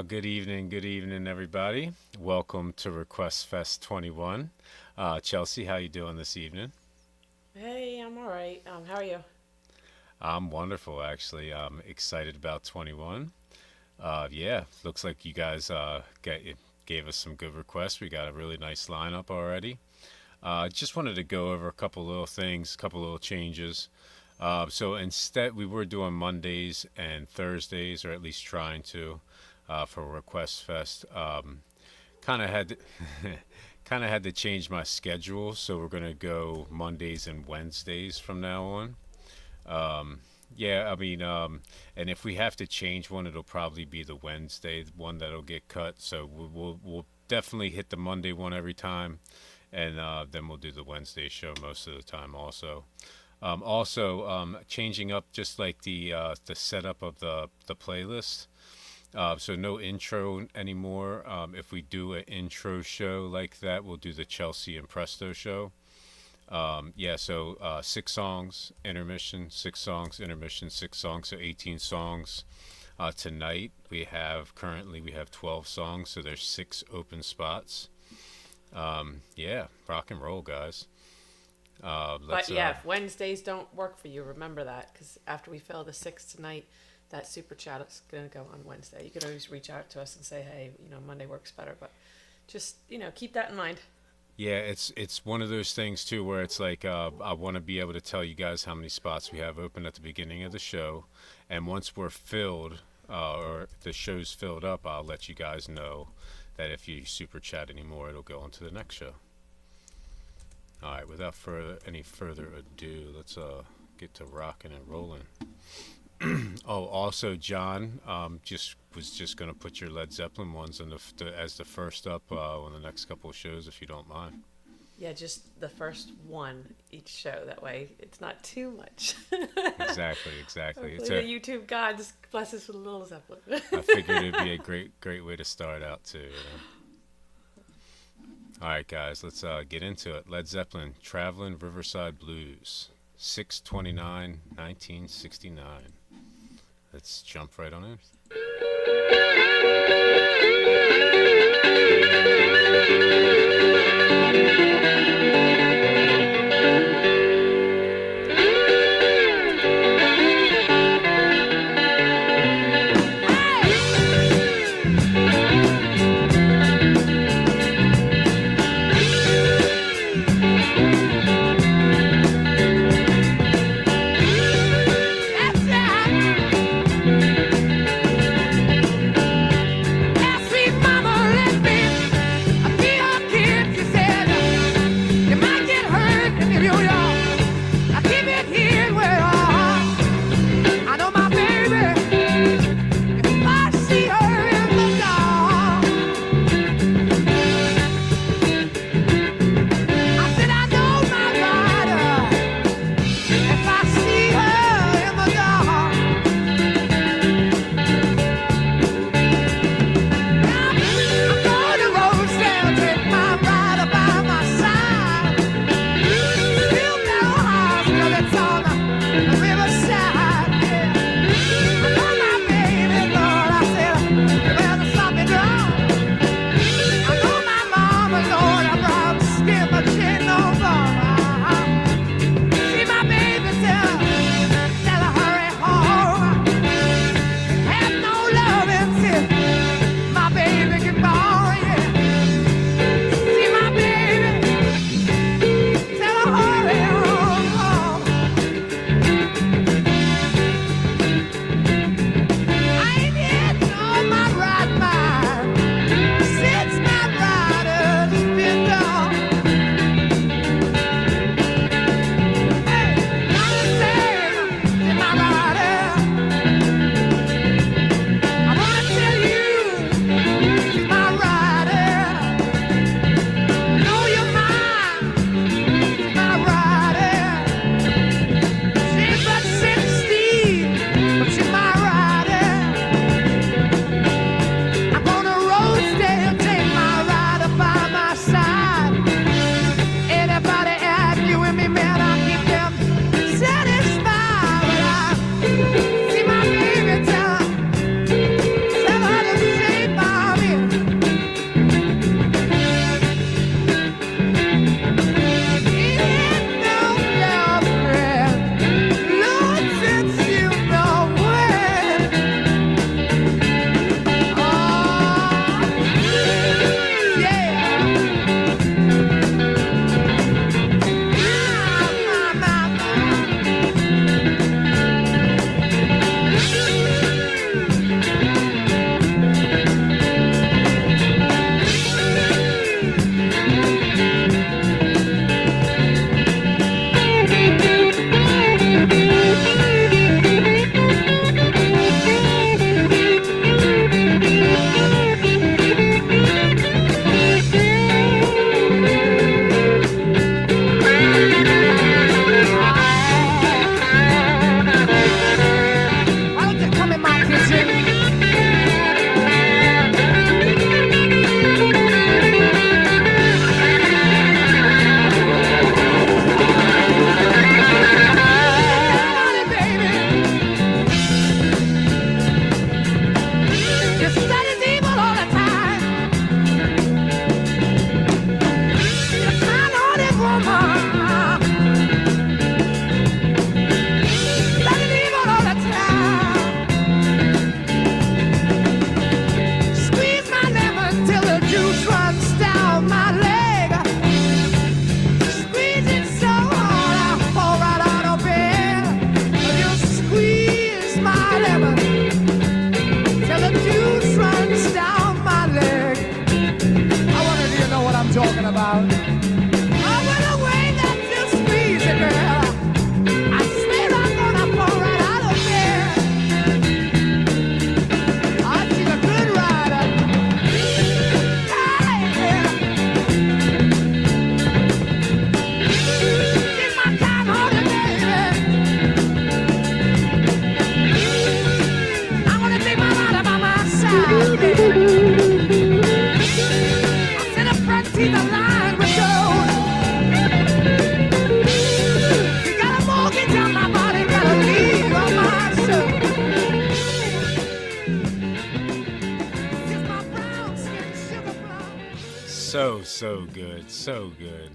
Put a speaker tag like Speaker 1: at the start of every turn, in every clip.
Speaker 1: Good evening, everybody. Welcome to Request Fest 21. Chelsea, how you doing this evening?
Speaker 2: Hey, I'm all right. How are you?
Speaker 1: I'm wonderful, actually. I'm excited about 21. Yeah, looks like you guys gave us some good requests. We got a really nice lineup already. Just wanted to go over a couple little things, a couple little changes. So instead, we were doing Mondays and Thursdays, or at least trying to, for Request Fest. Kind of had to, kind of had to change my schedule, so we're gonna go Mondays and Wednesdays from now on. Yeah, I mean, and if we have to change one, it'll probably be the Wednesday one that'll get cut. So we'll definitely hit the Monday one every time, and then we'll do the Wednesday show most of the time also. Changing up just like the setup of the playlist. So no intro anymore. If we do an intro show like that, we'll do the Chelsea and Presto show. Yeah, so 6 songs, intermission, 6 songs, intermission, 6 songs, so 18 songs. Tonight currently we have 12 songs, so there's 6 open spots. Yeah, rock and roll, guys.
Speaker 2: But yeah, if Wednesdays don't work for you, remember that because after we fill the six tonight, that super chat is going to go on Wednesday. You can always reach out to us and say, hey, Monday works better, but just keep that in mind.
Speaker 1: Yeah, it's one of those things too where it's like I want to be able to tell you guys how many spots we have open at the beginning of the show, and once we're filled or the show's filled up, I'll let you guys know that if you super chat anymore, it'll go on to the next show. All right, without any further ado, let's get to rocking and rolling. Oh, also, John, just gonna put your Led Zeppelin ones in as the first up on the next couple of shows, if you don't mind.
Speaker 2: Yeah, just the first one each show. That way, it's not too much.
Speaker 1: Exactly.
Speaker 2: Hopefully
Speaker 1: It's
Speaker 2: the YouTube gods bless us with a little Zeppelin.
Speaker 1: I figured it'd be a great way to start out too. All right, guys, let's get into it. Led Zeppelin, Traveling Riverside Blues, 6/29/1969. Let's jump right on in.
Speaker 3: Mama, let me be a kid, she said.
Speaker 1: so good, so good.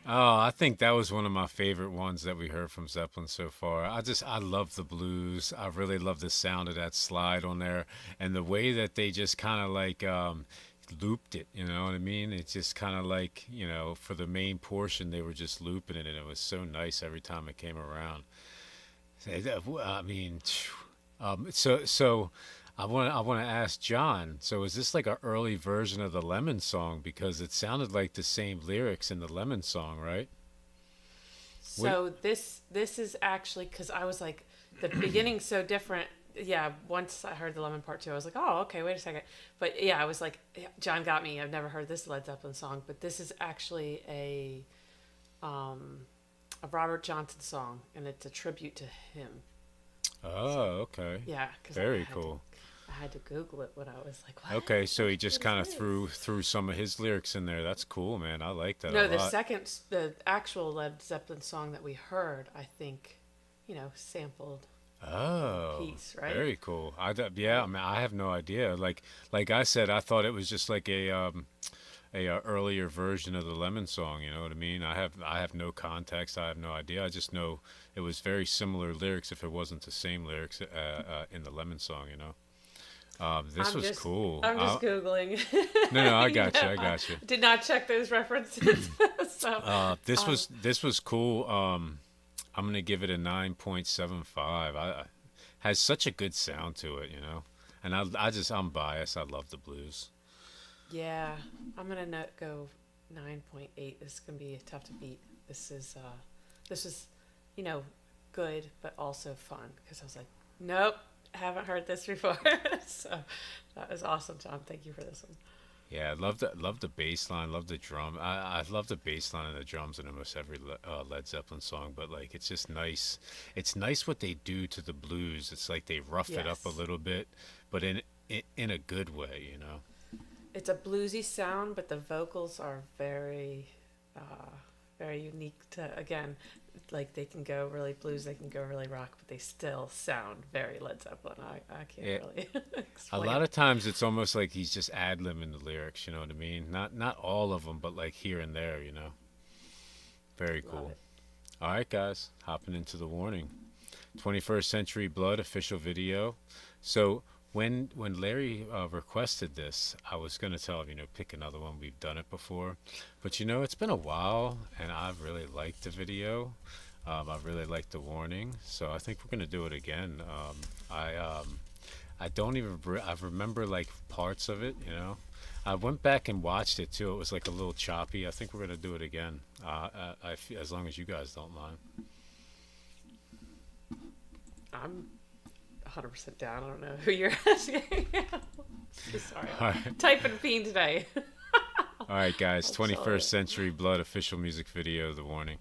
Speaker 1: Oh, I think that was one of my favorite ones that we heard from Zeppelin so far. I love the blues. I really love the sound of that slide on there, and the way that they just kind of like looped it. You know what I mean? It's just kind of like, for the main portion they were just looping it, and it was so nice every time it came around. I mean, so I want to ask John. So is this like an early version of the Lemon song, because it sounded like the same lyrics in the Lemon song, right?
Speaker 2: So this is actually, because I was like, the beginning's so different. Yeah, once I heard the Lemon part 2, I was like, oh, okay, wait a second. But yeah, I was like, John got me. I've never heard this Led Zeppelin song, but this is actually a Robert Johnson song, and it's a tribute to him.
Speaker 1: Oh, okay.
Speaker 2: Yeah,
Speaker 1: very cool.
Speaker 2: I had to Google it when I was like, what?
Speaker 1: Okay, so he just kind of threw some of his lyrics in there. That's cool, man. I like that a
Speaker 2: No,
Speaker 1: lot.
Speaker 2: the actual Led Zeppelin song that we heard, I think, sampled piece, right?
Speaker 1: Very cool. Yeah, I mean, I have no idea. Like I said, I thought it was just like a earlier version of the Lemon song. You know what I mean? I have no context. I have no idea. I just know it was very similar lyrics, if it wasn't the same lyrics in the Lemon song. This was cool.
Speaker 2: I'm just Googling.
Speaker 1: No, I got you. I got you.
Speaker 2: Did not check those references.
Speaker 1: This was cool. I'm gonna give it a 9.75. Has such a good sound to it, and I'm biased. I love the blues.
Speaker 2: Yeah, I'm gonna go 9.8. This is gonna be tough to beat. This is good, but also fun, because I was like, nope, haven't heard this before. So that was awesome, Tom. Thank you for this one.
Speaker 1: Yeah, I love the bass line, love the drum. I love the bass line and the drums in almost every Led Zeppelin song, but like, it's just nice. It's nice what they do to the blues. It's like they rough it up a little bit, but in a good way.
Speaker 2: It's a bluesy sound, but the vocals are very, very unique to, again, like they can go really blues, they can go really rock, but they still sound very Led Zeppelin. I can't really explain.
Speaker 1: A lot of times it's almost like he's just ad-libbing the lyrics, you know what I mean? Not all of them, but like here and there, Very cool. All right, guys, hopping into the warning. 21st Century Blood official video. So when Larry requested this, I was going to tell him, pick another one. We've done it before. But, it's been a while, and I've really liked the video. I really liked the warning. So I think we're going to do it again. I don't even... I remember, like, parts of it, I went back and watched it, too. It was, like, a little choppy. I think we're going to do it again, as long as you guys don't mind.
Speaker 2: I'm 100% down. I don't know who you're asking. Sorry.
Speaker 1: Right.
Speaker 2: Typing peen today.
Speaker 1: All right, guys. 21st Century Blood official music video, The Warning.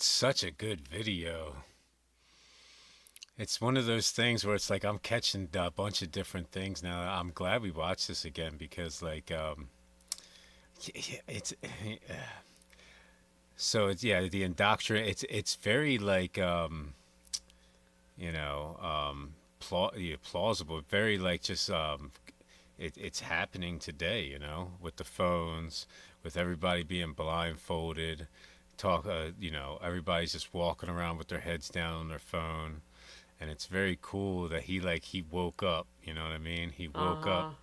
Speaker 1: it's such a good video. It's one of those things where it's like I'm catching a bunch of different things now. I'm glad we watched this again because like it's so it's the indoctrinate. It's very like you know plausible. Very like just it's happening today. You know, with the phones, with everybody being blindfolded. You know, everybody's just walking around with their heads down on their phone. And it's very cool that he woke up, you know what I mean? He woke up,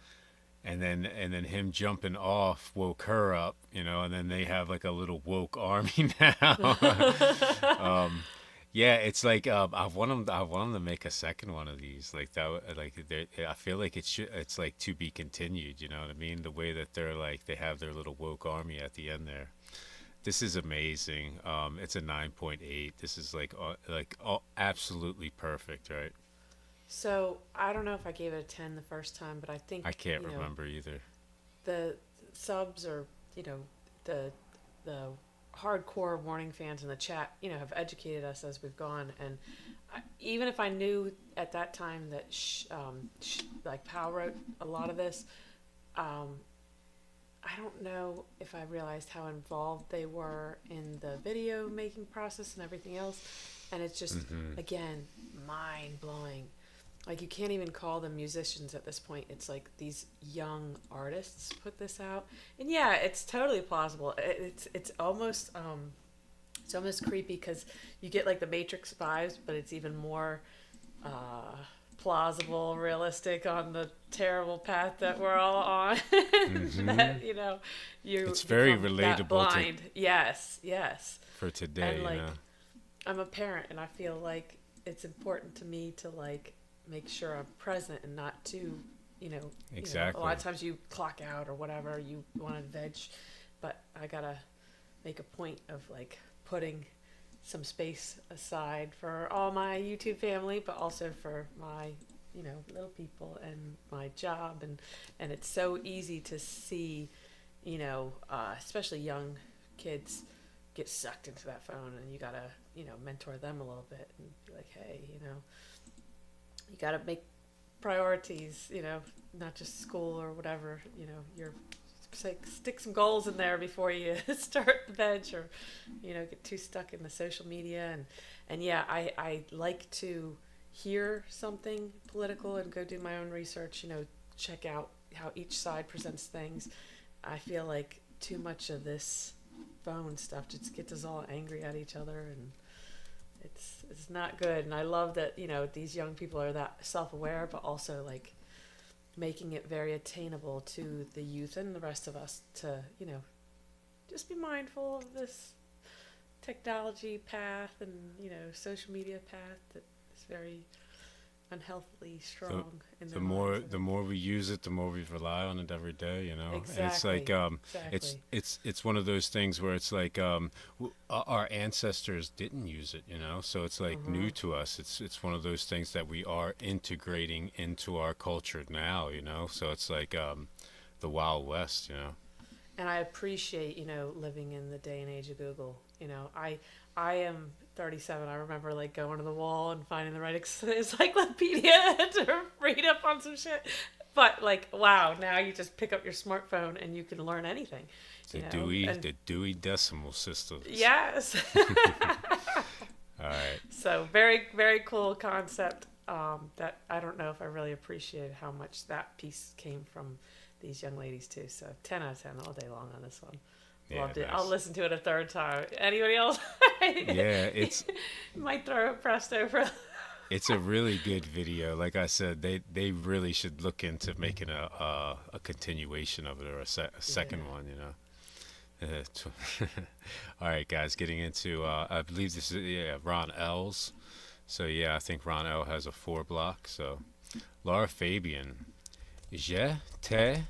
Speaker 1: and then him jumping off woke her up, you know, and then they have like a little woke army now. Yeah, it's like I want them to make a second one of these. Like that, I feel like it's like to be continued, you know what I mean? The way that they have their little woke army at the end there. This is amazing. It's a 9.8. This is absolutely perfect, right?
Speaker 2: So I don't know if I gave it a 10 the first time, but I think
Speaker 1: I can't remember either.
Speaker 2: The subs or the hardcore Warning fans in the chat have educated us as we've gone, and even if I knew at that time that like Pal wrote a lot of this. I don't know if I realized how involved they were in the video making process and everything else. And it's just, again, mind blowing. Like, you can't even call them musicians at this point. It's like these young artists put this out. And yeah, it's totally plausible. It's almost creepy because you get like the Matrix vibes, but it's even more plausible, realistic on the terrible path that we're all on. That it's
Speaker 1: very relatable.
Speaker 2: Blind, yes.
Speaker 1: For today,
Speaker 2: and I'm a parent, and I feel like it's important to me to like make sure I'm present and not too,
Speaker 1: Exactly.
Speaker 2: A lot of times you clock out or whatever, you want to veg, but I gotta make a point of like putting some space aside for all my YouTube family, but also for my, little people and my job. And it's so easy to see, especially young kids get sucked into that phone, and you gotta, mentor them a little bit and be like, hey, you gotta make priorities, not just school or whatever, you're stick some goals in there before you start the veg or get too stuck in the social media. And yeah, I like to hear something political and go do my own research, check out how each side presents things. I feel like too much of this phone stuff just gets us all angry at each other, and it's not good. And I love that these young people are that self-aware, but also like making it very attainable to the youth and the rest of us to, just be mindful of this technology path and, social media path that is very unhealthily strong.
Speaker 1: The more we use it, the more we rely on it every day,
Speaker 2: Exactly.
Speaker 1: And it's like
Speaker 2: Exactly.
Speaker 1: it's one of those things where it's like our ancestors didn't use it, so it's like new to us. It's one of those things that we are integrating into our culture now, so it's like the Wild West.
Speaker 2: And I appreciate living in the day and age of Google. I am 37. I remember like going to the wall and finding the right encyclopedia to read up on some shit. But like, wow, now you just pick up your smartphone and you can learn anything.
Speaker 1: The Dewey Decimal System.
Speaker 2: Yes.
Speaker 1: All right.
Speaker 2: So very, very cool concept. That I don't know if I really appreciated how much that piece came from these young ladies too. So 10 out of 10 all day long on this one. Loved it. Nice. I'll listen to it a third time. Anybody else?
Speaker 1: Yeah, it's
Speaker 2: might throw a presto for.
Speaker 1: It's a really good video. Like I said, they really should look into making a continuation of it or a second one. All right, guys, getting into I believe this is Ron L's. So yeah, I think Ron L has a 4 block. So Lara Fabian, Je te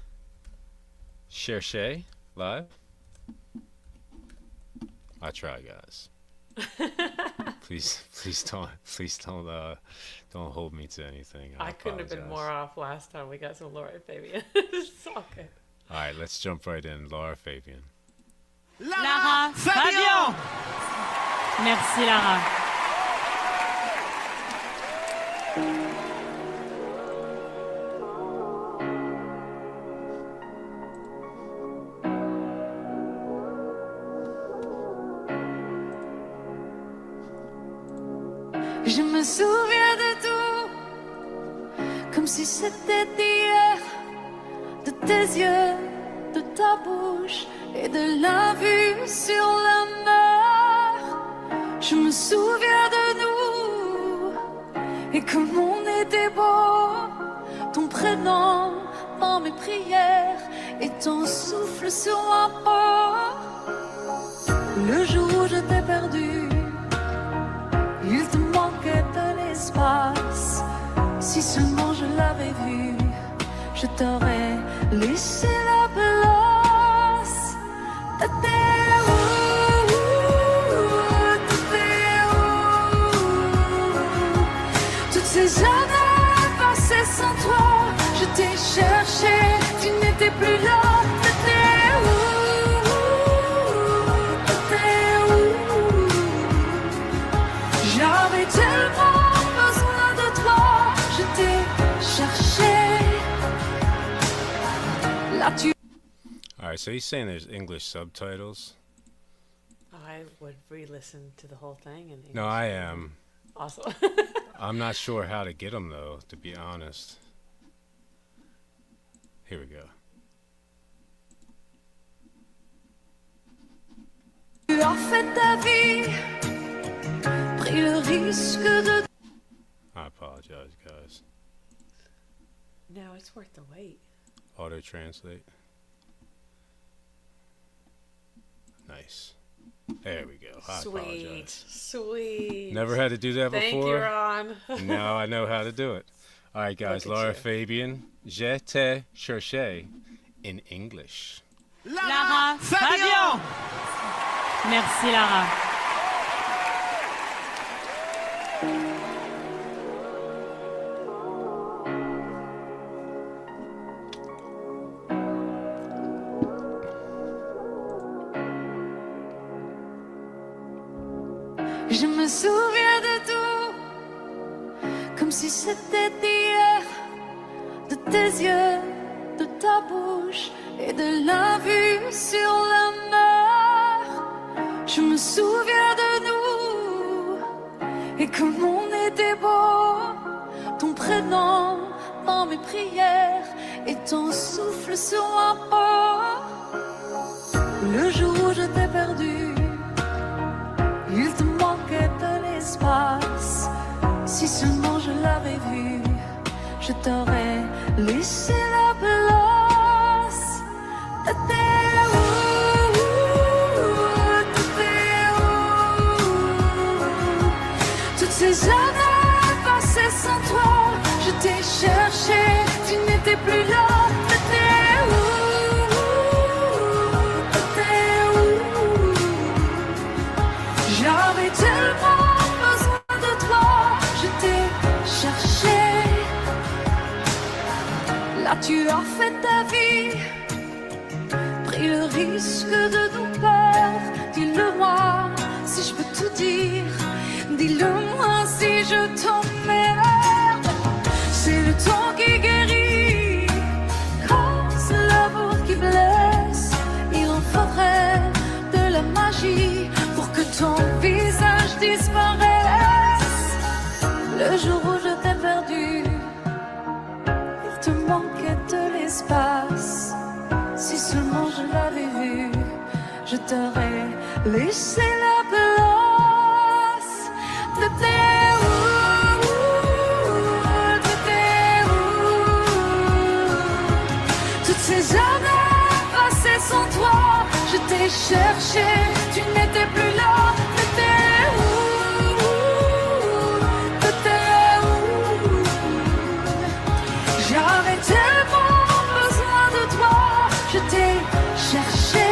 Speaker 1: cherché live. I try, guys. please don't hold me to anything. I
Speaker 2: couldn't have been more off last time we got some Lara Fabian. It's all good.
Speaker 1: All right, let's jump right in. Lara Fabian.
Speaker 3: Lara Fabian. Merci Lara.
Speaker 4: Je me souviens de tout, comme si c'était hier, de tes yeux, de ta bouche et de la vue sur la mer. Je me souviens de nous et comme on était beau, ton prénom dans mes prières et ton souffle sur ma peau. Le jour où je t'ai perdu, il te manquait de l'espace. Si seulement je l'avais vu, je t'aurais laissé la place. T'étais où? T'étais où? Toutes ces années passées sans toi, je t'ai cherché, tu n'étais plus là. T'étais où? T'étais où? J'avais tellement besoin de toi, je t'ai cherché. Là tu.
Speaker 1: Alright, so he's saying there's English subtitles.
Speaker 2: I would re-listen to the whole thing. And
Speaker 1: No, I am.
Speaker 2: Awesome.
Speaker 1: I'm not sure how to get them, though, to be honest. Here we go.
Speaker 4: Tu as fait ta vie, pris le risque de.
Speaker 1: I apologize, guys.
Speaker 2: No, it's worth the wait.
Speaker 1: Auto translate. Nice. There we go. I
Speaker 2: Sweet.
Speaker 1: apologize.
Speaker 2: Sweet.
Speaker 1: Never had to do that
Speaker 2: Thank
Speaker 1: before.
Speaker 2: you, Ron.
Speaker 1: Now I know how to do it. All right, guys.
Speaker 2: Look at
Speaker 1: Lara
Speaker 2: you.
Speaker 1: Fabian, Je te cherché in English.
Speaker 3: Lara Fabian. Merci Lara.
Speaker 4: Je me souviens de tout, comme si c'était hier, de tes yeux, de ta bouche et de la vue sur la mer. Je me souviens de nous et comme on était beau, ton prénom dans mes prières et ton souffle sur ma peau. Le jour où je t'ai perdu, il te manquait de l'espace. Si seulement je l'avais vu, je t'aurais laissé la place. T'étais où? T'étais où? Toutes ces années passées sans toi, je t'ai cherché, tu n'étais plus là. T'étais où? T'étais où? J'avais tellement besoin de toi, je t'ai cherché. Là tu as fait ta vie, pris le risque de nous perdre. Dis-le-moi si je peux tout dire, dis-le-moi si je t'emmerde. C'est le temps qui guérit, comme c'est l'amour qui blesse. Il en faudrait de la magie pour que ton visage disparaisse. Le jour où je t'ai perdu, il te manquait de l'espace. Si seulement je l'avais vu, je t'aurais laissé la place. T'étais où? T'étais où? Toutes ces années passées sans toi, je t'ai cherché, tu n'étais plus là. T'étais où? T'étais où? J'avais tellement besoin de toi, je t'ai cherché.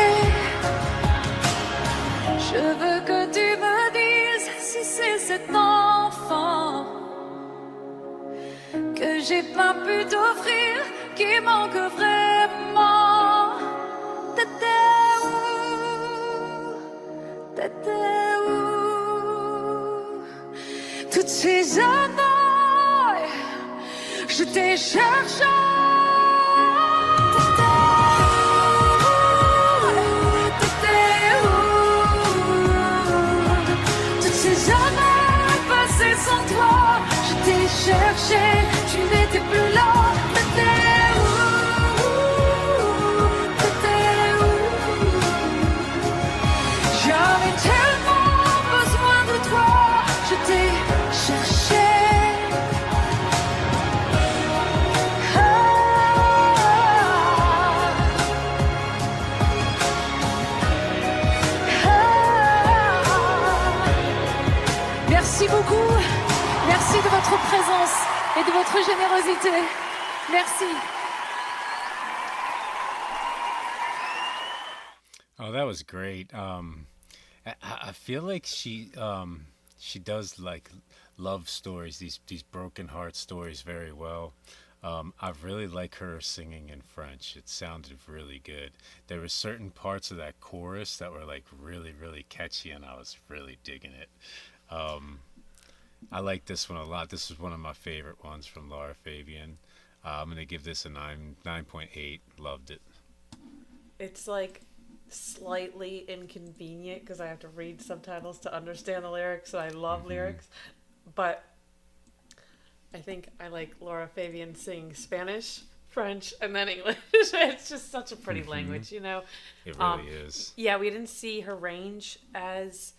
Speaker 4: Je veux que tu me dises si c'est cet enfant que j'ai pas pu t'offrir qui manque vraiment. T'étais où? T'étais où? ces années, je t'ai cherché. T'étais où? Toutes ces années passées sans toi, je t'ai cherché, tu n'étais plus là. T'étais où? T'étais où? J'avais tellement besoin de toi, je t'ai cherché. Merci beaucoup. Merci de votre présence et de votre générosité. Merci.
Speaker 1: Oh, that was great. I feel like she does like love stories, these broken heart stories very well. I really like her singing in French. It sounded really good. There were certain parts of that chorus that were like really, really catchy, and I was really digging it. I like this one a lot. This is one of my favorite ones from Lara Fabian. I'm gonna give this a 9.8. Loved it.
Speaker 2: It's like slightly inconvenient because I have to read subtitles to understand the lyrics, and I love lyrics, but I think I like Lara Fabian singing Spanish, French, and then English. It's just such a pretty language, you know.
Speaker 1: It really is.
Speaker 2: Yeah, we didn't see her range as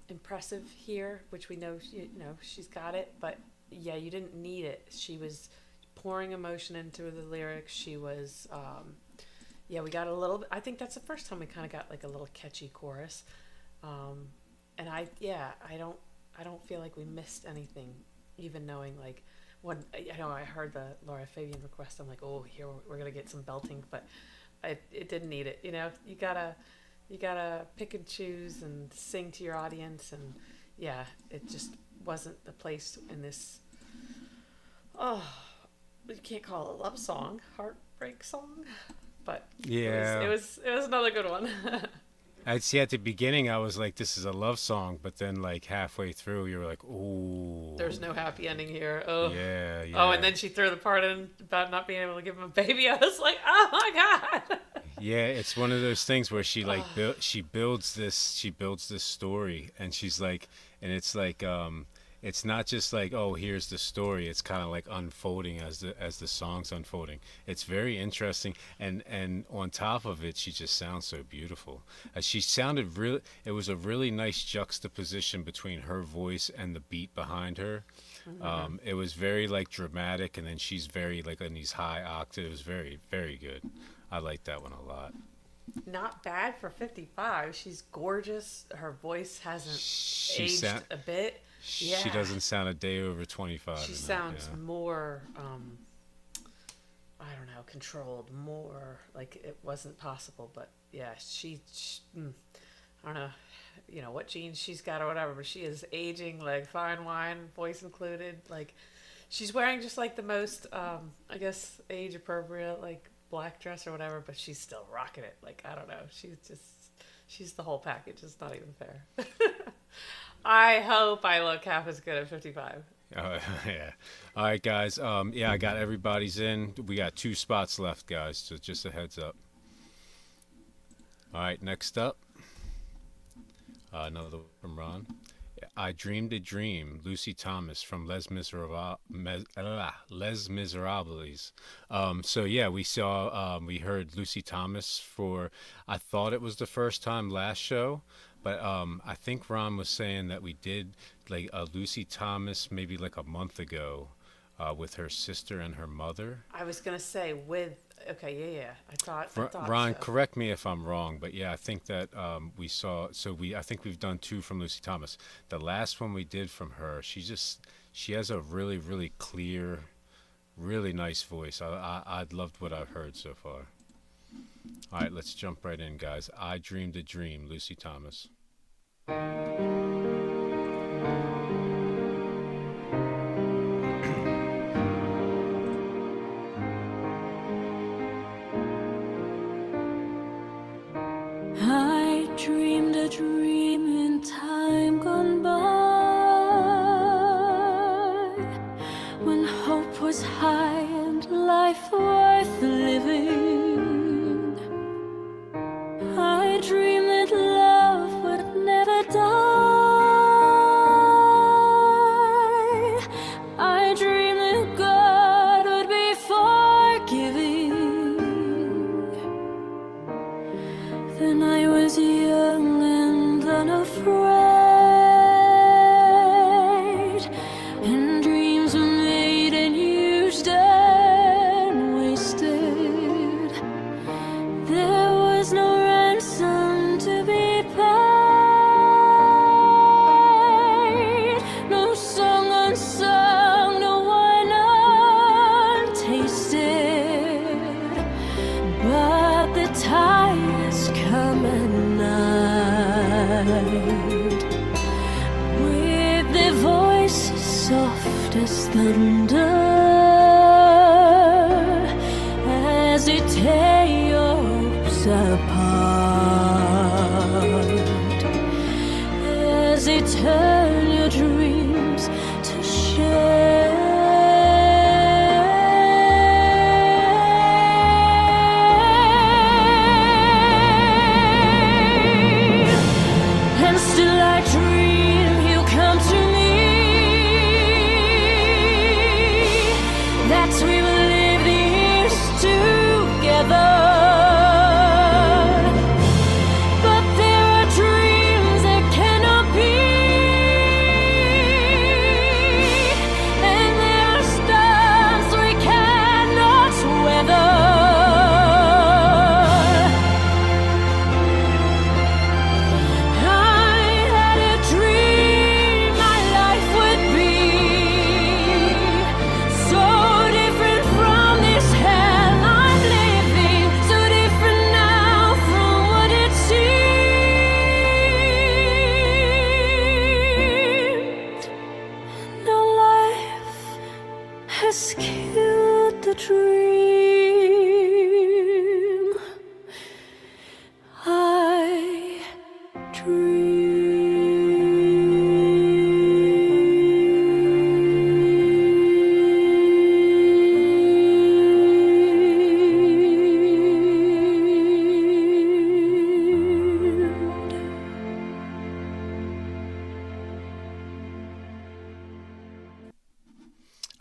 Speaker 2: impressive here, which we know, she's got it, but yeah, you didn't need it. She was pouring emotion into the lyrics. She was, we got a little bit, I think that's the first time we kind of got like a little catchy chorus. And I don't feel like we missed anything, even knowing like when, I heard the Lara Fabian request, I'm like, oh, here, we're going to get some belting, but it didn't need it. You gotta pick and choose and sing to your audience, and yeah, it just wasn't the place in this. Oh, you can't call it a love song, heartbreak song, but
Speaker 1: yeah,
Speaker 2: it was another good one.
Speaker 1: I'd see at the beginning, I was like, this is a love song, but then like halfway through, you were like, ooh,
Speaker 2: there's no happy ending here. Oh,
Speaker 1: yeah.
Speaker 2: Oh, and then she threw the part in about not being able to give him a baby. I was like, oh my god.
Speaker 1: Yeah, it's one of those things where she like she builds this story, and she's like, and it's like it's not just like, oh, here's the story. It's kind of like unfolding as the song's unfolding. It's very interesting, and on top of it, she just sounds so beautiful. She sounded really. It was a really nice juxtaposition between her voice and the beat behind her. It was very like dramatic, and then she's very like in these high octaves. Very, very good. I like that one a lot.
Speaker 2: Not bad for 55. She's gorgeous. Her voice hasn't aged a bit. Yeah.
Speaker 1: She doesn't sound a day over 25.
Speaker 2: She sounds more, I don't know, controlled, more like it wasn't possible. But yeah, she I don't know, what genes she's got or whatever, but she is aging like fine wine, voice included. Like she's wearing just like the most, I guess, age appropriate, like black dress or whatever, but she's still rocking it. Like, I don't know. She's the whole package. It's not even fair. I hope I look half as good at 55.
Speaker 1: Yeah. All right, guys. I got everybody's in. We got 2 spots left, guys. So just a heads up. All right, next up. Another from Ron. I Dreamed a Dream, Lucy Thomas from Les Miserables. So yeah, we heard Lucy Thomas for, I thought it was the first time last show, but I think Ron was saying that we did like a Lucy Thomas maybe like a month ago with her sister and her mother.
Speaker 2: I was gonna say yeah. I thought
Speaker 1: Ron,
Speaker 2: so.
Speaker 1: correct me if I'm wrong, but yeah, I think that we saw. So I think we've done 2 from Lucy Thomas. The last one we did from her, she has a really, really clear, really nice voice. I loved what I've heard so far. All right, let's jump right in, guys. I Dreamed a Dream, Lucy Thomas.
Speaker 4: I dreamed a dream in time gone by. Then I was young and unafraid, and dreams were made and used and wasted. There was no ransom to be paid, no song unsung, no wine untasted. But the tide is coming night, with their voices soft as thunder, as it tears apart, as they turn your dreams to shame. And still I dream he'll come to me, that we will live the years together. But there are dreams that cannot be, and there are stars we cannot weather. I had a dream my life would be so different from this hell I'm living, so different now from what it seemed. Now life has killed the dream I dreamed.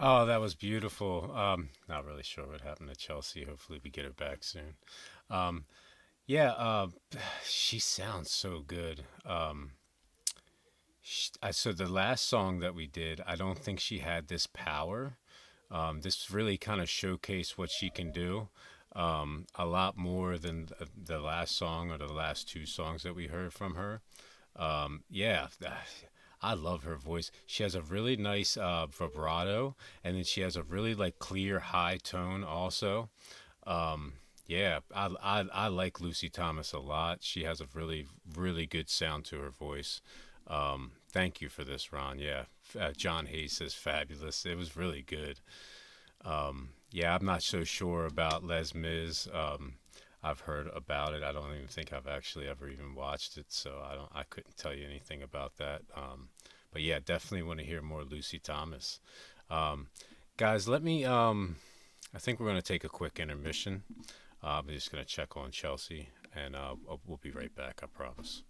Speaker 1: Oh, that was beautiful. Not really sure what happened to Chelsea. Hopefully, we get her back soon. Um, yeah, she sounds so good. So the last song that we did, I don't think she had this power. This really kind of showcased what she can do. A lot more than the last song or the last two songs that we heard from her. Yeah, I love her voice. She has a really nice vibrato, and then she has a really like clear high tone also. Yeah, I like Lucy Thomas a lot. She has a really really good sound to her voice. Thank you for this, Ron. Yeah, John Hayes says fabulous. It was really good. Yeah, I'm not so sure about Les Mis. I've heard about it. I don't even think I've actually ever even watched it, so I couldn't tell you anything about that. But yeah, definitely want to hear more Lucy Thomas. Guys, let me. I think we're going to take a quick intermission. I'm just going to check on Chelsea, and we'll be right back. I promise.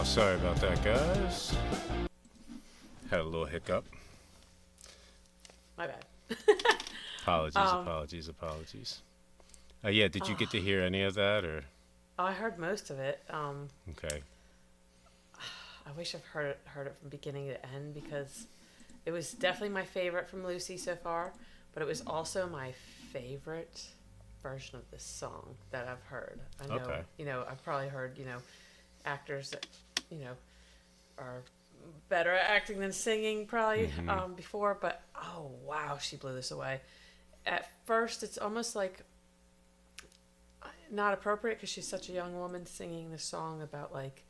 Speaker 1: sorry about that, guys. Had a little hiccup.
Speaker 2: My bad.
Speaker 1: Apologies. Yeah, did you get to hear any of that, or?
Speaker 2: I heard most of it.
Speaker 1: Okay.
Speaker 2: I wish I've heard it from beginning to end, because it was definitely my favorite from Lucy so far, but it was also my favorite version of this song that I've heard. I know, I've probably heard, actors that, are better at acting than singing probably before, but oh wow, she blew this away. At first, it's almost like not appropriate because she's such a young woman singing this song about, like,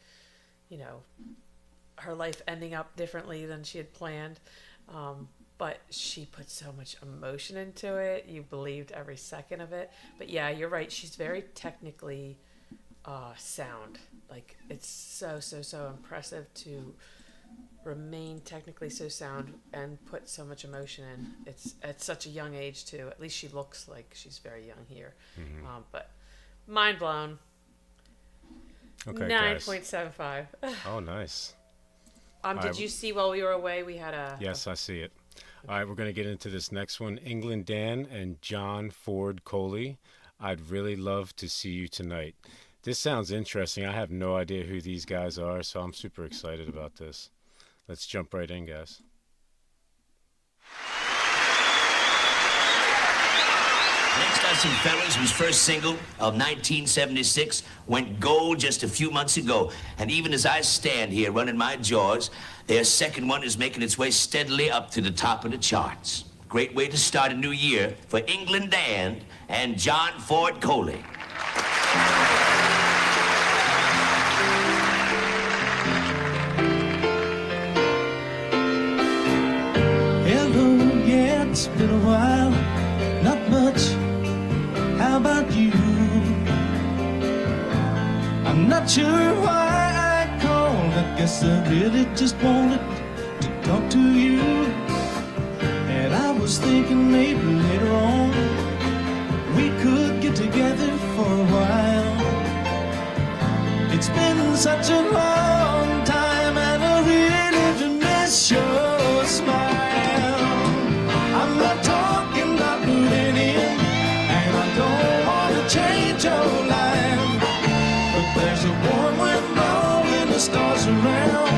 Speaker 2: her life ending up differently than she had planned. But she put so much emotion into it. You believed every second of it. But yeah, you're right. She's very technically sound. Like, it's so impressive to remain technically so sound and put so much emotion in. It's at such a young age too. At least she looks like she's very young here. But mind blown.
Speaker 1: Okay,
Speaker 2: 9.75.
Speaker 1: Oh, nice.
Speaker 2: Did you see while we were away we had a...
Speaker 1: Yes, I see it. All right, we're going to get into this next one. England Dan and John Ford Coley. I'd really love to see you tonight. This sounds interesting. I have no idea who these guys are, so I'm super excited about this. Let's jump right in, guys.
Speaker 5: Next up, some fellas whose first single of 1976 went gold just a few months ago. And even as I stand here running my jaws, their second one is making its way steadily up to the top of the charts. Great way to start a new year for England Dan and John Ford Coley.
Speaker 6: Hello, yeah, it's been a while. Not much. How about you? I'm not sure why I called. I guess I really just wanted to talk to you. And I was thinking maybe later on we could get together for a while. It's been such a long time and I really do miss your smile. I'm not talking about moving in, and I don't want to change your life, but there's a warm wind blowing the stars around,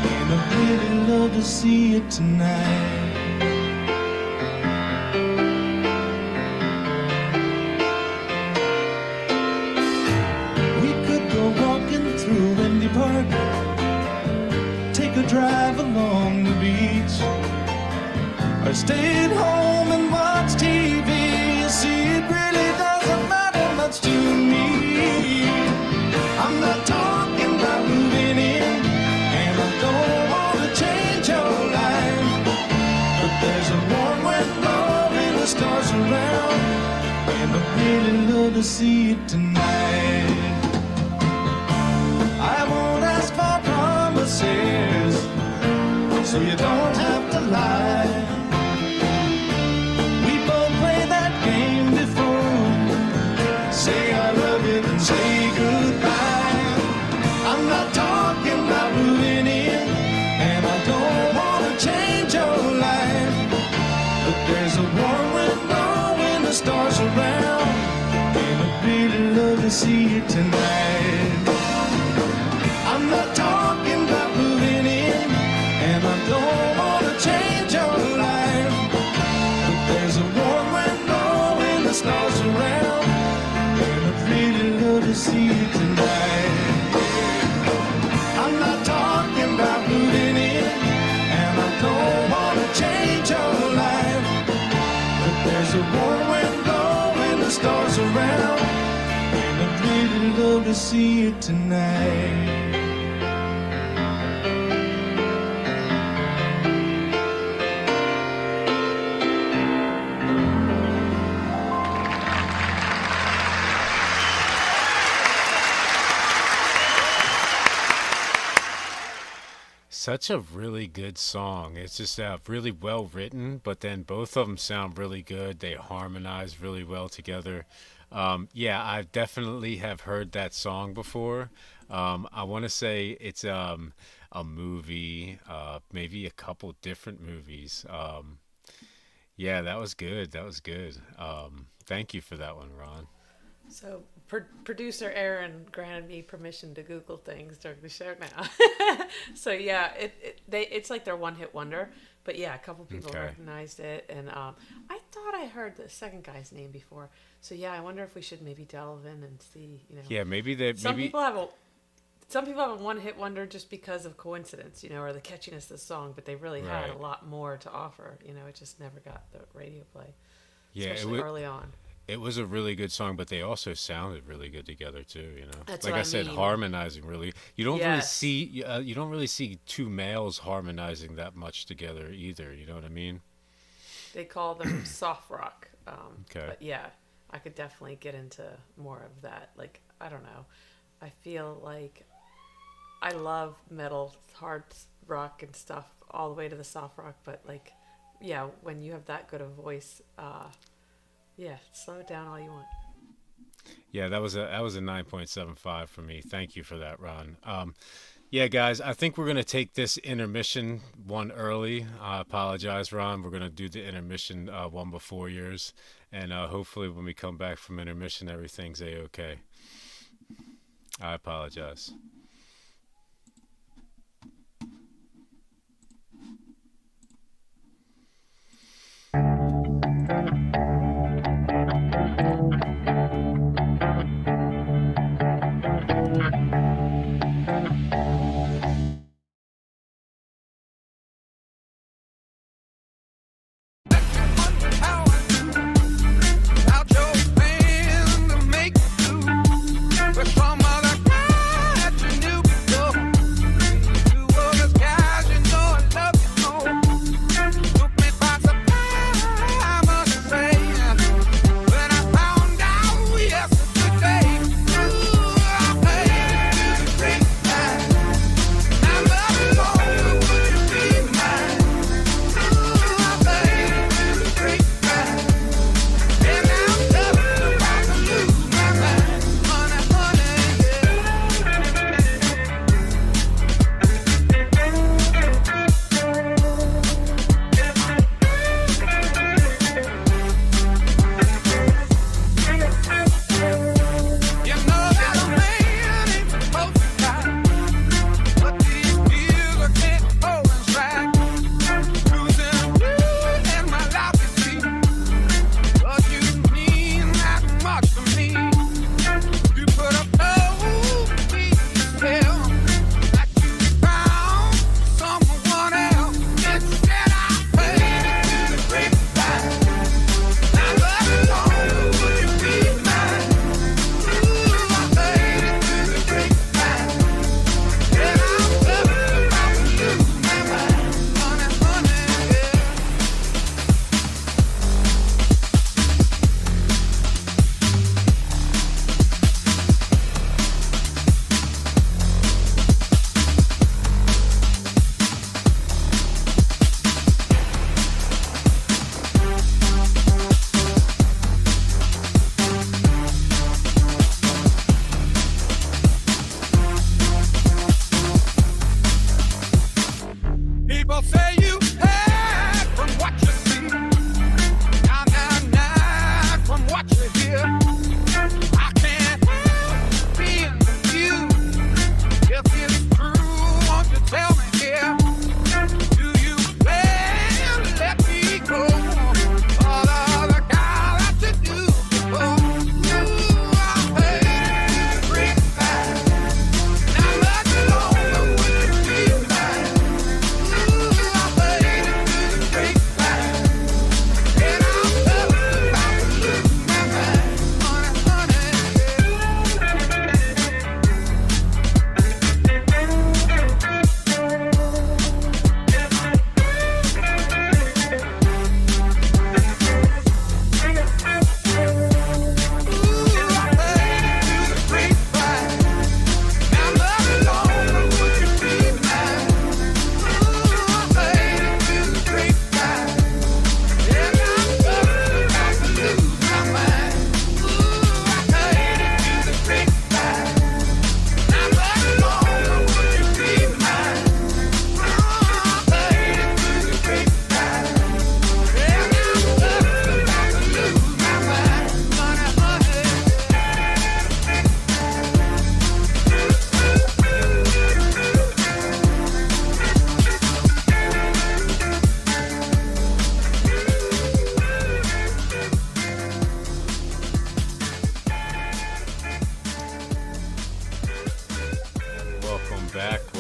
Speaker 6: and I'd really love to see it tonight. We could go walking through Windy Park, take a drive along the beach, or stay at home and watch TV. You see, it really doesn't matter much to me. I'm not talking about moving in, and I don't want to change your life, but there's a warm wind blowing the stars around, and I'd really love to see it tonight. I won't ask for promises, so you don't have to lie. Say I love you and say goodbye. I'm not talking about moving in, and I don't want to change your life, but there's a warm wind blowing the stars around, and I'd really love to see you tonight. I'm not talking about moving in, and I don't want to change your life, but there's a warm wind blowing the stars around, to see you tonight. I'm not talking about moving in, and I don't want to change your life, but there's a warm wind blowing the stars around, and I'd really love to see you tonight.
Speaker 1: Such a really good song. It's just really well written, but then both of them sound really good. They harmonize really well together. Yeah, I definitely have heard that song before. I want to say it's a movie, maybe a couple different movies. Yeah, that was good. That was good. Thank you for that one, Ron.
Speaker 2: So producer Aaron granted me permission to Google things during the show now. So yeah, it's like their one-hit wonder. But yeah, a couple people recognized it, and I thought I heard the second guy's name before. So yeah, I wonder if we should maybe delve in and see.
Speaker 1: Yeah, maybe
Speaker 2: some people have a one-hit wonder just because of coincidence, or the catchiness of the song, but they really had a lot more to offer. It just never got the radio play.
Speaker 1: Yeah,
Speaker 2: especially early on.
Speaker 1: It was a really good song, but they also sounded really good together too.
Speaker 2: That's
Speaker 1: like
Speaker 2: what
Speaker 1: I said,
Speaker 2: mean.
Speaker 1: Harmonizing really. You don't really see two males harmonizing that much together either. You know what I mean?
Speaker 2: They call them soft rock.
Speaker 1: Okay.
Speaker 2: But yeah, I could definitely get into more of that. Like, I don't know. I feel like I love metal, hard rock and stuff all the way to the soft rock. But like, yeah, when you have that good a voice, yeah, slow it down all you want.
Speaker 1: Yeah, that was a 9.75 for me. Thank you for that, Ron. Yeah, guys, I think we're gonna take this intermission one early. I apologize, Ron. We're gonna do the intermission one before yours, and hopefully when we come back from intermission, everything's a-okay. I apologize.
Speaker 7: Without your plan to make it through, with some other guy to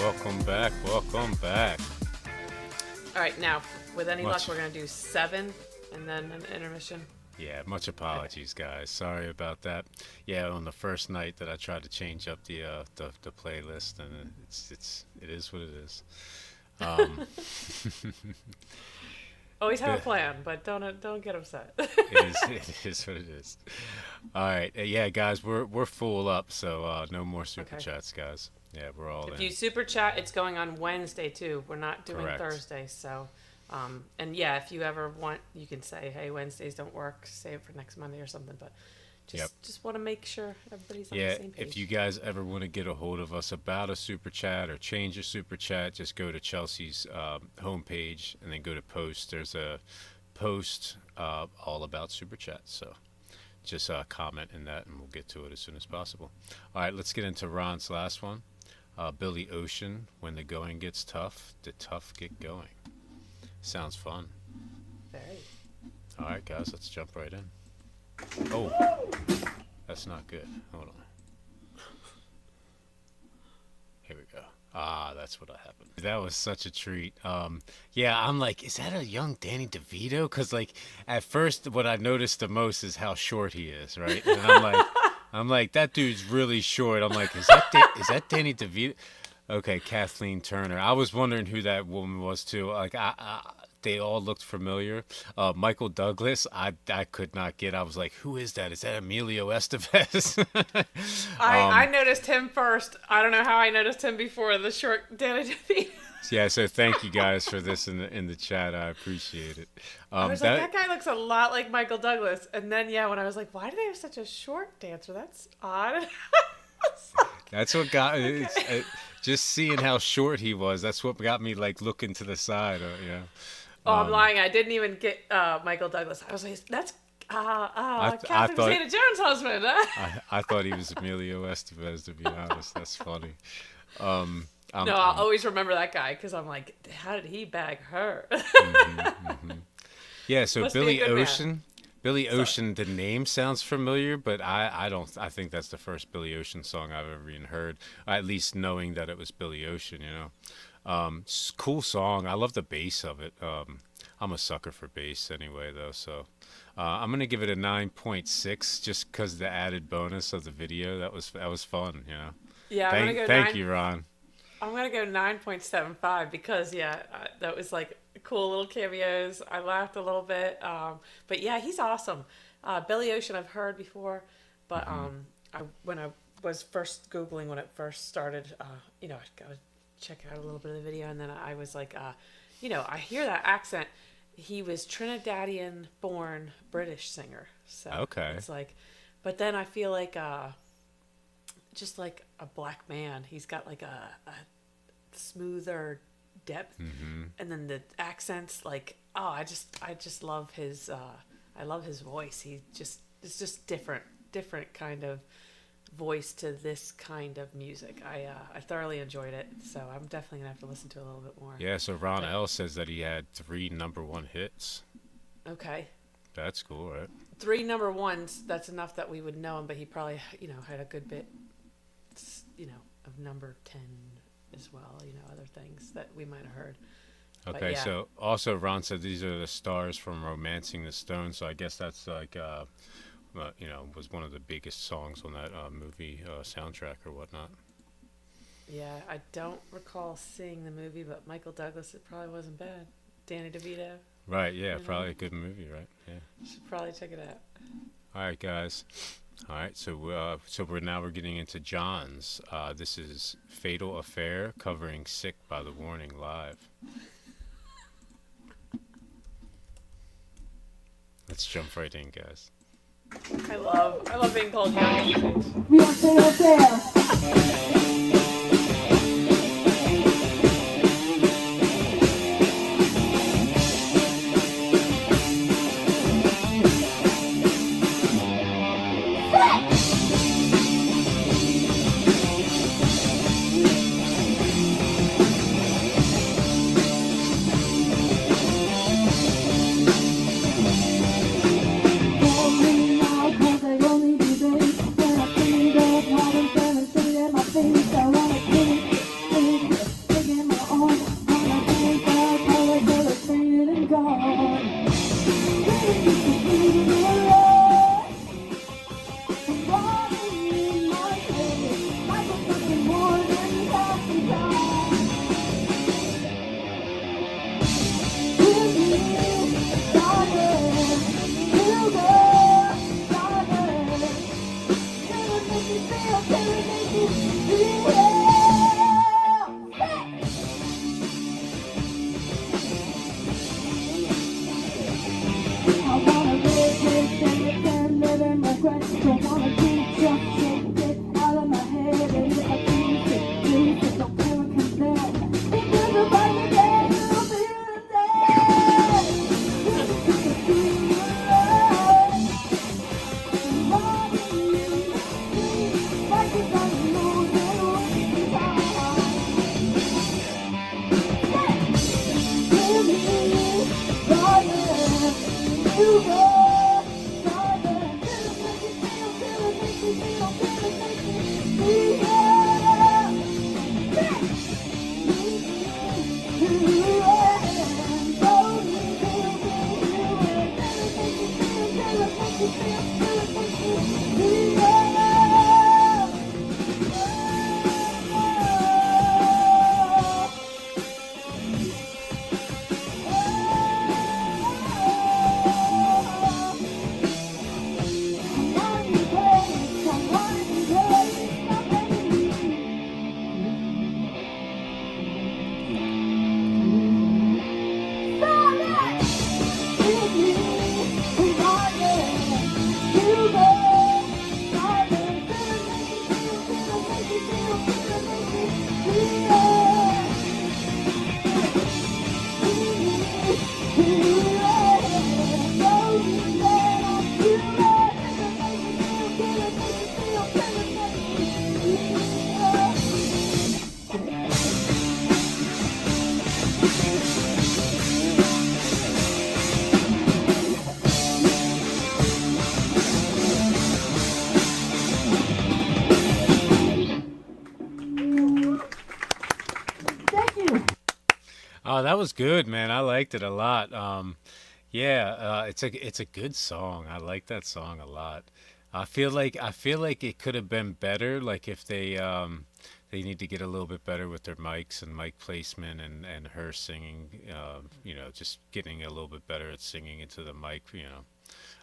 Speaker 1: welcome back, welcome back.
Speaker 2: All right, now, with any luck, we're going to do 7 and then an intermission.
Speaker 1: Yeah, much apologies, guys. Sorry about that. Yeah, on the first night that I tried to change up the playlist, and it is what it is.
Speaker 2: Always have a plan, but don't get upset.
Speaker 1: It is what it is. All right, yeah, guys, we're full up, so no more super chats, guys. Yeah, we're all in.
Speaker 2: If you super chat, it's going on Wednesday too. We're not doing Thursday, so. And yeah, if you ever want, you can say, hey, Wednesdays don't work, save it for next Monday or something, but just want to make sure everybody's on the same page.
Speaker 1: If you guys ever want to get a hold of us about a super chat or change your super chat, just go to Chelsea's homepage and then go to post. There's a post all about super chats, so just comment in that and we'll get to it as soon as possible. All right, let's get into Ron's last one. Billy Ocean, When the Going Gets Tough, the Tough Get Going. Sounds fun.
Speaker 2: Very.
Speaker 1: All right, guys, let's jump right in. Oh, that's not good. Hold on. Here we go. Ah, that's what happened. That was such a treat. Yeah, I'm like, is that a young Danny DeVito? Because, like, at first, what I noticed the most is how short he is, right? And I'm like, that dude's really short. I'm like, is that Danny DeVito? Okay, Kathleen Turner. I was wondering who that woman was too. Like, they all looked familiar. Michael Douglas, I could not get. I was like, who is that? Is that Emilio Estevez?
Speaker 2: I noticed him first. I don't know how I noticed him before the short Danny DeVito.
Speaker 1: Yeah, so thank you guys for this in the chat. I appreciate it.
Speaker 2: I was like, that guy looks a lot like Michael Douglas. And then, yeah, when I was like, why do they have such a short dancer? That's odd.
Speaker 1: That's what got it. Just seeing how short he was, that's what got me like looking to the side. Yeah.
Speaker 2: Oh, I'm lying. I didn't even get Michael Douglas. I was like, that's Catherine Zeta-Jones' husband.
Speaker 1: I thought he was Emilio Estevez, to be honest. That's funny.
Speaker 2: No, I'll always remember that guy because I'm like, how did he bag her?
Speaker 1: Yeah, so Billy Ocean. Billy Ocean, the name sounds familiar, but I think that's the first Billy Ocean song I've ever even heard, at least knowing that it was Billy Ocean, you know. Cool song. I love the bass of it. I'm a sucker for bass anyway, though, so I'm going to give it a 9.6 just because of the added bonus of the video. That was fun, you know.
Speaker 2: Yeah,
Speaker 1: thank you, Ron.
Speaker 2: I'm going to go 9.75 because, that was like cool little cameos. I laughed a little bit. But yeah, he's awesome. Billy Ocean I've heard before, but when I was first Googling when it first started, I would check out a little bit of the video, and then I was like, I hear that accent. He was Trinidadian born British singer. So
Speaker 1: okay. It's
Speaker 2: like, but then I feel like just like a black man. He's got like a smoother depth, and then the accents, like, I just love his I love his voice. It's just different kind of voice to this kind of music. I thoroughly enjoyed it, so I'm definitely gonna have to listen to it a little bit more.
Speaker 1: Yeah, so Ron L says that he had 3 #1 hits.
Speaker 2: Okay,
Speaker 1: that's cool, right?
Speaker 2: 3 #1s. That's enough that we would know him, but he probably had a good bit of number 10 as well, other things that we might have heard.
Speaker 1: Okay, so also Ron said these are the stars from Romancing the Stone, so I guess that's like was one of the biggest songs on that movie soundtrack or whatnot.
Speaker 2: Yeah, I don't recall seeing the movie, but Michael Douglas, it probably wasn't bad. Danny DeVito.
Speaker 1: Right, yeah, probably a good movie, right? Yeah.
Speaker 2: Should probably check it out.
Speaker 1: All right, guys. All right, so we're getting into John's. This is Fatal Affair covering Sick by The Warning live. Let's jump right in, guys.
Speaker 2: I love being called young.
Speaker 4: We are Fatal Affair. Only now, 'cause I only be babe. When I think of how I'm feeling.
Speaker 1: Oh, that was good, man. I liked it a lot. Yeah, it's a good song. I like that song a lot. I feel like it could have been better. Like if they need to get a little bit better with their mics and mic placement and her singing. Just getting a little bit better at singing into the mic.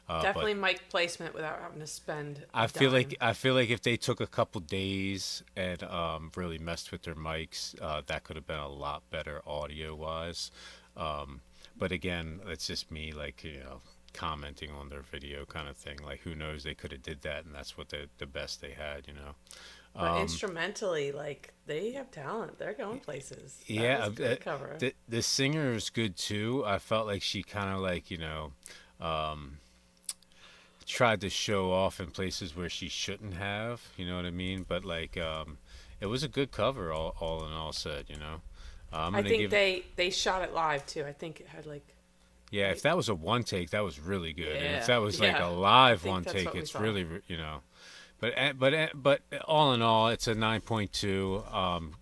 Speaker 2: Definitely mic placement without having to spend.
Speaker 1: I feel like if they took a couple days and really messed with their mics, that could have been a lot better audio wise. But again, it's just me commenting on their video kind of thing. Like who knows, they could have did that and that's what the best they had.
Speaker 2: But instrumentally, they have talent. They're going places. That was a good cover.
Speaker 1: The singer is good too. I felt like she kind of tried to show off in places where she shouldn't have, you know what I mean? But it was a good cover, all in all said.
Speaker 2: I think they shot it live too. I think it had
Speaker 1: yeah, if that was a one take, that was really good. And if that was
Speaker 2: yeah.
Speaker 1: a live
Speaker 2: I think
Speaker 1: one
Speaker 2: that's
Speaker 1: take,
Speaker 2: what we
Speaker 1: it's
Speaker 2: saw.
Speaker 1: really but all in all, it's a 9.2.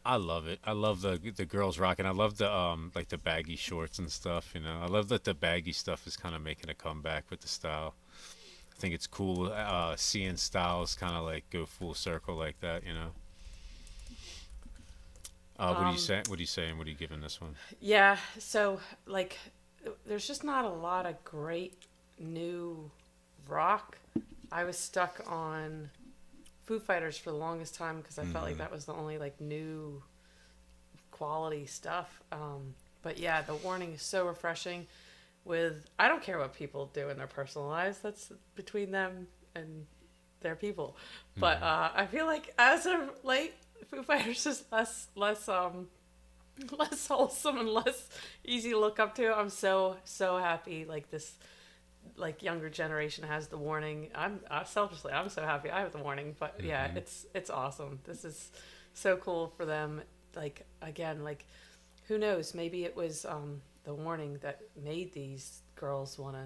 Speaker 1: I love it. I love the girls rocking. I love the baggy shorts and stuff. I love that the baggy stuff is kind of making a comeback with the style. I think it's cool seeing styles kind of go full circle like that. What are you saying? What are you saying? What are you giving this one?
Speaker 2: Yeah, so there's just not a lot of great new rock. I was stuck on Foo Fighters for the longest time because I felt like that was the only new quality stuff. But yeah, The Warning is so refreshing. I don't care what people do in their personal lives. That's between them and their people. But I feel like as of late, Foo Fighters is less wholesome and less easy to look up to. I'm so happy this younger generation has The Warning. I'm selfishly, I'm so happy I have The Warning. But yeah, it's awesome. This is so cool for them. Again, who knows? Maybe it was The Warning that made these girls want to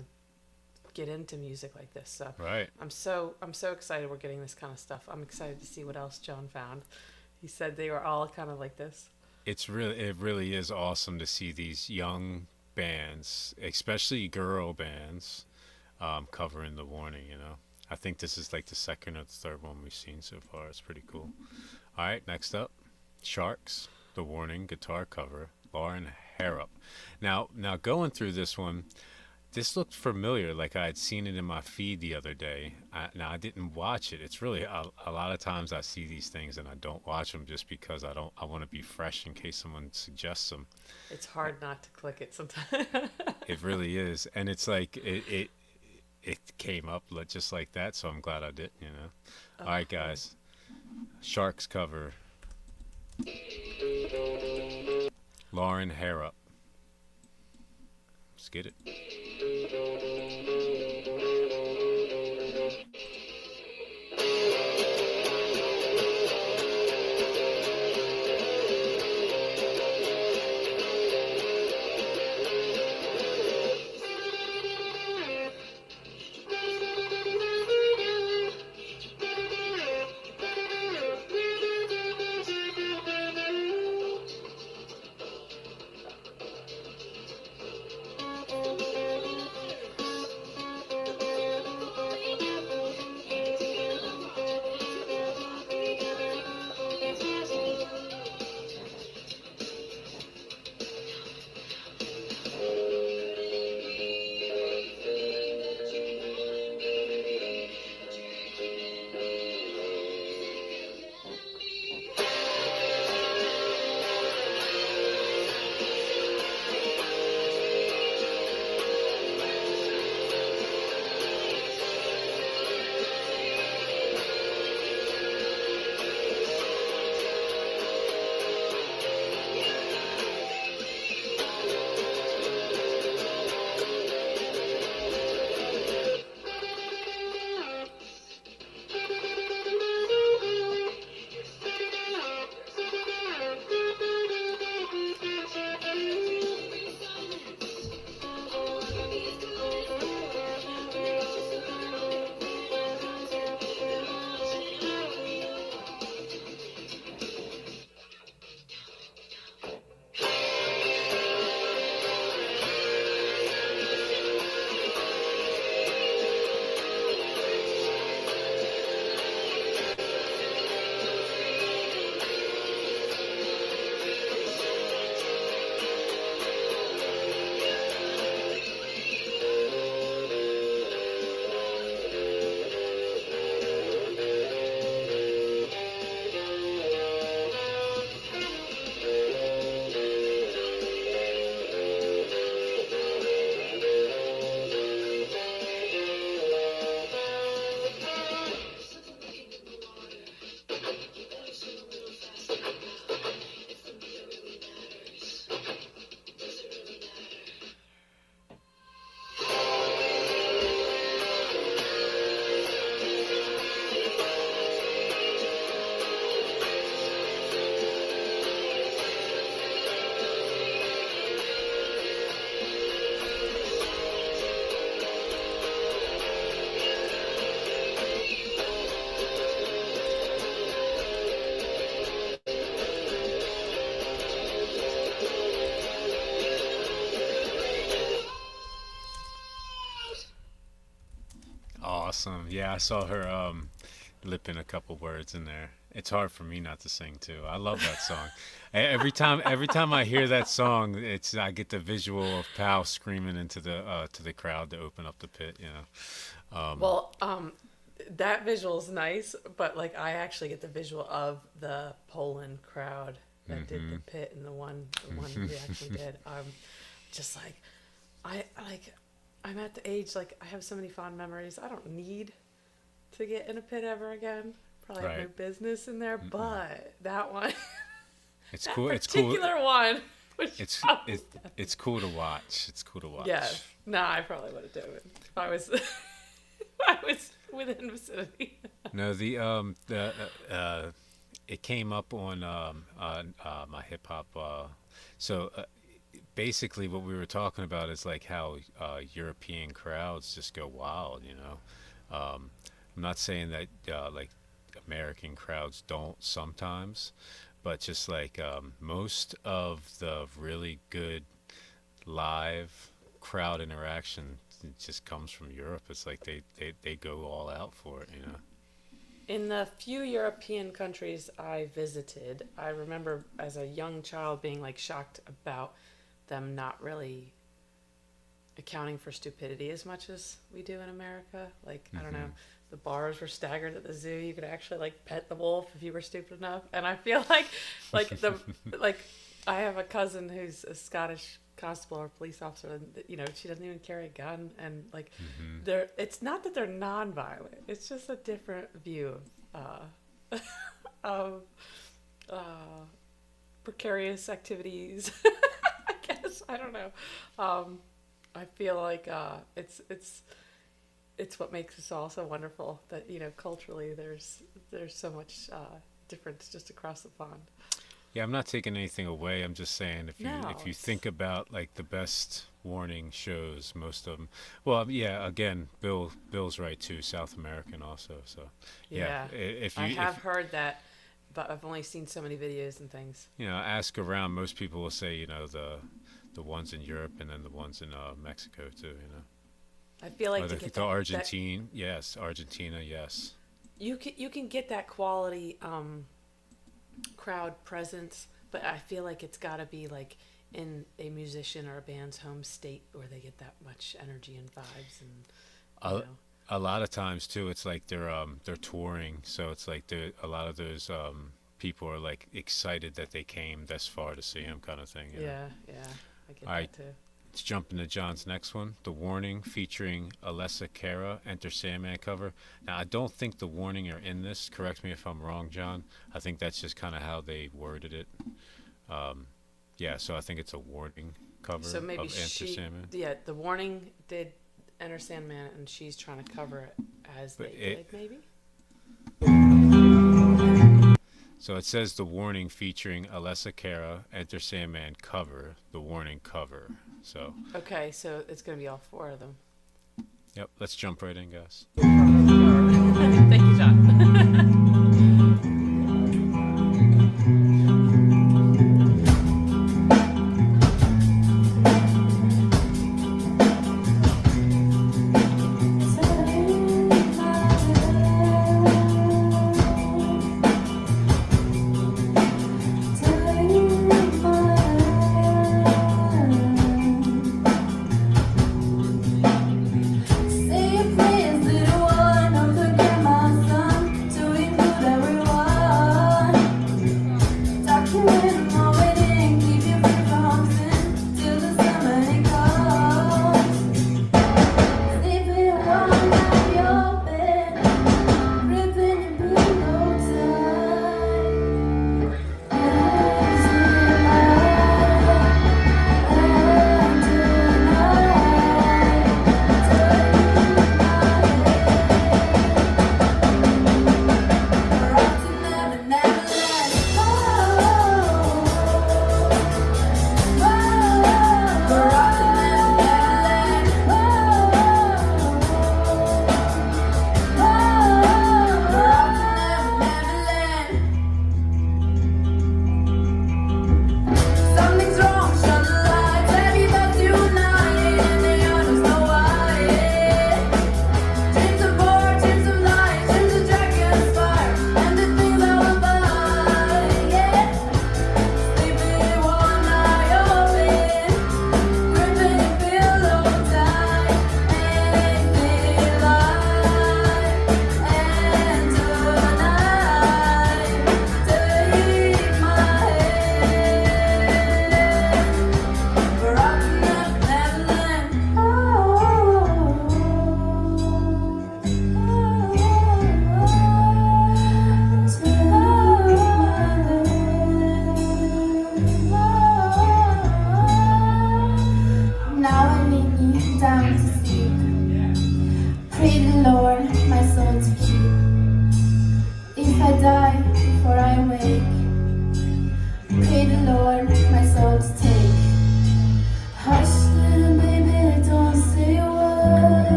Speaker 2: get into music like this. So
Speaker 1: right.
Speaker 2: I'm so excited we're getting this kind of stuff. I'm excited to see what else John found. He said they were all kind of like this.
Speaker 1: It really is awesome to see these young bands, especially girl bands, covering The Warning. I think this is the second or the third one we've seen so far. It's pretty cool. All right, next up, Sharks, The Warning guitar cover, Lauren Hairup. Now going through this one, this looked familiar, like I had seen it in my feed the other day. Now I didn't watch it. It's really a lot of times I see these things and I don't watch them just because I want to be fresh in case someone suggests them.
Speaker 2: It's hard not to click it sometimes.
Speaker 1: It really is, and it's like it came up just like that. So I'm glad I did. All right, guys. Sharks cover. Lauren Hairup. Let's get it. Awesome. Yeah, I saw her lip in a couple words in there. It's hard for me not to sing too. I love that song. Every time I hear that song, I get the visual of Pal screaming into the crowd to open up the pit.
Speaker 2: That visual is nice, but like I actually get the visual of the Poland crowd that did the pit and the one we actually did. Just like I'm at the age, like I have so many fond memories. I don't need to get in a pit ever again. Probably have no business in there, but that one,
Speaker 1: it's cool. It's
Speaker 2: cool.
Speaker 1: Particular
Speaker 2: one.
Speaker 1: It's cool to watch. It's cool to watch.
Speaker 2: Yeah. No, I probably would have done it if I was within vicinity.
Speaker 1: No, it came up on my hip hop. Basically, what we were talking about is like how European crowds just go wild. I'm not saying that like American crowds don't sometimes, but just like most of the really good live crowd interaction just comes from Europe. It's like they go all out for it.
Speaker 2: In the few European countries I visited, I remember as a young child being like shocked about them not really accounting for stupidity as much as we do in America. Like, I don't know, the bars were staggered at the zoo. You could actually like pet the wolf if you were stupid enough. And I feel like I have a cousin who's a Scottish constable or police officer, and you know, she doesn't even carry a gun, and like it's not that they're non-violent, it's just a different view of precarious activities. I guess, I don't know. I feel like it's what makes us all so wonderful, that, you know, culturally there's so much difference just across the pond.
Speaker 1: Yeah, I'm not taking anything away. I'm just saying, if you think about like the best Warning shows, most of them. Well, yeah. Again, Bill's right too. South American also. So yeah. I have
Speaker 2: heard that, but I've only seen so many videos and things.
Speaker 1: You know, ask around. Most people will say, you know, the ones in Europe and then the ones in Mexico too. You know.
Speaker 2: I feel like to get
Speaker 1: Argentina, yes.
Speaker 2: You can get that quality crowd presence, but I feel like it's got to be like in a musician or a band's home state where they get that much energy and vibes, and
Speaker 1: a lot of times too, it's like they're touring, so it's like a lot of those people are like excited that they came this far to see him, kind of thing. You know?
Speaker 2: I get that too.
Speaker 1: Let's jump into John's next one. The Warning, featuring Alessia, Cara, Enter Sandman cover. Now, I don't think The Warning are in this. Correct me if I'm wrong, John. I think that's just kind of how they worded it. Yeah, so I think it's a Warning cover of Enter Sandman.
Speaker 2: Yeah, The Warning did Enter Sandman, and she's trying to cover it as they did, maybe?
Speaker 1: So it says The Warning featuring Alessia, Cara, Enter Sandman cover, The Warning cover. So
Speaker 2: okay, so it's going to be all four of them.
Speaker 1: Yep, let's jump right in, guys.
Speaker 2: Thank you, John.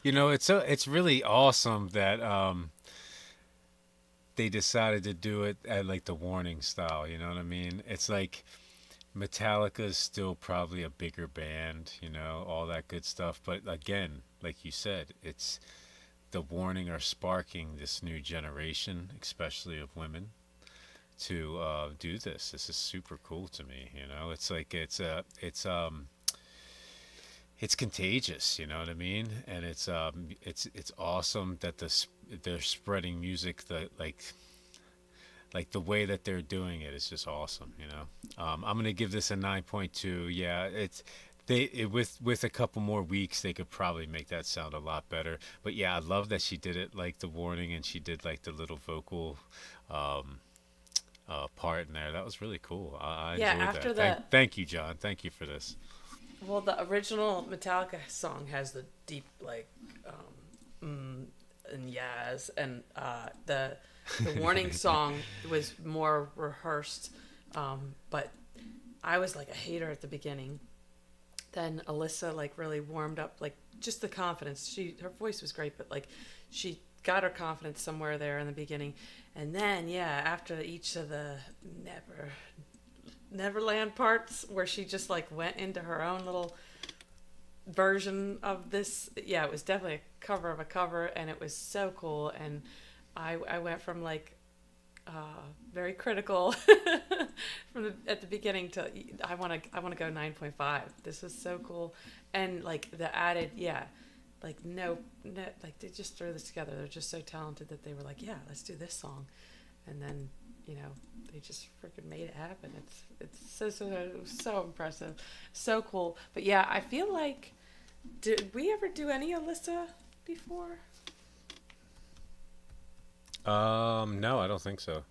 Speaker 1: It's really awesome that they decided to do it at like the Warning style. You know what I mean? It's like Metallica's still probably a bigger band, all that good stuff. But again, like you said, it's the Warning are sparking this new generation, especially of women, to do this. This is super cool to me. It's like it's contagious. You know what I mean? And it's awesome that they're spreading music that like the way that they're doing it is just awesome. I'm gonna give this a 9.2. Yeah, with a couple more weeks they could probably make that sound a lot better. But yeah, I love that she did it like the Warning, and she did like the little vocal part in there. That was really cool. I enjoyed that. Thank you, John. Thank you for this.
Speaker 2: Well, the original Metallica song has the deep and yas, and the Warning song was more rehearsed, but I was like a hater at the beginning. Then Alyssa really warmed up, just the confidence. Her voice was great, but she got her confidence somewhere there in the beginning, and then after each of the Neverland parts where she just went into her own little version of this. Yeah, it was definitely a cover of a cover, and it was so cool. And I went from very critical at the beginning to I want to go 9.5. This was so cool, and the added no they just threw this together. They're just so talented that they were let's do this song, and then they just freaking made it happen. It's so impressive, so cool. But yeah, I feel like, did we ever do any Alyssa before?
Speaker 1: No, I don't think so.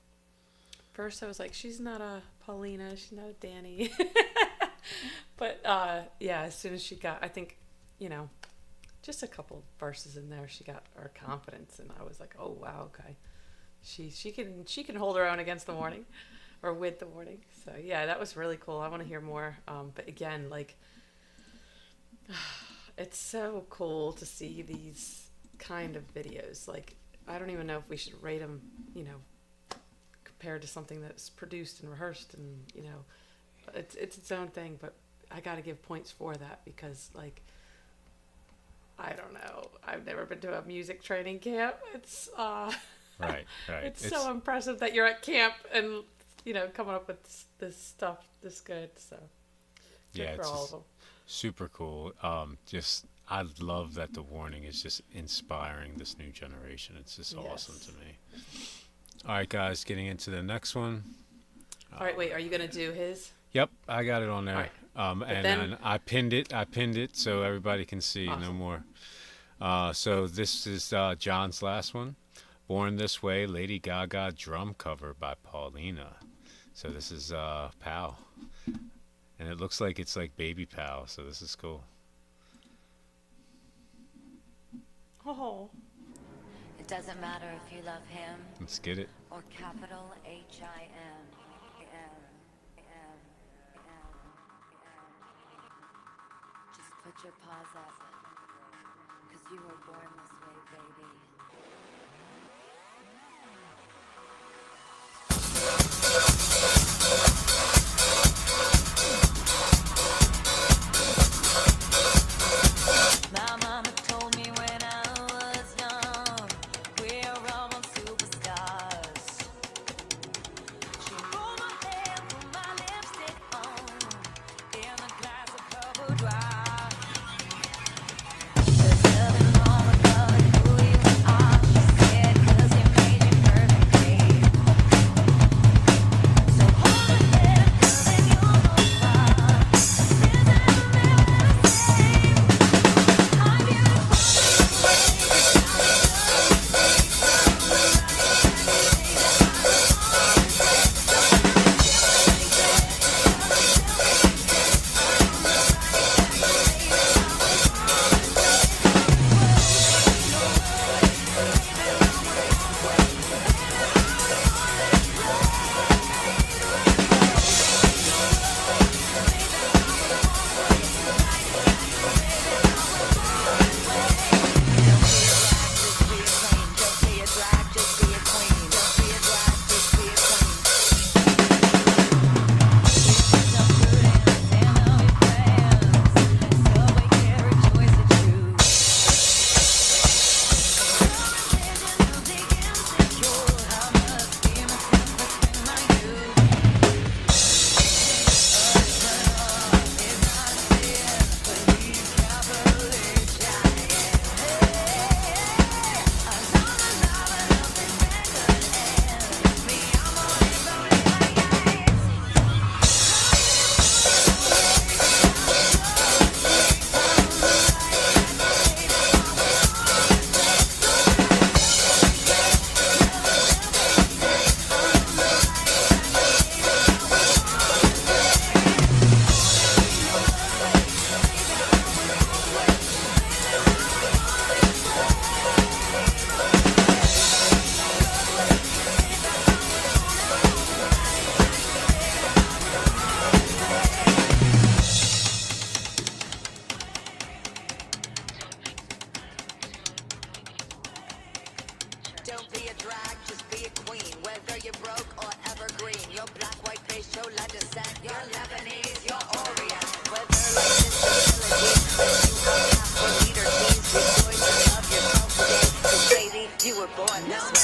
Speaker 2: First I was like, she's not a Paulina, she's not a Danny. But as soon as she got, I think, just a couple verses in there, she got her confidence, and I was like, oh wow, okay. She can hold her own against the Warning, or with the Warning. So yeah, that was really cool. I want to hear more. But again, it's so cool to see these kind of videos. I don't even know if we should rate them, compared to something that's produced and rehearsed, and it's its own thing. But I got to give points for that because I don't know. I've never been to a music training camp. It's
Speaker 1: Right.
Speaker 2: It's so impressive that you're at camp and coming up with this stuff this good. So good for all of them.
Speaker 1: Super cool. I love that the Warning is just inspiring this new generation. It's just awesome to me. All right, guys, getting into the next one.
Speaker 2: All right, wait. Are you gonna do his?
Speaker 1: Yep, I got it on there.
Speaker 2: Right.
Speaker 1: And I pinned it so everybody can see.
Speaker 2: Awesome.
Speaker 1: No more. So this is John's last one. Born This Way, Lady Gaga drum cover by Paulina. So this is Pal. And it looks like it's Baby Pal, so this is cool.
Speaker 2: Oh.
Speaker 7: It doesn't matter if you love him.
Speaker 1: Let's get it.
Speaker 7: Or capital H-I-M. Just put your paws up. 'Cause you were born this way, baby. My mama told me when I was young, we're all superstars. She rolled my hair, put my lipstick on, in a glass of purple dry. There's nothing wrong with loving who you are. be a drag, just be a queen. Whether you're broke or evergreen, your black, white face, your land descent, your Lebanese, your Orient. Whether like disability, that you have half for leader teens, rejoice and love yourself today. 'Cause lady, you were born this way.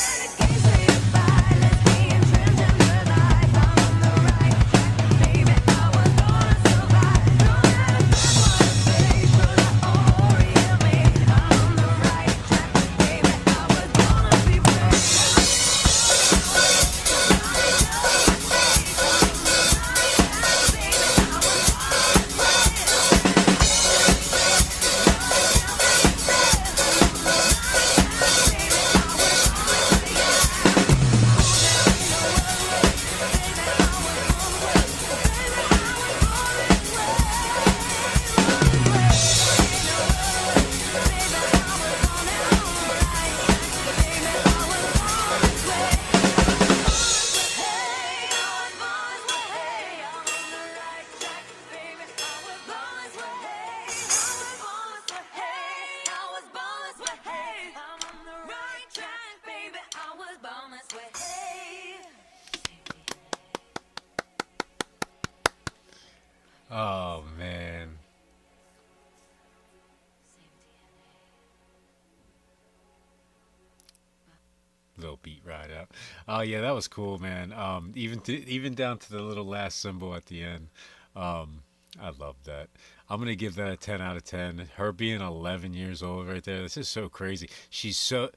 Speaker 1: Oh man. Little beat right out. Oh yeah, that was cool, man. Even down to the little last symbol at the end. I love that. I'm gonna give that a 10 out of 10. Her being 11 years old right there. This is so crazy. She's so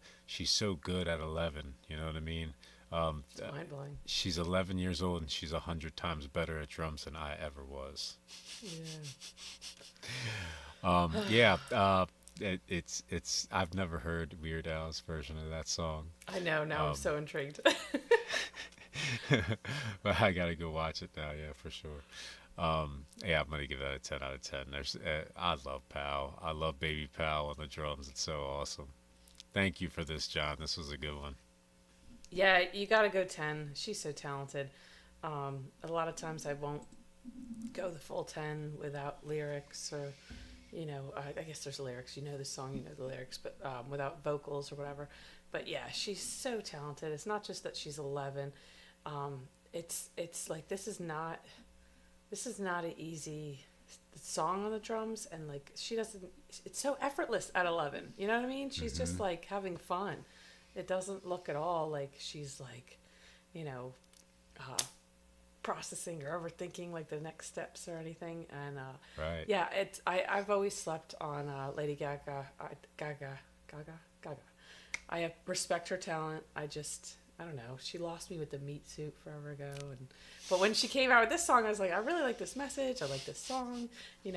Speaker 1: good at 11. You know what I mean?
Speaker 2: It's mind blowing.
Speaker 1: She's 11 years old and she's 100 times better at drums than I ever was.
Speaker 2: Yeah.
Speaker 1: It's I've never heard Weird Al's version of that song.
Speaker 2: I know. Now I'm so intrigued.
Speaker 1: But I gotta go watch it now. Yeah, for sure. Yeah, I'm gonna give that a 10 out of 10. I love Pal. I love Baby Pal on the drums. It's so awesome. Thank you for this, John. This was a good one.
Speaker 2: Yeah, you gotta go 10. She's so talented. A lot of times I won't go the full 10 without lyrics or, I guess there's lyrics. You know the song, you know the lyrics, but without vocals or whatever. But yeah, she's so talented. It's not just that she's 11. It's like this is not an easy song on the drums, and like it's so effortless at 11. You know what I mean? She's just like having fun. It doesn't look at all like she's like, processing or overthinking like the next steps or anything. And
Speaker 1: right.
Speaker 2: Yeah, I've always slept on Lady Gaga. Gaga. I respect her talent. I don't know. She lost me with the meat suit forever ago, but when she came out with this song, I was like, I really like this message. I like this song,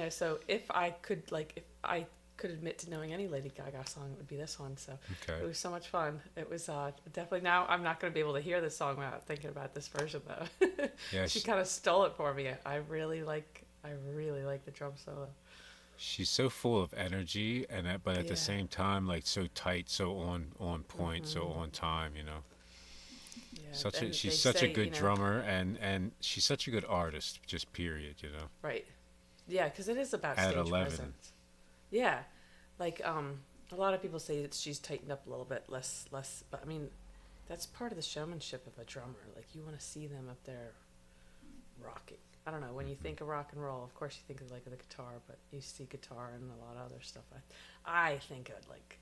Speaker 2: So if I could admit to knowing any Lady Gaga song, it would be this one. So
Speaker 1: Okay.
Speaker 2: It was so much fun. It was definitely. Now I'm not going to be able to hear this song without thinking about this version, though.
Speaker 1: Yeah,
Speaker 2: she kind of stole it for me. I really like the drum solo.
Speaker 1: She's so full of energy, but at the
Speaker 2: Yeah.
Speaker 1: same time, like so tight, so on point, so on time.
Speaker 2: Yeah,
Speaker 1: She's such a good drummer, and she's such a good artist. Just period.
Speaker 2: Right. Yeah, because it is about
Speaker 1: At
Speaker 2: stage
Speaker 1: 11.
Speaker 2: presence. Yeah, like a lot of people say that she's tightened up a little bit, less. But I mean, that's part of the showmanship of a drummer. Like you want to see them up there rocking. I don't know. When you think of rock and roll, of course you think of like the guitar, but you see guitar and a lot of other stuff. I think of like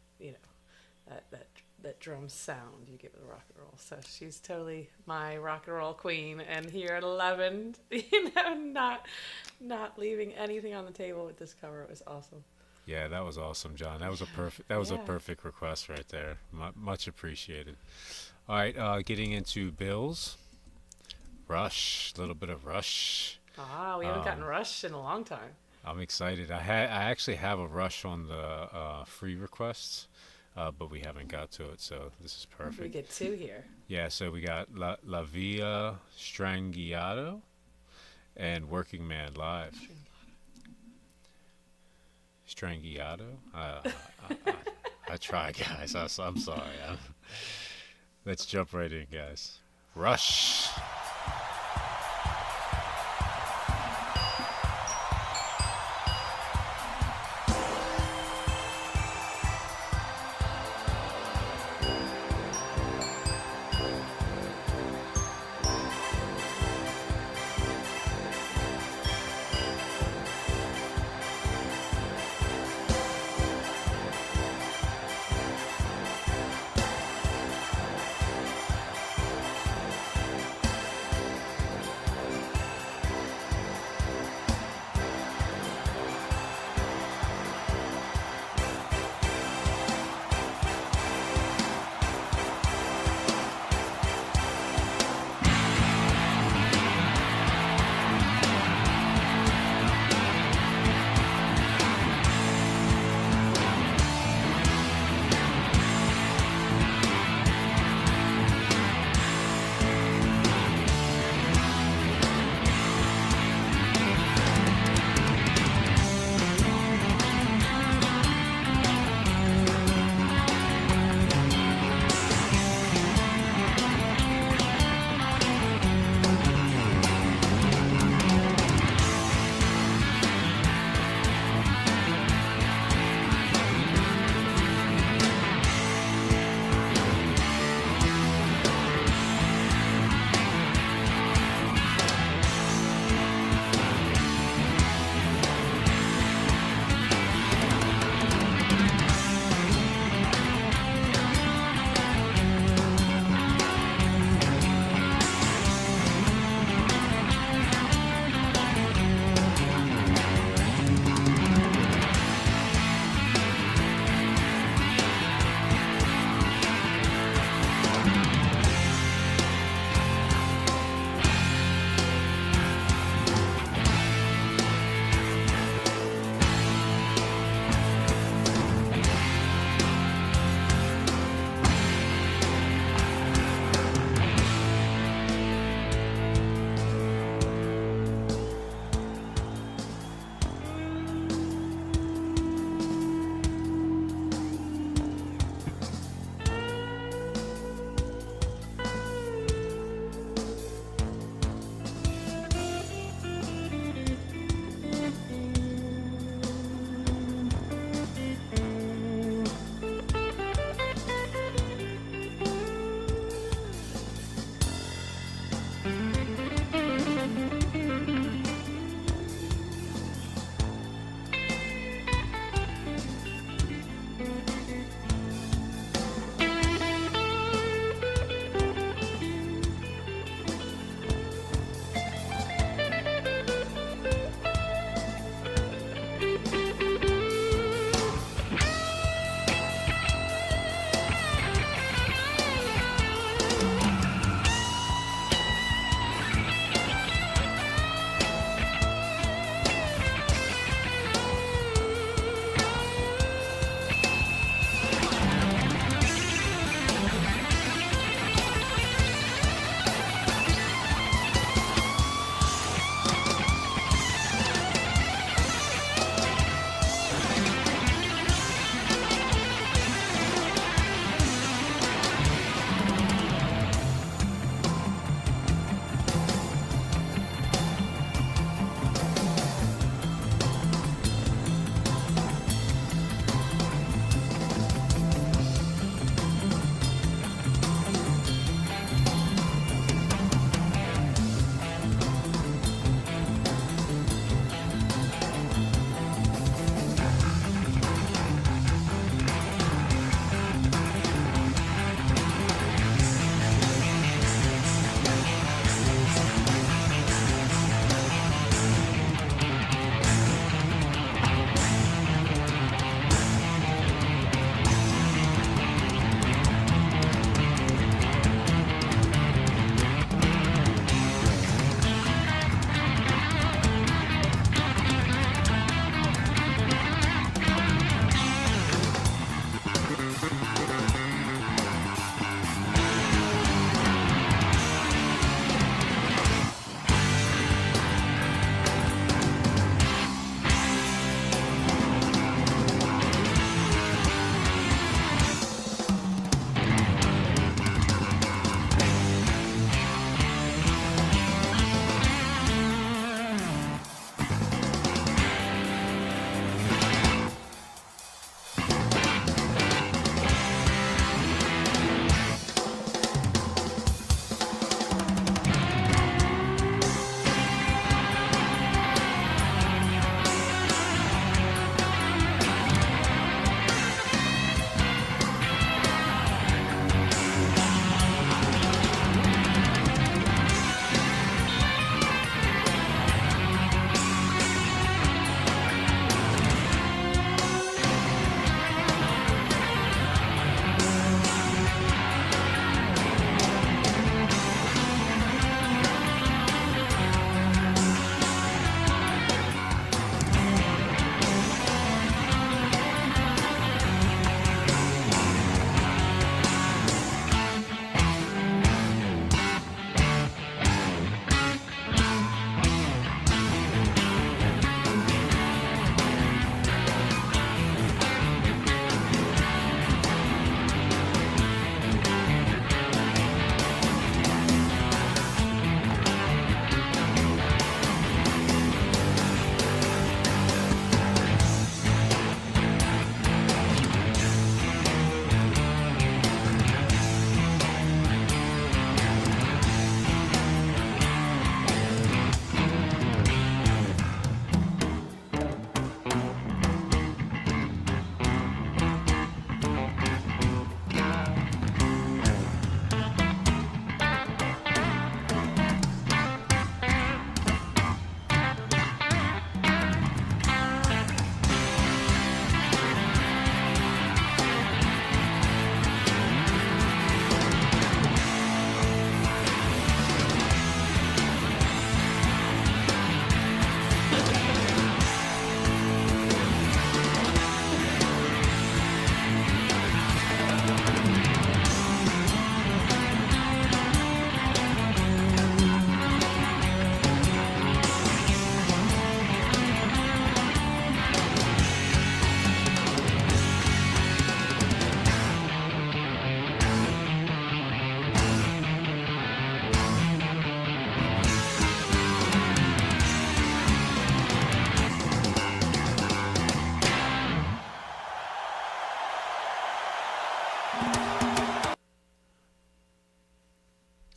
Speaker 2: that drum sound you get with rock and roll. So she's totally my rock and roll queen. And here at 11, not leaving anything on the table with this cover. It was awesome.
Speaker 1: Yeah, that was awesome, John. That was a perfect request right there. Much appreciated. All right, getting into Bills. Rush, a little bit of Rush.
Speaker 2: We haven't gotten Rush in a long time.
Speaker 1: I'm excited. I actually have a Rush on the free requests, but we haven't got to it, so this is perfect.
Speaker 2: We get two here.
Speaker 1: Yeah, so we got La Via Strangiato and Working Man Live. Strangiato? I try, guys. I'm sorry. Let's jump right in, guys. Rush.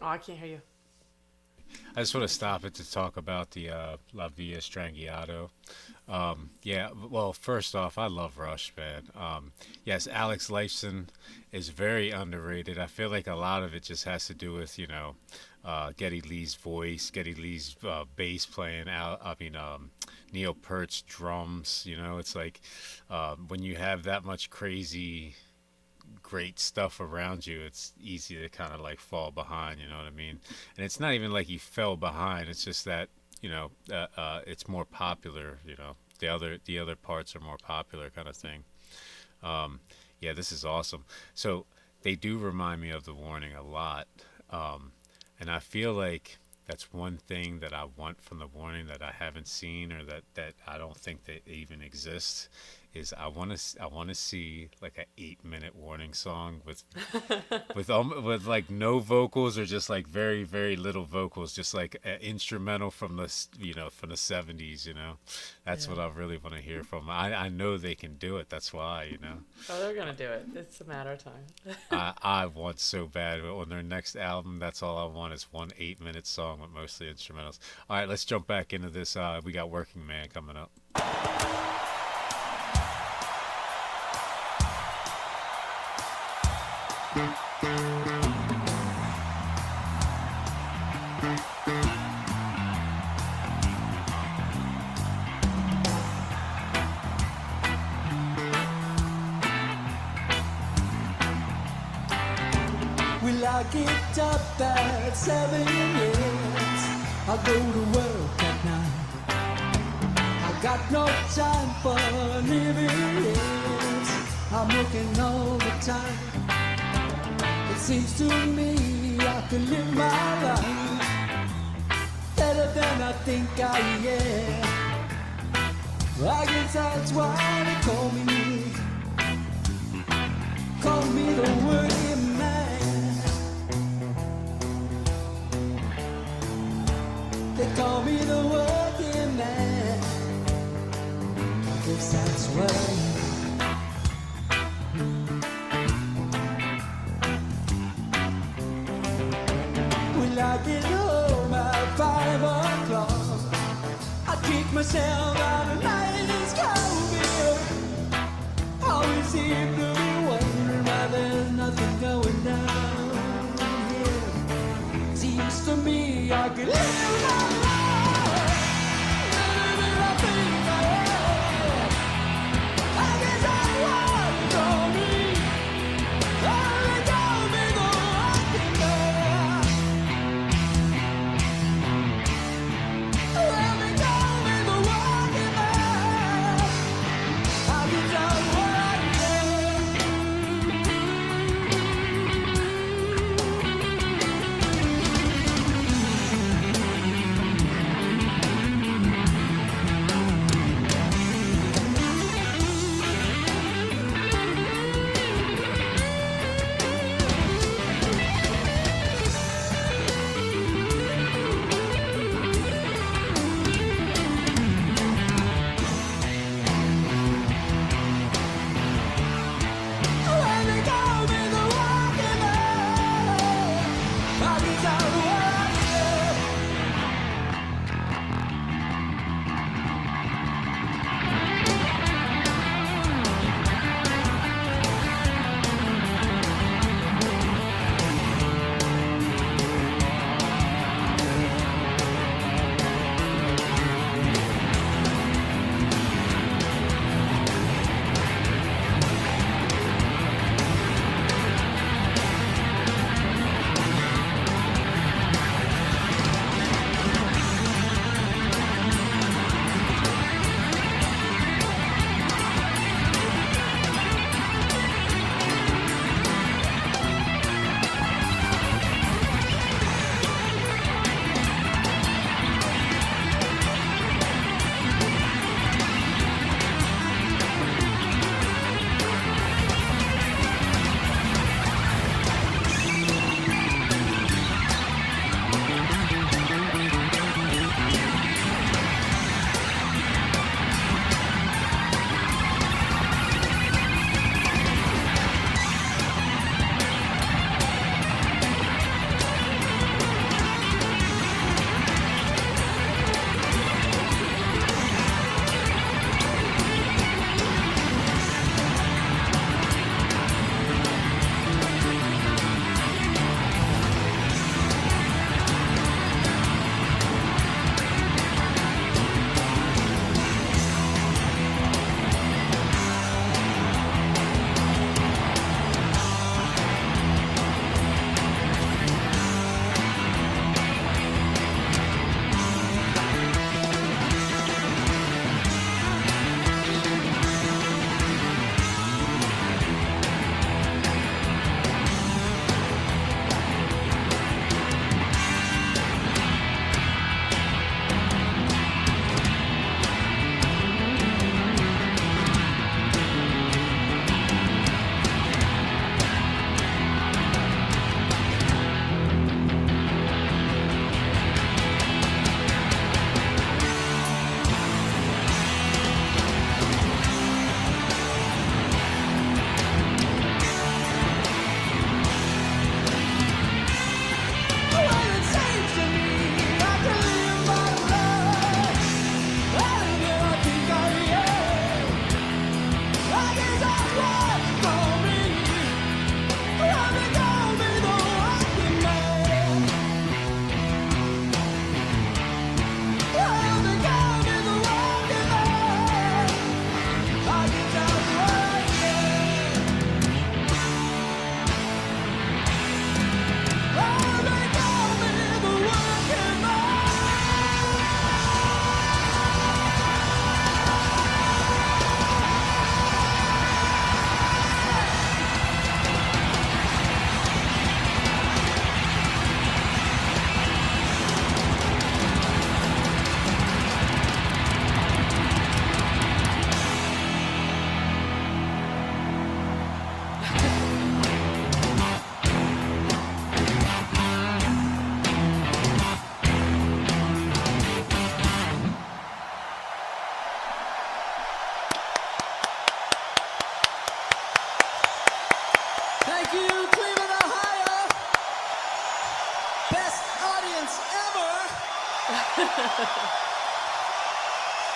Speaker 2: I can't hear you.
Speaker 1: I just want to stop it to talk about the La Via Strangiato. Yeah, well, first off, I love Rush, man. Yes, Alex Lifeson is very underrated. I feel like a lot of it just has to do with, Geddy Lee's voice, Geddy Lee's bass playing, Neil Peart's drums. It's like when you have that much crazy great stuff around you, it's easy to kind of like fall behind, you know what I mean? And it's not even like you fell behind, it's just that it's more popular, the other parts are more popular, kind of thing. Yeah, this is awesome. So they do remind me of The Warning a lot, and I feel like that's one thing that I want from The Warning that I haven't seen, or that I don't think that even exists, is I want to see like an 8-minute Warning song with like no vocals, or just like very, very little vocals, just like an instrumental from the from the 70s. That's what I really want to hear from. I know they can do it. That's why.
Speaker 2: Oh, they're gonna do it. It's a matter of time.
Speaker 1: I want so bad on their next album. That's all I want is one 8-minute song with mostly instrumentals. All right, let's jump back into this. We got Working Man coming up.
Speaker 6: Well, I get up at 7 a.m. I go to work at 9. I got no time for living else. I'm working all the time. It seems to me I can live my life better than I think I am. I guess that's why they call me the working man. They call me the working man. I guess that's what I am. I get home at 5 o'clock. I kick myself out of nice coffee. Always seem to be wondering why there's nothing going down here. Seems to me I could live my life living I think I am. I guess I want to me. They call me the working man.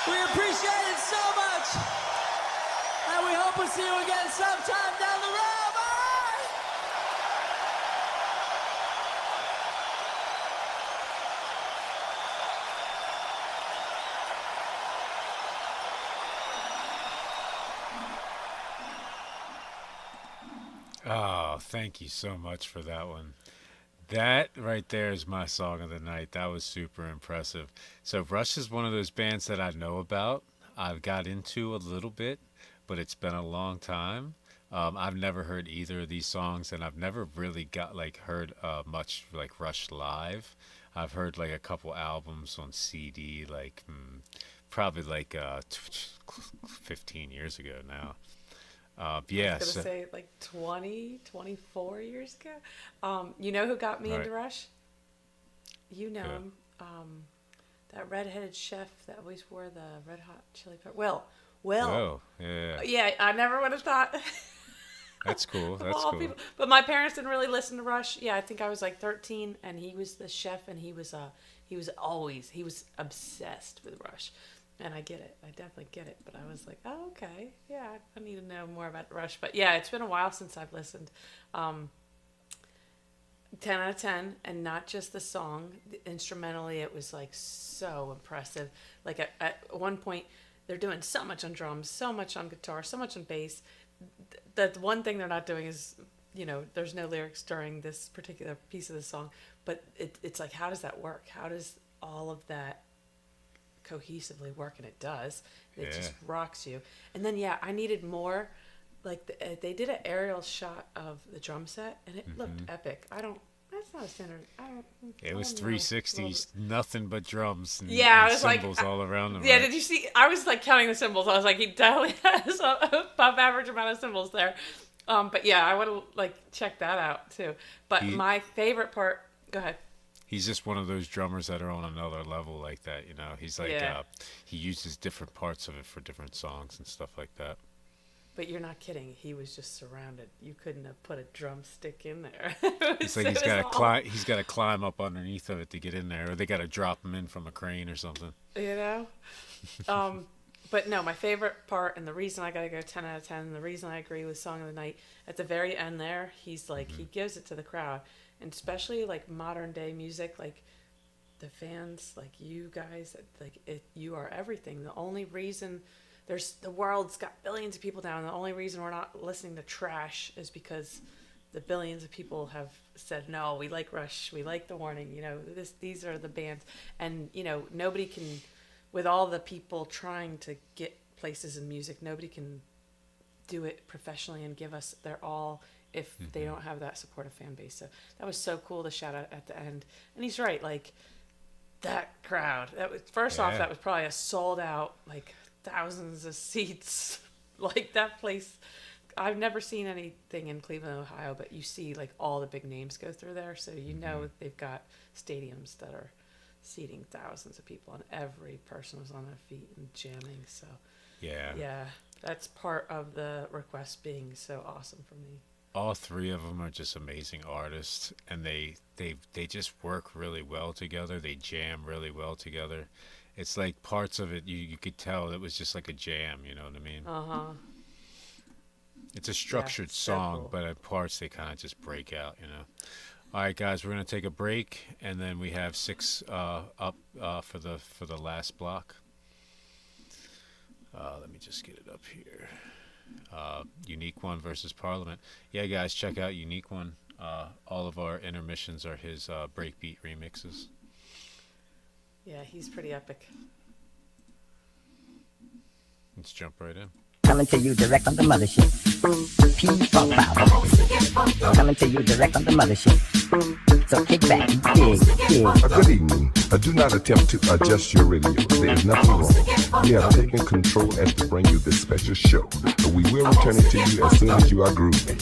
Speaker 8: We appreciate it so much. And we hope we'll see you again sometime down the road. Bye!
Speaker 1: Oh, thank you so much for that one. That right there is my song of the night. That was super impressive. So Rush is one of those bands that I know about. I've got into a little bit, but it's been a long time. I've never heard either of these songs, and I've never really heard much like Rush live. I've heard like a couple albums on CD, probably 15 years ago now. Yeah,
Speaker 2: I was gonna say like 20, 24 years ago. You know who got me into Rush? You know him. That redheaded chef that always wore the Red Hot Chili Pepper. Will.
Speaker 1: Oh, yeah.
Speaker 2: Yeah, I never would have thought.
Speaker 1: That's cool. That's
Speaker 2: all
Speaker 1: cool.
Speaker 2: people. But my parents didn't really listen to Rush. Yeah, I think I was like 13, and he was the chef, and he was obsessed with Rush. And I get it. I definitely get it. But I was like, oh, okay. Yeah, I need to know more about Rush. But yeah, it's been a while since I've listened. 10 out of 10. And not just the song. Instrumentally, it was like so impressive. Like at one point, they're doing so much on drums, so much on guitar, so much on bass. The one thing they're not doing is, there's no lyrics during this particular piece of the song. But it's like, how does that work? How does all of that cohesively work? And it does. It just rocks you. And then I needed more. Like they did an aerial shot of the drum set, and it looked epic. That's not a standard.
Speaker 1: It was 360s, nothing but drums and,
Speaker 2: I
Speaker 1: and
Speaker 2: was
Speaker 1: cymbals
Speaker 2: like,
Speaker 1: all around them.
Speaker 2: Yeah,
Speaker 1: right?
Speaker 2: did you see? I was like counting the cymbals. I was like, he definitely has above average amount of cymbals there. But yeah, I want to check that out too. But my favorite part. Go ahead.
Speaker 1: He's just one of those drummers that are on another level like that. He's like he uses different parts of it for different songs and stuff like that.
Speaker 2: But you're not kidding. He was just surrounded. You couldn't have put a drumstick in there.
Speaker 1: It's like he's got to climb. He's got to climb up underneath of it to get in there, or they got to drop him in from a crane or something.
Speaker 2: But no, my favorite part, and the reason I gotta go 10 out of 10, and the reason I agree with Song of the Night, at the very end there, he's like he gives it to the crowd, and especially like modern day music, like the fans, like you guys, you are everything. The only reason the world's got billions of people down. The only reason we're not listening to trash is because the billions of people have said, no, we like Rush, we like The Warning, these are the bands. And, nobody can, with all the people trying to get places in music, nobody can do it professionally and give us their all if they don't have that supportive fan base. So that was so cool to shout out at the end. And he's right, that crowd, that was, first off, that was probably a sold out, thousands of seats. That place, I've never seen anything in Cleveland, Ohio, but you see all the big names go through there, so they've got stadiums that are seating thousands of people, and every person was on their feet and jamming. So yeah, that's part of the request being so awesome for me.
Speaker 1: All three of them are just amazing artists, and they just work really well together. They jam really well together. It's like parts of it, you could tell it was just like a jam, you know what I mean? It's a structured song, so cool. But at parts they kind of just break out, All right, guys, we're going to take a break, and then we have 6 up for the last block. Let me just get it up here. Unique One versus Parliament. Yeah, guys, check out Unique One. All of our intermissions are his breakbeat remixes.
Speaker 2: Yeah, he's pretty epic.
Speaker 1: Let's jump right in.
Speaker 9: Coming to you direct on the mothership. P-Funk Power. Coming to you direct on the mothership. So kick back, dig.
Speaker 10: Good evening. Do not attempt to adjust your radio. There is nothing wrong. We have taken control as to bring you this special show. We will return it to you as soon as you are grooving.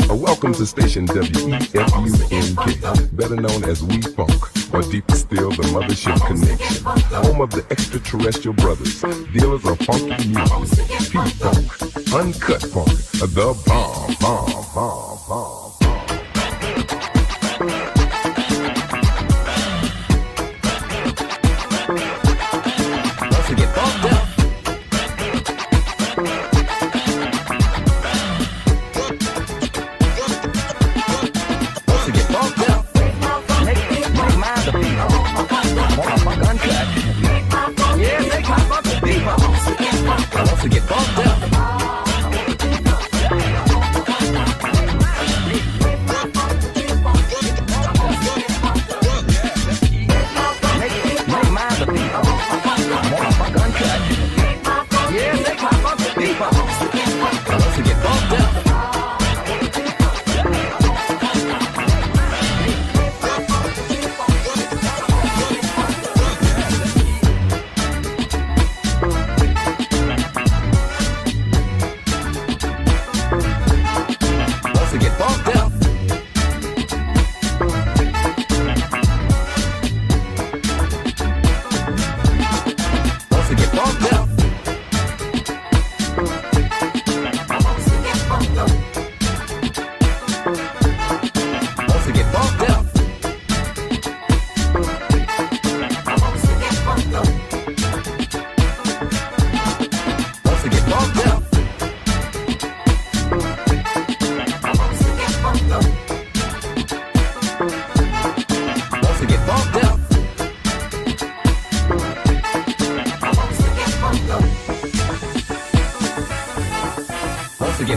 Speaker 10: Welcome to station WEFUNK, better known as We Funk, or deeper still, the Mothership Connection, home of the extraterrestrial brothers, dealers of funky music, P-Funk, uncut funk, the bomb, bomb, bomb, bomb.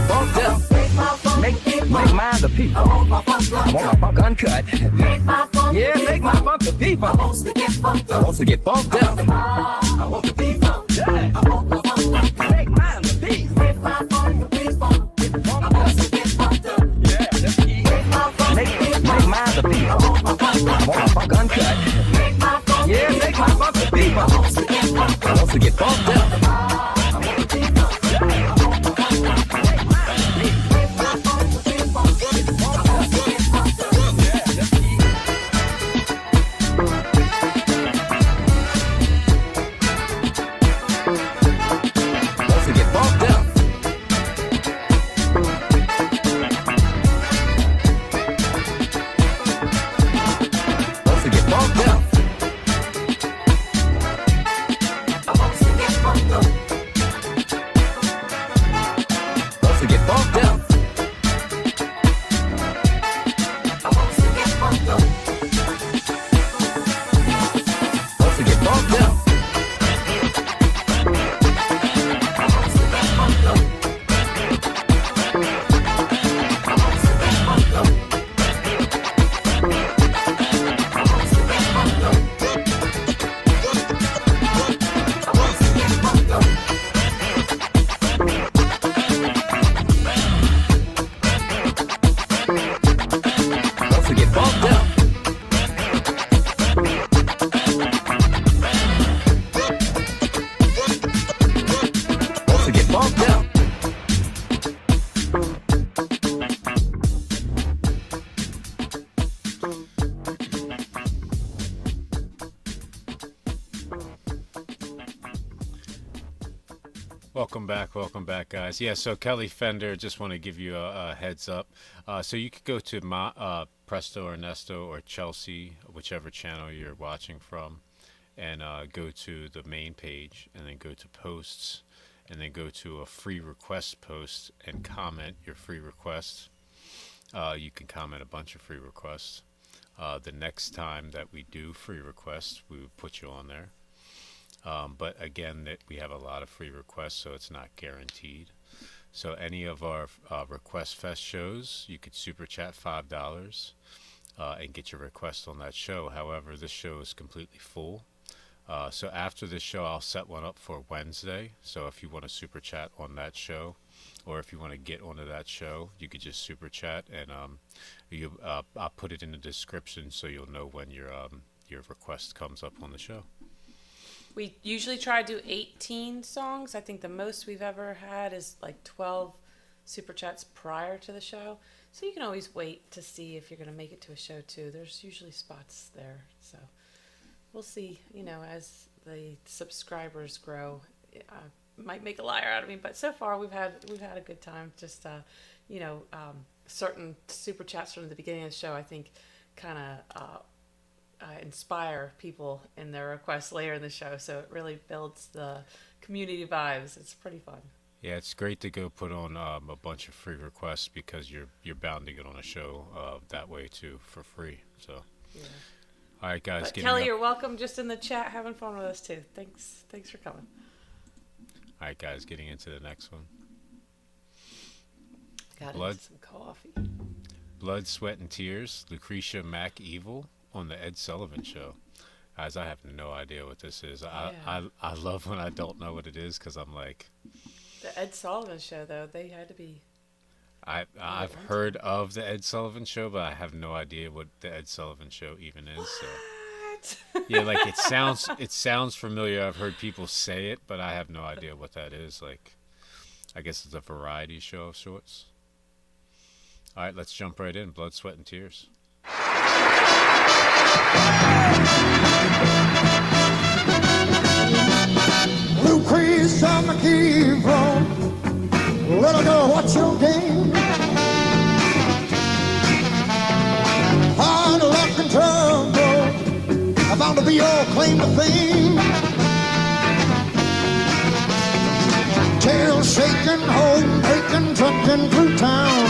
Speaker 9: get funked up. Make mine the people. I want my funk uncut. Yeah, make my funk the people. I want to get funked up. I want to be funked up. Make mine the people. Make my funk the people. I want to get funked up. Yeah, let's eat. Make mine the people. I want my funk uncut. Yeah, make my funk the people. I want to get funked up. I want to be funked up.
Speaker 1: Welcome back, guys. Yeah, so Kelly Fender, just want to give you a heads up. So you could go to Presto or Nesto or Chelsea, whichever channel you're watching from, and go to the main page, and then go to posts, and then go to a free request post and comment your free request. You can comment a bunch of free requests. The next time that we do free requests, we would put you on there. But again, we have a lot of free requests, so it's not guaranteed. So any of our Request Fest shows, you could super chat $5 and get your request on that show. However, this show is completely full. So after this show, I'll set one up for Wednesday. So if you want to super chat on that show, or if you want to get onto that show, you could just super chat, and I'll put it in the description so you'll know when your request comes up on the show.
Speaker 2: We usually try to do 18 songs. I think the most we've ever had is like 12 super chats prior to the show. So you can always wait to see if you're going to make it to a show too. There's usually spots there. So we'll see, as the subscribers grow. Might make a liar out of me, but so far we've had a good time. Just certain super chats from the beginning of the show, I think, kind of inspire people in their requests later in the show, so it really builds the community vibes. It's pretty fun.
Speaker 1: Yeah, it's great to go put on a bunch of free requests, because you're bound to get on a show that way too for free. So yeah. All right, guys.
Speaker 2: But Kelly, you're welcome. Just in the chat, having fun with us too. Thanks for coming.
Speaker 1: All right, guys, getting into the next one.
Speaker 2: Got some coffee.
Speaker 1: Blood, Sweat, and Tears, Lucretia Mac Evil on the Ed Sullivan Show. Guys, I have no idea what this is. I love when I don't know what it is, because I'm like...
Speaker 2: The Ed Sullivan Show, though, they had to be...
Speaker 1: I've heard of the Ed Sullivan Show, but I have no idea what the Ed Sullivan Show even is.
Speaker 2: What?
Speaker 1: So. Yeah, like it sounds familiar. I've heard people say it, but I have no idea what that is. Like, I guess it's a variety show of sorts. All right, let's jump right in. Blood, Sweat, and Tears.
Speaker 11: Lucretia McKeever, little girl, what's your game? Hard luck and trouble, I'm bound to be your claim to fame. Tail shaking, home aching, trucking through town.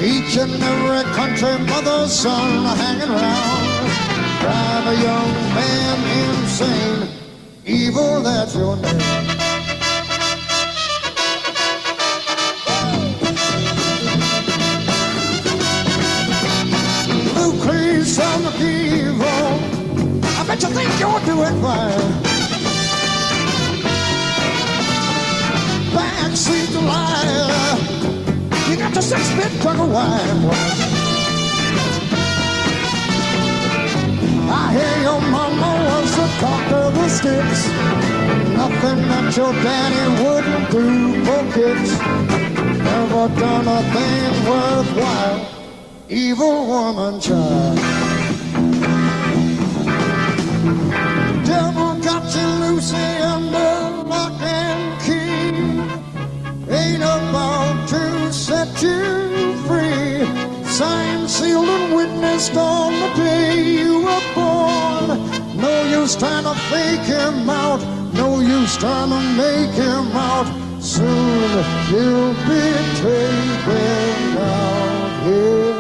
Speaker 11: Each and every country mother's son hanging around. Drive a young man insane. Evil, that's your name. doing fine. Backseat Delilah, you got the 6-bit truck of wine. I hear your mama was the talk of the sticks. Nothing that your daddy wouldn't do for kids. Never done a thing worthwhile. Evil woman child. Devil got you Lucy under lock and key. Ain't about to set you free. Signed, sealed, and witnessed on the day you were born. No use trying to fake him out. No use trying to make him out. Soon he'll be taken out his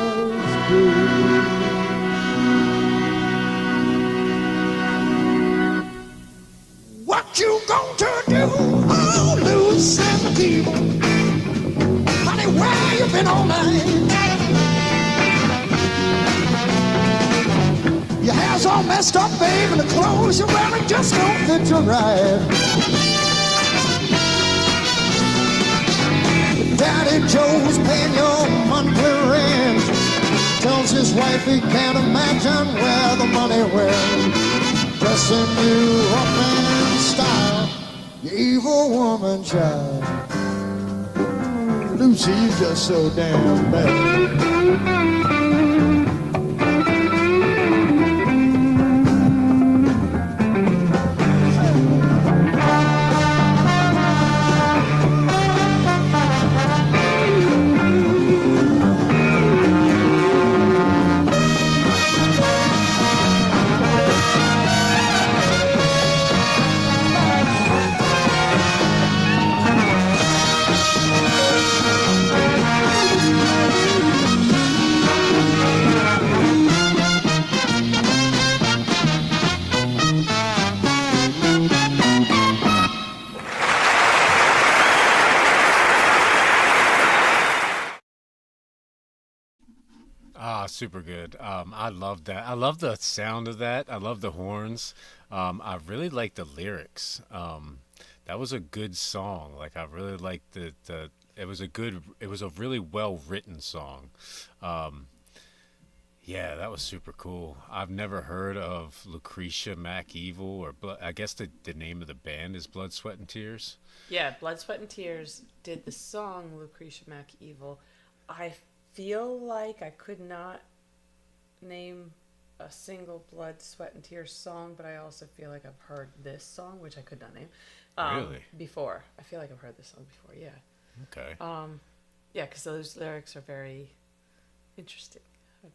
Speaker 11: grave. What you going to do? Oh, loose and evil. Honey, where you been all night? Your hair's all messed up, babe, and the clothes you're wearing just don't fit you right. Daddy Joe's paying your monthly rent. Tells his wife he can't imagine where the money went. Dressing you up in style, you evil woman child. Lucy, you just so damn bad.
Speaker 1: Super good. I love that. I love the sound of that. I love the horns. I really like the lyrics. That was a good song. Like I really liked the. It was a good. It was a really well written song. Yeah, that was super cool. I've never heard of Lucretia Mac Evil or I guess the name of the band is Blood, Sweat and Tears.
Speaker 2: Yeah, Blood, Sweat and Tears did the song Lucretia Mac Evil. I feel like I could not name a single Blood, Sweat and Tears song, but I also feel like I've heard this song, which I could not name.
Speaker 1: Really?
Speaker 2: Before. I feel like I've heard this song before, yeah.
Speaker 1: Okay.
Speaker 2: Yeah, because those lyrics are very interesting.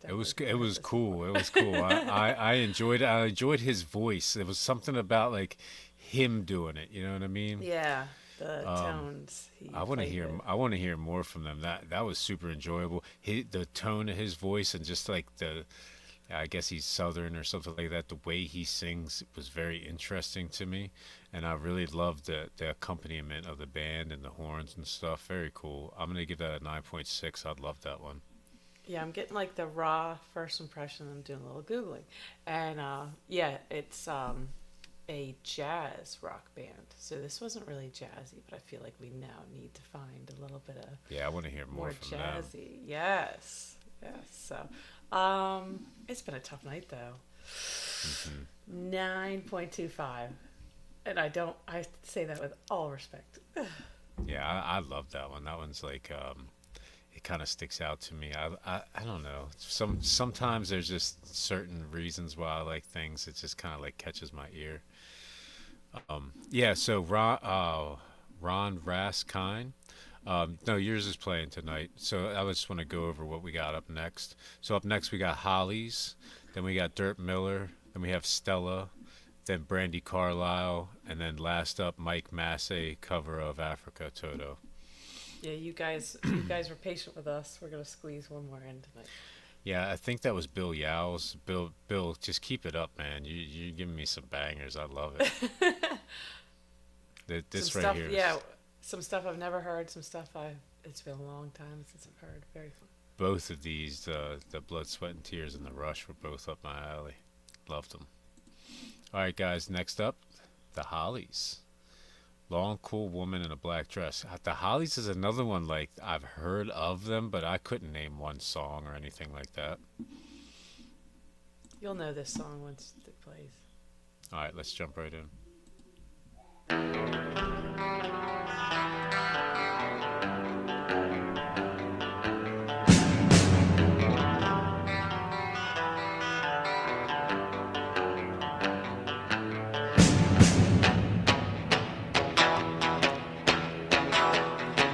Speaker 1: It was cool. It was cool. I enjoyed it. I enjoyed his voice. There was something about like him doing it. You know what I mean?
Speaker 2: Yeah, the tones.
Speaker 1: I want to hear. I want to hear more from them. That was super enjoyable. The tone of his voice and just like I guess he's Southern or something like that. The way he sings was very interesting to me, and I really loved the accompaniment of the band and the horns and stuff. Very cool. I'm gonna give that a 9.6. I'd love that one.
Speaker 2: Yeah, I'm getting like the raw first impression. I'm doing a little Googling. And yeah, it's a jazz rock band. So this wasn't really jazzy, but I feel like we now need to find a little bit of
Speaker 1: Yeah, I want to hear more from them.
Speaker 2: jazzy. Yes. Yes. So it's been a tough night though. 9.25. And I say that with all respect.
Speaker 1: Yeah, I love that one. That one's like it kind of sticks out to me. I don't know. Sometimes there's just certain reasons why I like things. It just kind of like catches my ear. Yeah. So Ron Raskine. No, yours is playing tonight. So I just want to go over what we got up next. So up next we got Hollies. Then we got Dirt Miller. Then we have Stella. Then Brandi Carlile. And then last up Mike Massie cover of Africa Toto.
Speaker 2: Yeah, you guys were patient with us. We're gonna squeeze one more in tonight.
Speaker 1: Yeah, I think that was Bill Yow's. Bill, just keep it up, man. You're giving me some bangers. I love it. This
Speaker 2: some
Speaker 1: right
Speaker 2: stuff,
Speaker 1: here.
Speaker 2: Yeah, some stuff I've never heard. Some stuff it's been a long time since I've heard. Very fun.
Speaker 1: Both of these, the Blood, Sweat and Tears and the Rush, were both up my alley. Loved them. All right, guys. Next up, the Hollies. Long, cool woman in a black dress. The Hollies is another one, like, I've heard of them, but I couldn't name one song or anything like that.
Speaker 2: You'll know this song once it plays.
Speaker 1: All right, let's jump right in.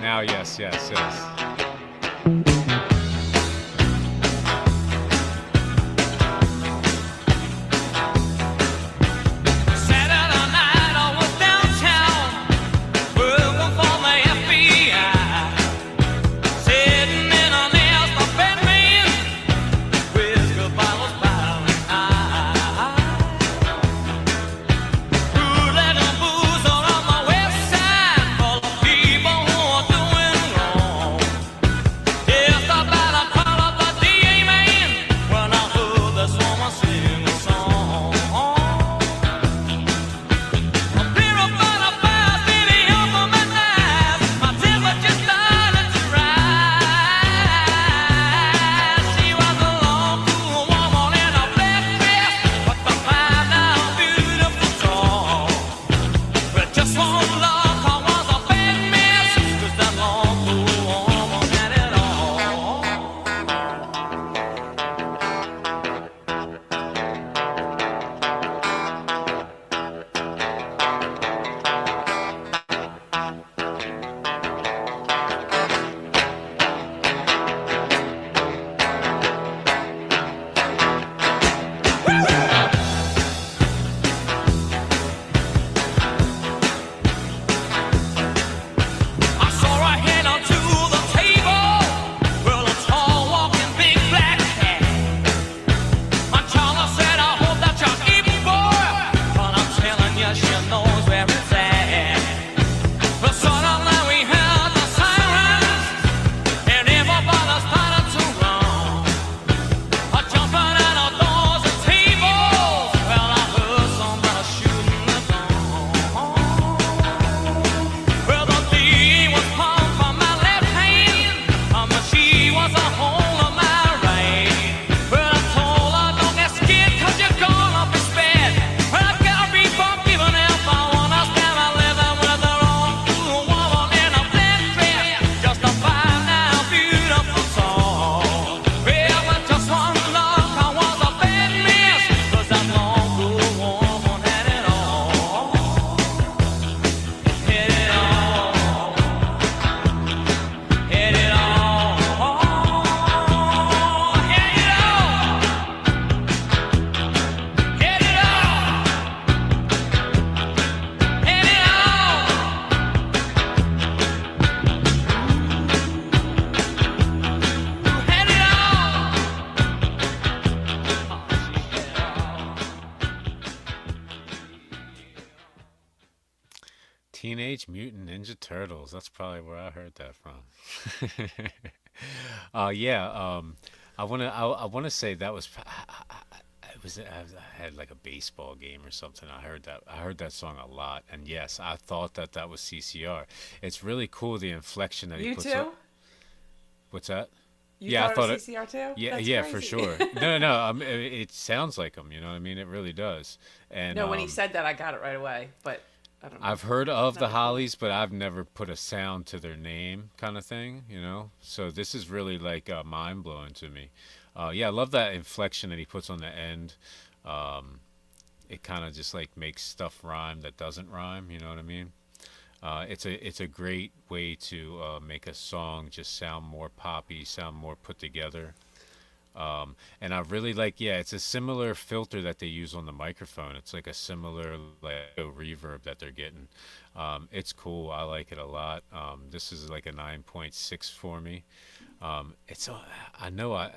Speaker 1: Now, yes.
Speaker 8: Saturday night I was downtown, working for the FBI, sitting in a nest of Batman, whiskey bottles piling high. Roulette and booze all on the west side, full of people who are doing wrong. It's about a call of the DA man when I heard this woman sing a song. Just one look, I was a bad mess, 'cause that long cool woman had it all. I saw her head onto the table, well, a tall, walking, big black cat. My Charlie said, I hope that you're eating, boy, but I'm telling you, she knows where it's at. But suddenly we heard the sirens, and everybody started to run. Jumping out of doors and tables, well, I heard somebody shooting the gun. Well, the DA was palmed from my left hand, but she was a hold of my right. Well, I told her, don't get scared, 'cause you're gonna be spared. Well, I gotta be forgiven if I wanna stand a living with the wrong cool woman in a black dress. Just a fine, now beautiful song. Well, but just one look, I was a bad mess, 'cause that long cool woman had it all. Had it all. Had it all. Had it all. Had it
Speaker 1: Teenage Mutant Ninja Turtles. That's probably where I heard that from. I wanna say that was I had like a baseball game or something. I heard that song a lot, and yes, I thought that was CCR. It's really cool, the inflection that he
Speaker 2: You
Speaker 1: puts
Speaker 2: too?
Speaker 1: up. What's that?
Speaker 2: You
Speaker 1: Yeah, I
Speaker 2: thought
Speaker 1: thought
Speaker 2: it
Speaker 1: it-
Speaker 2: was CCR too?
Speaker 1: Yeah,
Speaker 2: That's
Speaker 1: yeah, for
Speaker 2: crazy.
Speaker 1: sure. No. It sounds like him. You know what I mean? It really does. And
Speaker 2: No, when he said that, I got it right away. But I don't know.
Speaker 1: I've heard of the
Speaker 2: Not a clue.
Speaker 1: Hollies, but I've never put a sound to their name, kind of thing. You know, so this is really like mind blowing to me. Yeah, I love that inflection that he puts on the end. It kind of just like makes stuff rhyme that doesn't rhyme. You know what I mean? It's a great way to make a song just sound more poppy, sound more put together. And I really like, yeah, it's a similar filter that they use on the microphone. It's like a similar like reverb that they're getting. It's cool. I like it a lot. This is like a 9.6 for me. I know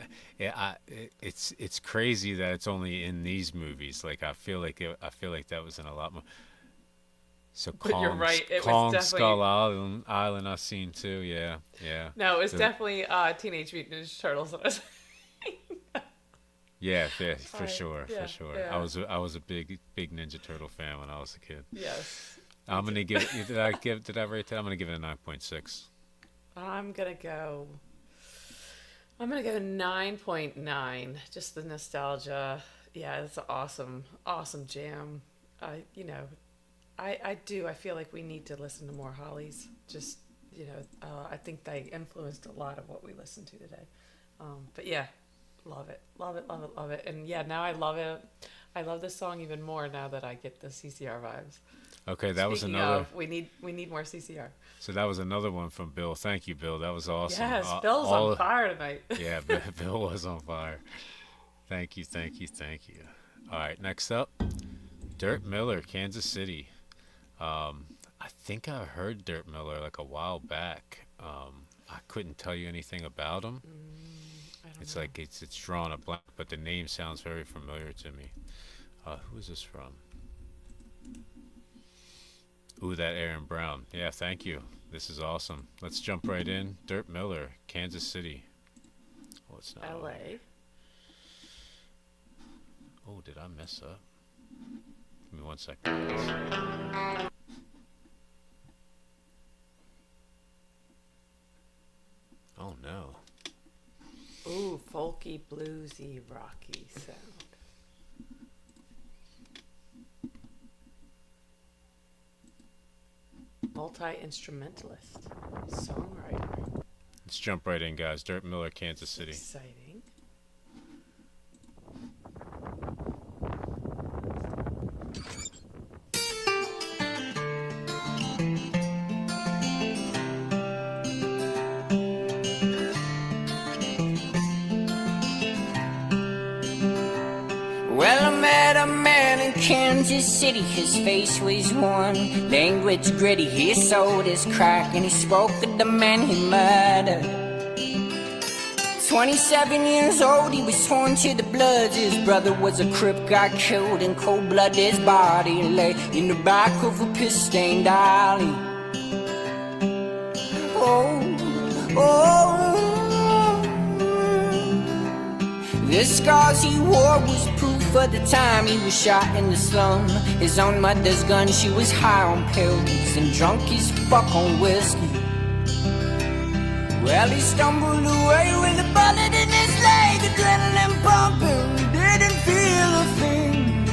Speaker 1: it's crazy that it's only in these movies. Like I feel like that was in a lot more. So
Speaker 2: But you're right, it was
Speaker 1: Kong
Speaker 2: definitely-
Speaker 1: Skull Island I've seen too. Yeah.
Speaker 2: No, it was
Speaker 1: The-
Speaker 2: definitely Teenage Mutant Ninja Turtles. That I was
Speaker 1: Yeah, for
Speaker 2: Alright,
Speaker 1: sure,
Speaker 2: yeah,
Speaker 1: for sure.
Speaker 2: yeah.
Speaker 1: I was a big Ninja Turtle fan when I was a kid.
Speaker 2: Yes.
Speaker 1: I'm gonna give it. Did I rate that? I'm gonna give it a 9.6.
Speaker 2: I'm gonna go 9.9. Just the nostalgia. Yeah, it's an awesome jam. I do. I feel like we need to listen to more Hollies. Just, I think they influenced a lot of what we listen to today. But yeah, love it. And yeah, now I love it. I love this song even more now that I get the CCR vibes.
Speaker 1: Okay, that was
Speaker 2: Speaking
Speaker 1: another.
Speaker 2: of, we need more CCR.
Speaker 1: So that was another one from Bill. Thank you, Bill. That was awesome.
Speaker 2: Yes, Bill's on fire tonight.
Speaker 1: Yeah, Bill was on fire. Thank you. All right, next up, Dirt Miller, Kansas City. I think I heard Dirt Miller like a while back. I couldn't tell you anything about him. It's like it's drawn a blank, but the name sounds very familiar to me. Who is this from? Ooh, that Aaron Brown. Yeah, thank you. This is awesome. Let's jump right in. Dirt Miller, Kansas City. Oh, it's not
Speaker 2: LA.
Speaker 1: Oh, did I mess up? Give me 1 second, guys. Oh, no.
Speaker 2: Ooh, folky, bluesy, rocky sound. Multi-instrumentalist, songwriter.
Speaker 1: Let's jump right in, guys. Dirt Miller, Kansas City.
Speaker 2: Exciting.
Speaker 12: Well, I met a man in Kansas City. His face was worn, language gritty. He sold his crack and he spoke of the man he murdered. 27 years old, he was torn to the blood. His brother was a crip, got killed in cold blood. His body lay in the back of a piss-stained alley. The scars he wore was proof of the time he was shot in the slum. His own mother's gun, she was high on pills and drunk as fuck on whiskey. Well, he stumbled away with a bullet in his leg, adrenaline pumping, didn't feel a thing.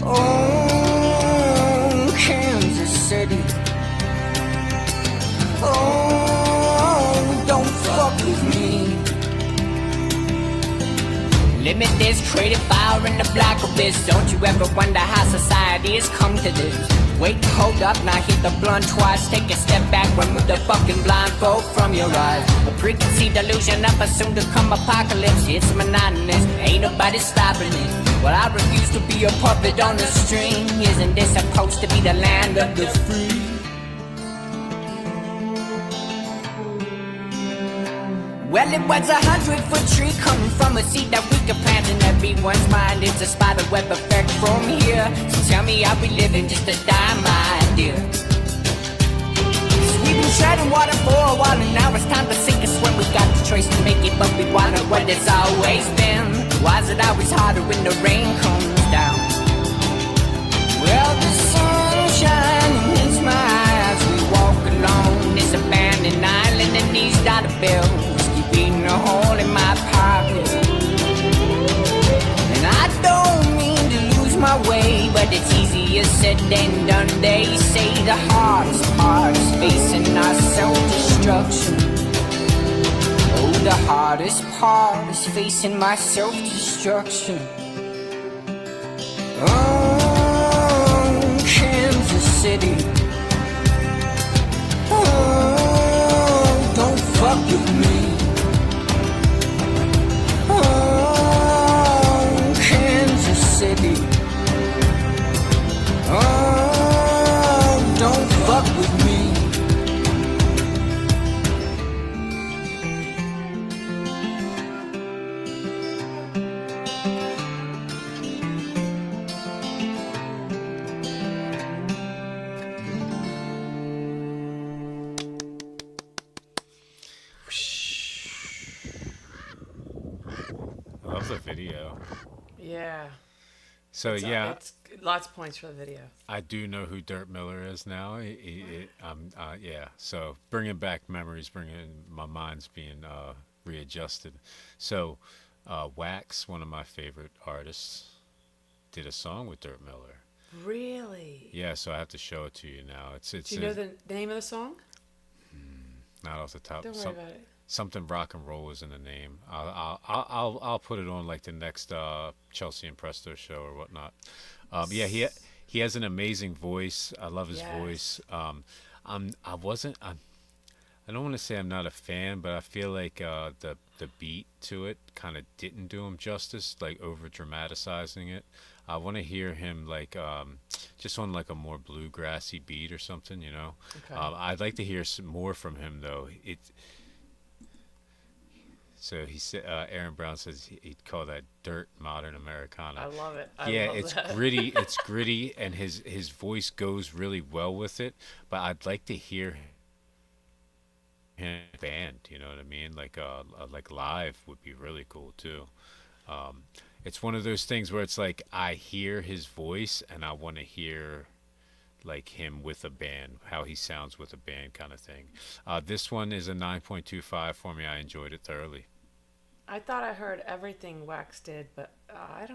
Speaker 12: Oh, Kansas City. Don't fuck with me. Limit this creative fire in the black abyss. Don't you ever wonder how society has come to this? Wait, hold up, now hit the blunt twice. Take a step back, remove the fucking blindfold from your eyes. A preconceived illusion of a soon to come apocalypse. It's monotonous, ain't nobody stopping it. Well, I refuse to be a puppet on the string. Isn't this supposed to be the land of the free? Well, it was 100-foot tree coming from a seed that we could plant in everyone's mind. It's a spider web effect from here. So tell me, are we living just to die, my dear? We've been treading water for a while, and now it's time to sink or swim. We've got the choice to make it, but we water what it's always been. Why is it always harder when the rain comes down? Well, the sun shining in my eyes. We walk along this abandoned island and these dollar bills eating a hole in my pocket. And I don't mean to lose my way, but it's easier said than done. They say the hardest part is facing our self-destruction. Oh, the hardest part is facing my self-destruction. Oh, Kansas City. Oh, don't fuck with me. City. Oh, don't fuck with me.
Speaker 1: love the video.
Speaker 2: Yeah.
Speaker 1: So
Speaker 2: It's lots of points for the video.
Speaker 1: I do know who Dirt Miller is now. Yeah. So bringing back memories, my mind's being readjusted. So Wax, one of my favorite artists, did a song with Dirt Miller.
Speaker 2: Really?
Speaker 1: Yeah. So I have to show it to you now.
Speaker 2: Do you know the name of the song?
Speaker 1: Not off the top.
Speaker 2: Don't worry about it.
Speaker 1: Something rock and roll is in the name. I'll put it on like the next Chelsea and Presto show or whatnot. Yeah, he has an amazing voice. I love his voice. I don't want to say I'm not a fan, but I feel like the beat to it kind of didn't do him justice, like over dramatizing it. I want to hear him like just on like a more bluegrassy beat or something, you know.
Speaker 2: Okay.
Speaker 1: I'd like to hear some more from him though. So he said, Aaron Brown says he'd call that dirt modern Americana.
Speaker 2: I love it.
Speaker 1: It's gritty. It's gritty, and his voice goes really well with it. But I'd like to hear him band. You know what I mean? Like live would be really cool too. It's one of those things where it's like I hear his voice and I want to hear like him with a band, how he sounds with a band kind of thing. This one is a 9.25 for me. I enjoyed it thoroughly.
Speaker 2: I thought I heard everything Wax did, but I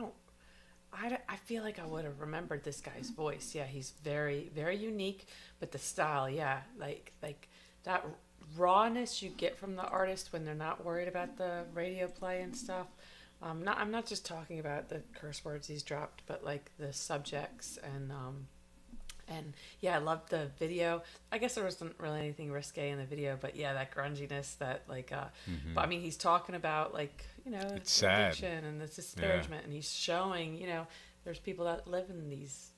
Speaker 2: feel like I would have remembered this guy's voice. Yeah, he's very, very unique, but the style, yeah, like that rawness you get from the artist when they're not worried about the radio play and stuff. I'm not just talking about the curse words he's dropped, but like the subjects and yeah, I loved the video. I guess there wasn't really anything risque in the video, but yeah, that grunginess, that like, but I mean, he's talking about like, you know,
Speaker 1: it's
Speaker 2: addiction and this disparagement, and he's showing, you know, there's people that live in these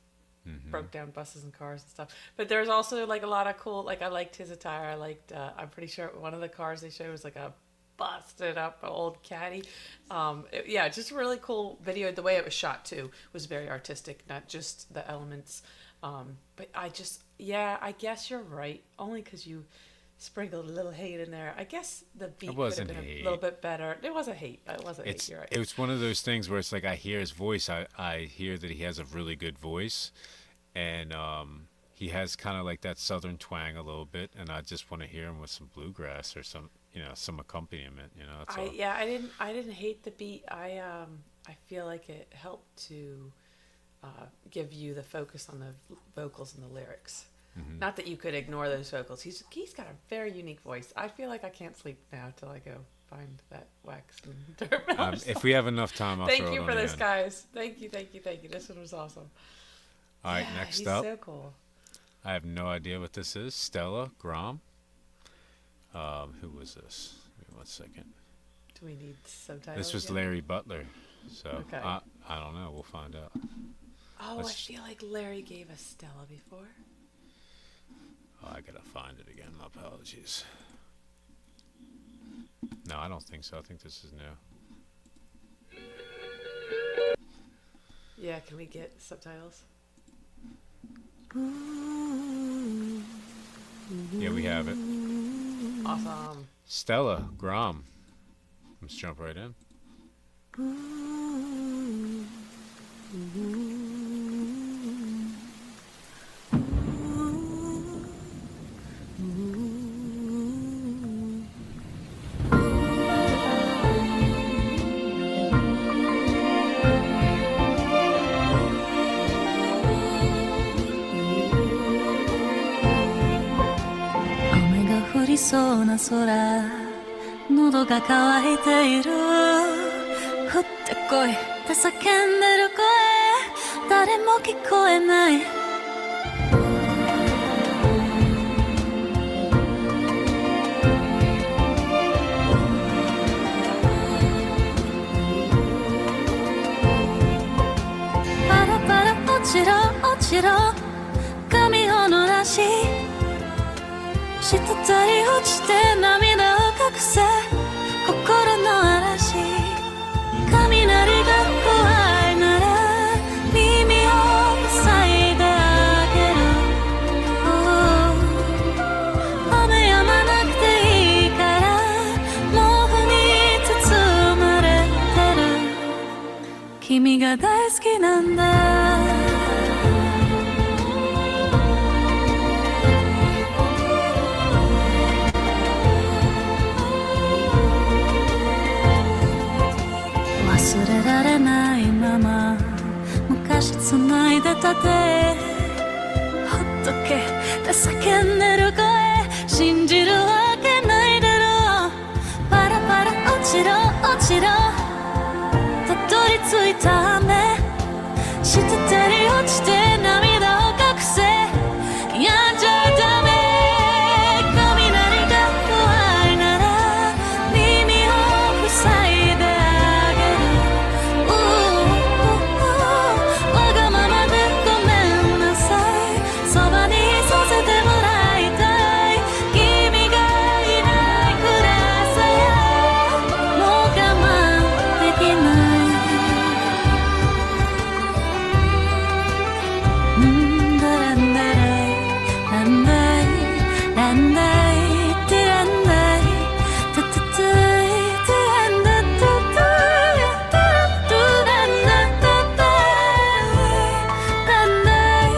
Speaker 2: broke down buses and cars and stuff. But there's also like a lot of cool, like I liked his attire. I liked, I'm pretty sure one of the cars they showed was like a busted up old caddy. Yeah, just a really cool video. The way it was shot too was very artistic, not just the elements. But I guess you're right. Only because you sprinkled a little hate in there. I guess the beat could have been a little bit better. It wasn't hate. It wasn't hate. You're right.
Speaker 1: It was one of those things where it's like I hear his voice. I hear that he has a really good voice, and he has kind of like that southern twang a little bit. And I just want to hear him with some bluegrass or some, you know, some accompaniment. You know. That's all.
Speaker 2: I didn't hate the beat. I feel like it helped to give you the focus on the vocals and the lyrics. Not that you could ignore those vocals. He's got a very unique voice. I feel like I can't sleep now till I go find that Wax and Dirt Miller
Speaker 1: if we have enough time, I'll
Speaker 2: Thank
Speaker 1: throw it
Speaker 2: you
Speaker 1: on
Speaker 2: for
Speaker 1: the
Speaker 2: this,
Speaker 1: end.
Speaker 2: guys. Thank you. This one was awesome.
Speaker 1: All right, next
Speaker 2: he's
Speaker 1: up.
Speaker 2: So cool.
Speaker 1: I have no idea what this is. Stella Grom. Who was this? Give me 1 second.
Speaker 2: Do we need subtitles?
Speaker 1: This was
Speaker 2: again?
Speaker 1: Larry Butler. So
Speaker 2: Okay.
Speaker 1: I don't know. We'll find out.
Speaker 2: Oh, I feel like Larry gave us Stella before.
Speaker 1: Oh, I gotta find it again. My apologies. No, I don't think so. I think this is new.
Speaker 2: Yeah, can we get subtitles?
Speaker 1: Yeah, we have it.
Speaker 2: Awesome.
Speaker 1: Stella Grom. Let's jump right in.
Speaker 4: 雨が降りそうな空、喉が渇いている。降ってこいって叫んでる声、誰も聞こえない。パラパラ落ちろ落ちろ、髪を濡らし、滴り落ちて涙を隠せ、心の嵐。雷が怖いなら耳を塞いであげる。雨止まなくていいから毛布に包まれてる。君が大好きなんだ忘れられないまま昔繋いでた手ほっとけって叫んでる声信じるわけないだろうパラパラ落ちろ落ちろたどり着いた雨滴り落ちて涙を隠せやんじゃダメ雷が怖いなら耳を塞いであげるわがままでごめんなさいそばにいさせてもらいたい君がいない暗さやもう我慢できないだらんだらいらんないらんないってらんないたたたいてらんだたたいたらとらんだたたいらんない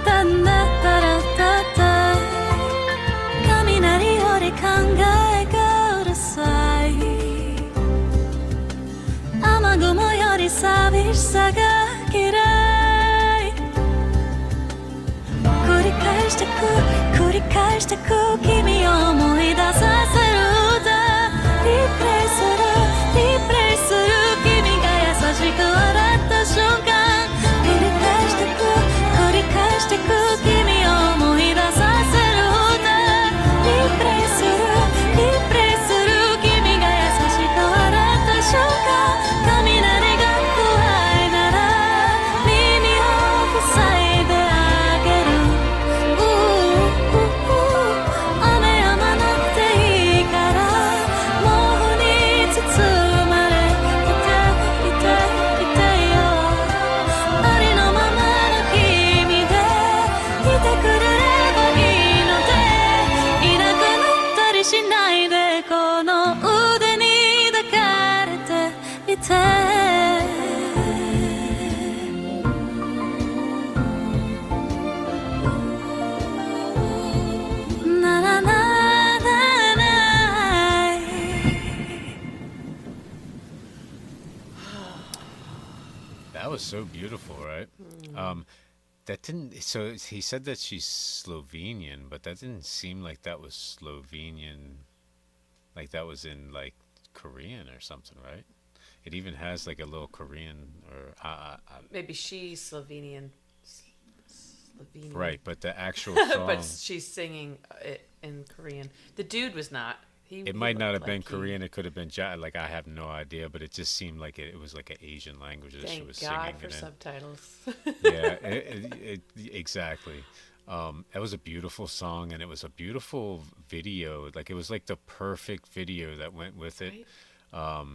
Speaker 4: らんだたらたたい雷より考えがうるさい雨雲より寂しさが嫌い繰り返してく繰り返してく君を思い出させる歌リプレイするリプレイする君が優しく笑った瞬間繰り返してく繰り返してく君を思い出させる歌リプレイするリプレイする君が優しく笑った瞬間雷が怖いなら耳を塞いであげる雨止まなくていいから毛布に包まれていたいいたいよありのままの君でいてくれればいいのでいなくなったりしないでこの腕に抱かれていてならならない
Speaker 1: That was so beautiful, right? That didn't. So he said that she's Slovenian, but that didn't seem like that was Slovenian. Like that was in like Korean or something, right? It even has like a little Korean or
Speaker 2: Maybe she's Slovenian. Slovenian.
Speaker 1: right, but the actual song.
Speaker 2: But she's singing it in Korean. The dude was not.
Speaker 1: It might not have been Korean. It could have been like I have no idea, but it just seemed like it was like an Asian language that she was
Speaker 2: Thank God
Speaker 1: singing
Speaker 2: for
Speaker 1: it in.
Speaker 2: subtitles.
Speaker 1: Yeah, exactly. It was a beautiful song, and it was a beautiful video. Like it was like the perfect video that went with it.
Speaker 2: Right?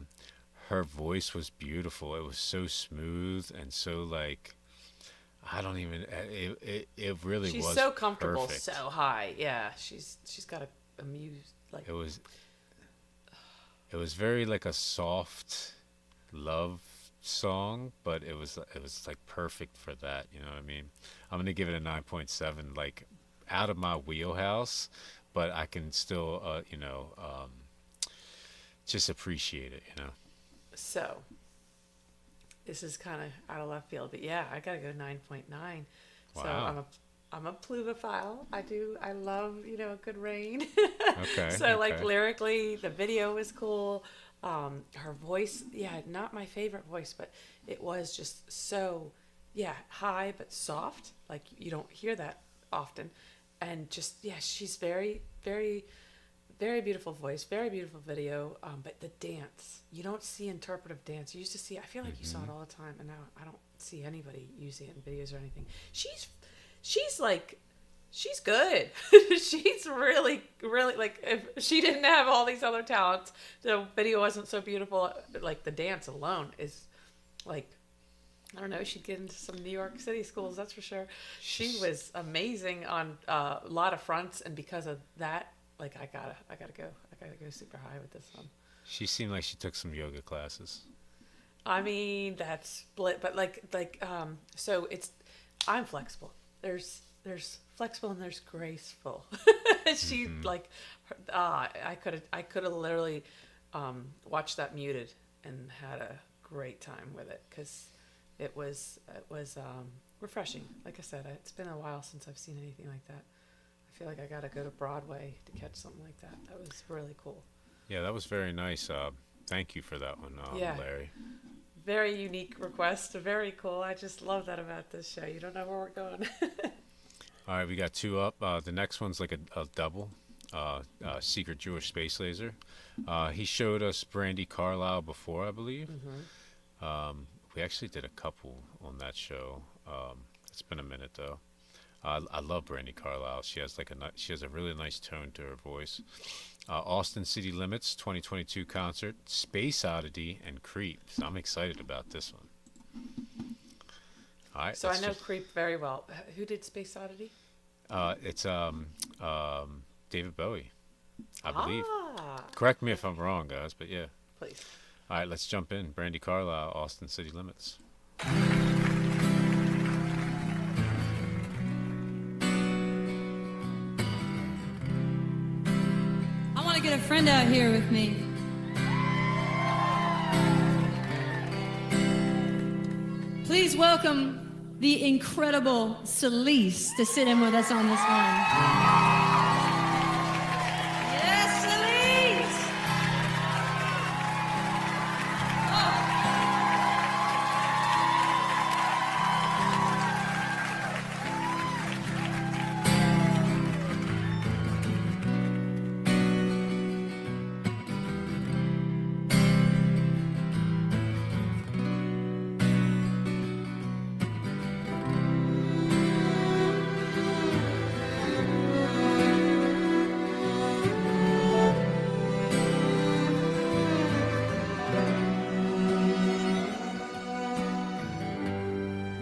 Speaker 1: Her voice was beautiful. It was so smooth and so like I don't even. It really
Speaker 2: She's
Speaker 1: was.
Speaker 2: so comfortable,
Speaker 1: perfect.
Speaker 2: so high. Yeah, she's got a muse like.
Speaker 1: It was. It was very like a soft love song, but it was like perfect for that. You know what I mean? I'm gonna give it a 9.7. Like out of my wheelhouse, but I can still just appreciate it. You know.
Speaker 2: So, this is kind of out of left field, but yeah, I gotta go 9.9. So
Speaker 1: Wow.
Speaker 2: I'm a pluvophile. I love a good rain.
Speaker 1: Okay.
Speaker 2: So like
Speaker 1: okay.
Speaker 2: lyrically, the video was cool. Her voice, yeah, not my favorite voice, but it was just so, yeah, high but soft. Like you don't hear that often, and just yeah, she's very, very. Very beautiful voice, very beautiful video, but the dance, you don't see interpretive dance. You used to see, I feel like you saw it all the time, and now I don't see anybody using it in videos or anything. She's good. She's really, really, like, if she didn't have all these other talents, the video wasn't so beautiful. Like, the dance alone is, like, I don't know, she'd get into some New York City schools, that's for sure. She was amazing on a lot of fronts, and because of that, like I gotta go super high with this one.
Speaker 1: She seemed like she took some yoga classes.
Speaker 2: I mean, that's split, but so I'm flexible. There's flexible and there's graceful. She I could have literally watched that muted and had a great time with it because it was refreshing. Like I said, it's been a while since I've seen anything like that. I feel like I got to go to Broadway to catch something like that. That was really cool.
Speaker 1: Yeah, that was very nice. Thank you for that one, Larry.
Speaker 2: Very unique request. Very cool. I just love that about this show. You don't know where we're going.
Speaker 1: All right, we got two up. The next one's like a double. Secret Jewish Space Laser. He showed us Brandi Carlile before, I believe. Mm-hmm. We actually did a couple on that show. It's been a minute though. I love Brandi Carlile. She has a really nice tone to her voice. Austin City Limits 2022 concert, Space Oddity and Creep. So I'm excited about this one. All right.
Speaker 2: So I know Creep very well. Who did Space Oddity?
Speaker 1: It's David Bowie, I believe. Correct me if I'm wrong, guys, but yeah.
Speaker 2: Please.
Speaker 1: All right, let's jump in. Brandi Carlile, Austin City Limits.
Speaker 13: I want to get a friend out here with me. Please welcome the incredible Celeste to sit in with us on this one. Yes, Celeste!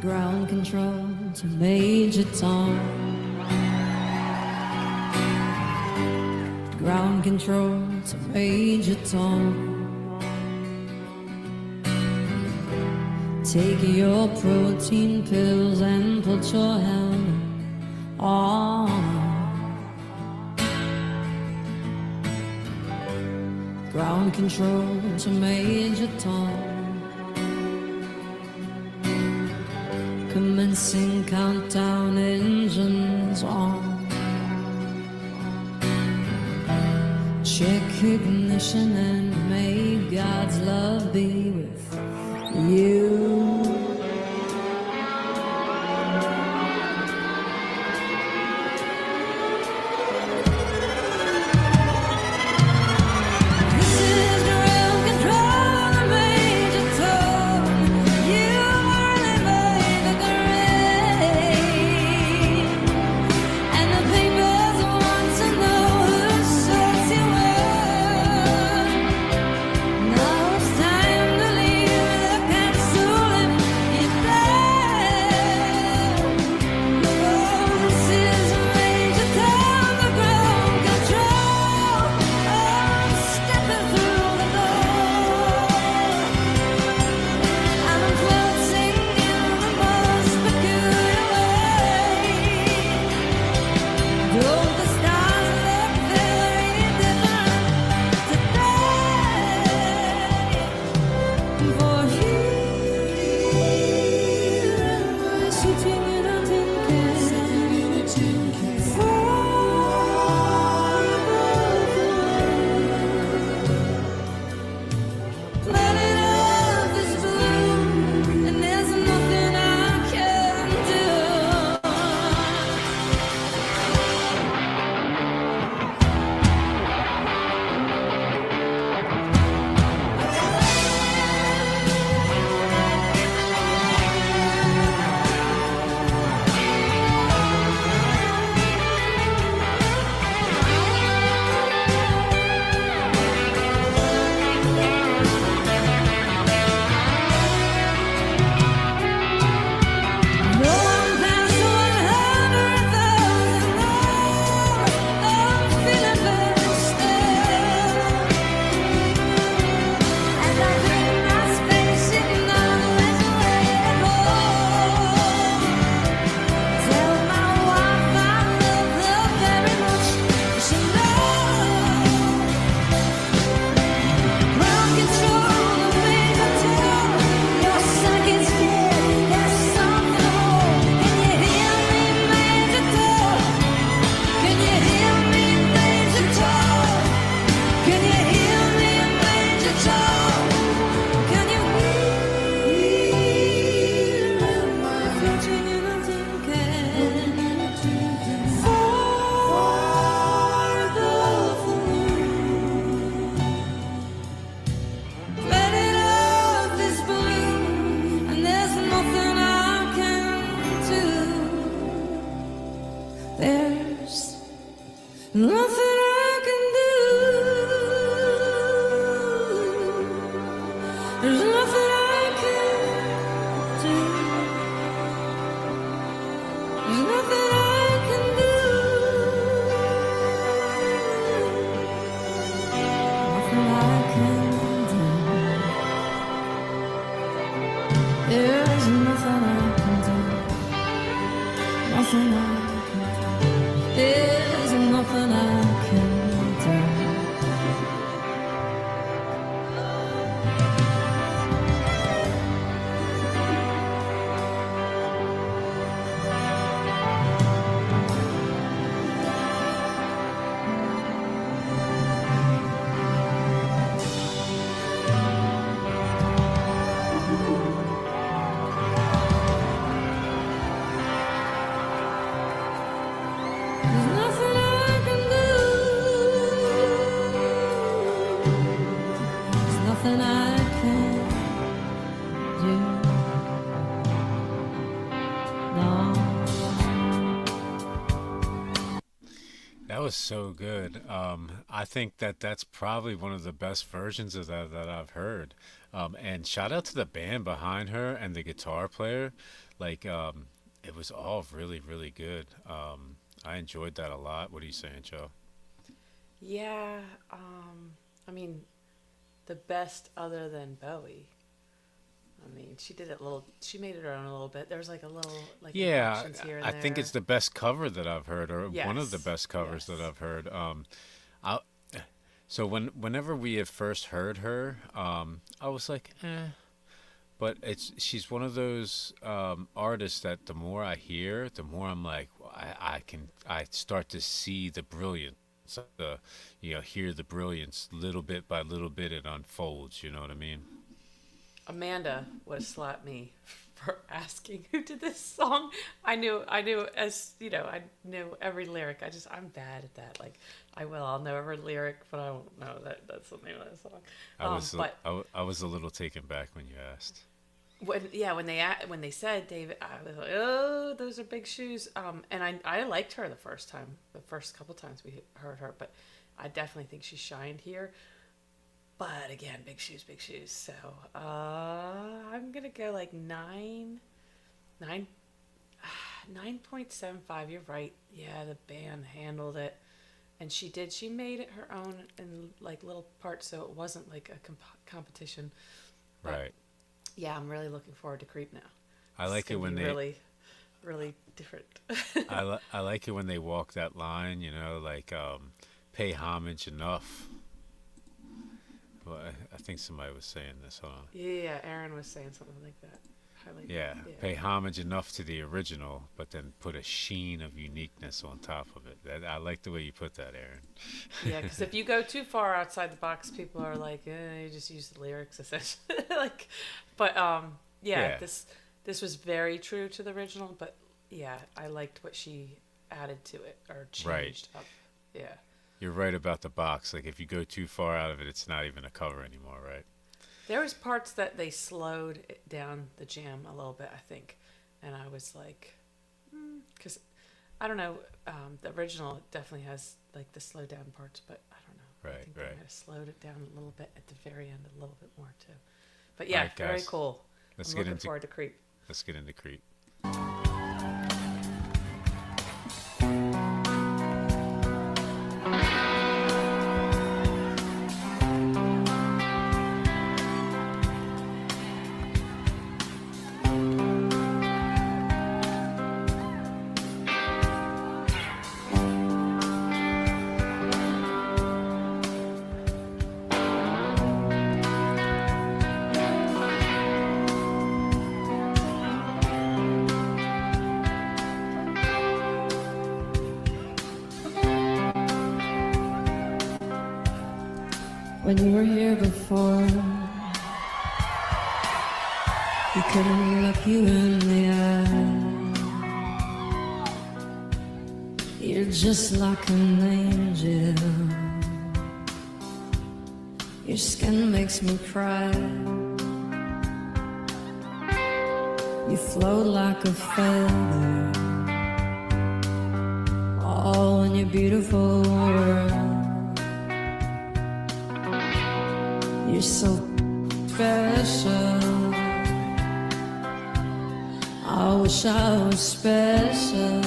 Speaker 13: Ground control to Major Tom. Ground control to Major Tom. Take your protein pills and put your helmet on. Ground control to Major Tom. Commencing countdown, engines on. Check ignition and may God's love be with you.
Speaker 4: Now it's time to leave the capsule.
Speaker 1: was so good. I think that's probably one of the best versions of that I've heard. And shout out to the band behind her and the guitar player. Like, it was all really, really good. I enjoyed that a lot. What are you saying, Joe?
Speaker 2: Yeah, I mean, the best other than Bowie. I mean, she did it she made it her own a little bit. There was like a little, like,
Speaker 1: Yeah,
Speaker 2: inflections here and
Speaker 1: I think
Speaker 2: there.
Speaker 1: it's the best cover that I've heard, or one of the
Speaker 2: Yes,
Speaker 1: best covers that
Speaker 2: yes.
Speaker 1: I've heard. So whenever we had first heard her, I was like, eh. But she's one of those artists that the more I hear, the more I'm like, I start to see the brilliance, hear the brilliance little bit by little bit. It unfolds. You know what I mean?
Speaker 2: Amanda would slap me for asking who did this song. I knew as you know, I knew every lyric. I'm bad at that. Like I'll know every lyric, but I won't know that's the name of the song.
Speaker 1: I was a little taken back when you asked.
Speaker 2: When they said David, I was like, oh, those are big shoes. And I liked her the first couple times we heard her, but I definitely think she shined here. But again, big shoes. So I'm gonna go like 9.75. You're right. Yeah, the band handled it, and she made it her own in like little parts, so it wasn't like a competition. But,
Speaker 1: Right.
Speaker 2: yeah, I'm really looking forward to Creep now.
Speaker 1: I like it when they
Speaker 2: really, really different.
Speaker 1: I like it when they walk that line. Like pay homage enough. Well, I think somebody was saying this. Hold on.
Speaker 2: Yeah, Aaron was saying something like that.
Speaker 1: Yeah, pay homage enough to the original, but then put a sheen of uniqueness on top of it. I like the way you put that, Aaron.
Speaker 2: Yeah, because if you go too far outside the box, people are like, you just use the lyrics, essentially. This was very true to the original, but yeah, I liked what she added to it or changed up. Yeah.
Speaker 1: You're right about the box. Like, if you go too far out of it, it's not even a cover anymore, right?
Speaker 2: There was parts that they slowed it down the jam a little bit, I think. And I was like, because, I don't know, the original definitely has, like, the slow down parts, but I don't know. I think they might have slowed it down a little bit at the very end, a little bit more, too. But yeah,
Speaker 1: right,
Speaker 2: very cool. I'm looking forward to Creep.
Speaker 1: Let's get into Creep.
Speaker 13: When you were here before, you couldn't look you in the eye. You're just like an angel. Your skin makes me cry. You float like a feather, all in your beautiful world. You're so special. I wish I was special.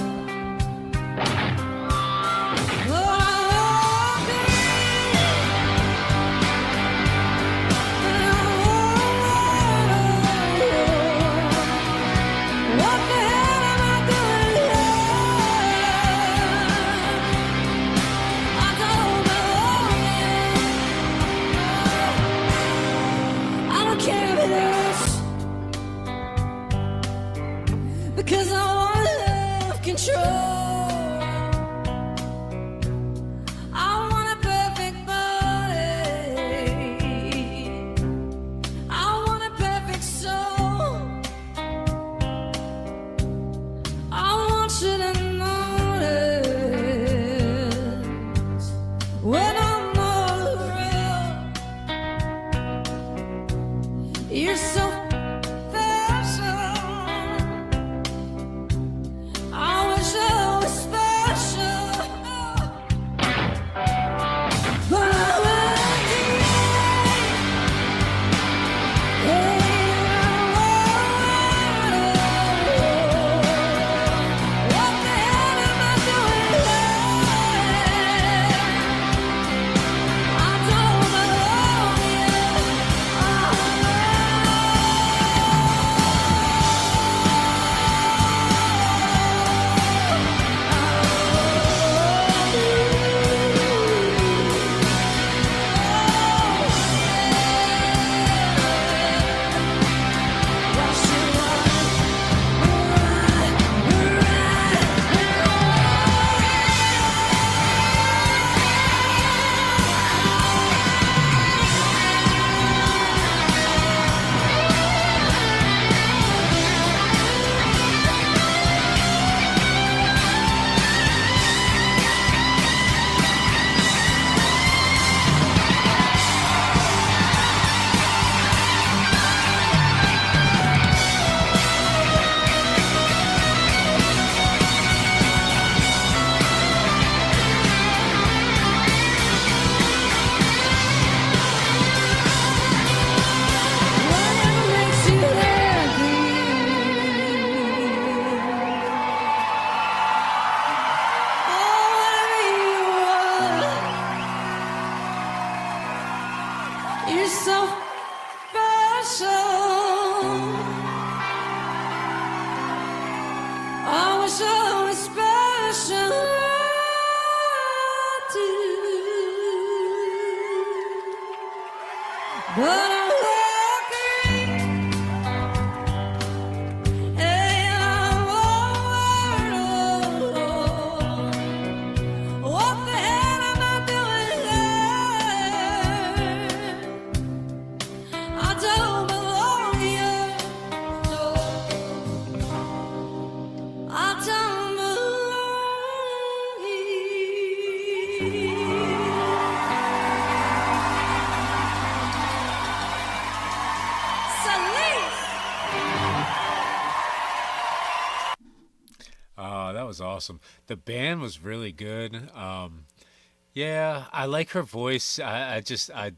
Speaker 13: Because I want to have control. I want a perfect body. I want a perfect soul. I want you to notice when I'm not around. You're so special. I wish I was special. You're so special. I wish I was special too. But I'm walking and I'm alone. What the hell am I doing here? I don't belong here. No, I don't belong here.
Speaker 1: That was awesome. The band was really good. Yeah, I like her voice. I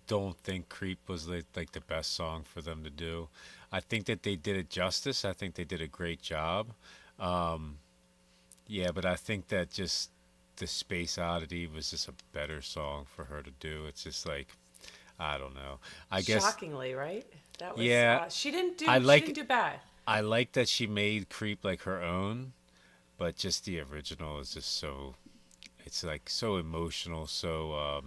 Speaker 1: don't think Creep was like the best song for them to do. I think that they did it justice. I think they did a great job. Yeah, but I think that just the Space Oddity was just a better song for her to do. It's just like, I don't know. I guess
Speaker 2: Shockingly, right? That was,
Speaker 1: Yeah,
Speaker 2: she didn't do.
Speaker 1: I like-
Speaker 2: She didn't do bad.
Speaker 1: I like that she made Creep like her own, but just the original is just so, it's like so emotional, so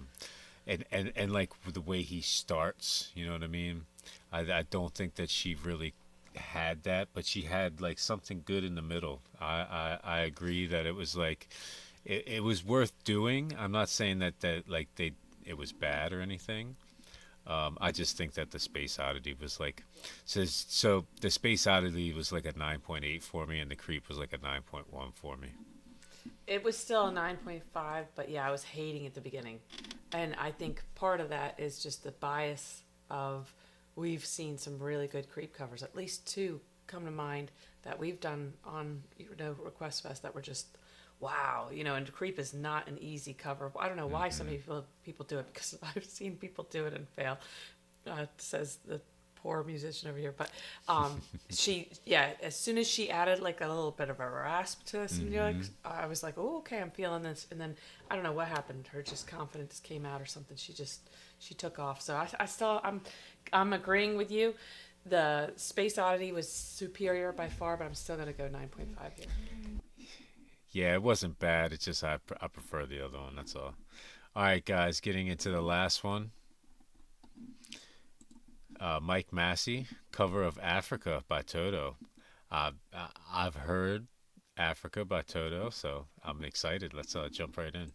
Speaker 1: and like the way he starts, you know what I mean? I don't think that she really had that, but she had like something good in the middle. I agree that it was like it was worth doing. I'm not saying that like it was bad or anything. I just think that the Space Oddity was like, so the Space Oddity was like a 9.8 for me, and the Creep was like a 9.1 for me.
Speaker 2: It was still a 9.5, but yeah, I was hating at the beginning. And I think part of that is just the bias of we've seen some really good Creep covers. At least two come to mind that we've done on Request Fest that were just wow, and Creep is not an easy cover. I don't know why so many people do it, because I've seen people do it and fail, says the poor musician over here. But as soon as she added like a little bit of a rasp to this, I was like, oh, okay, I'm feeling this. And then I don't know what happened. Her just confidence came out or something. She took off. So I'm agreeing with you. The Space Oddity was superior by far, but I'm still gonna go 9.5 here.
Speaker 1: Yeah, it wasn't bad. It's just I prefer the other one. That's all. All right, guys, getting into the last one. Mike Massie, cover of Africa by Toto. I've heard Africa by Toto, so I'm excited. Let's jump right in.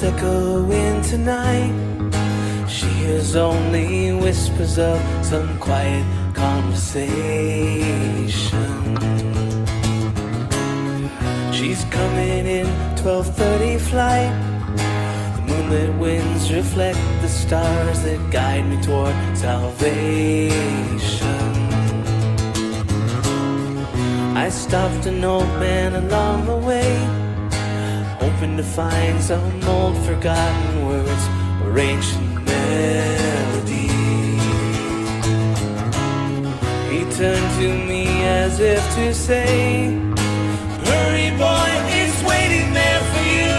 Speaker 14: Echoing tonight, she hears only whispers of some quiet conversation. She's coming in 12:30 flight. The moonlit winds reflect the stars that guide me toward salvation. I stopped an old man along the way, hoping to find some old forgotten words or ancient melodies. He turned to me as if to say, hurry boy, it's waiting there for you.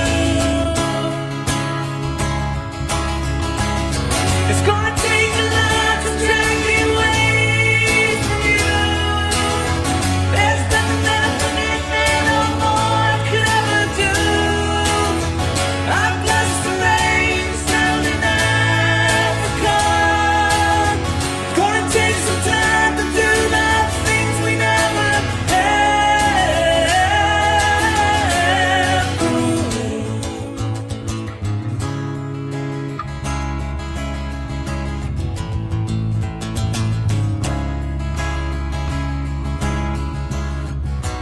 Speaker 14: It's gonna take a lot to drag me away from you. There's nothing that a hundred men or more could ever do. I've blessed the rains down in Africa. It's gonna take some time to do the things we never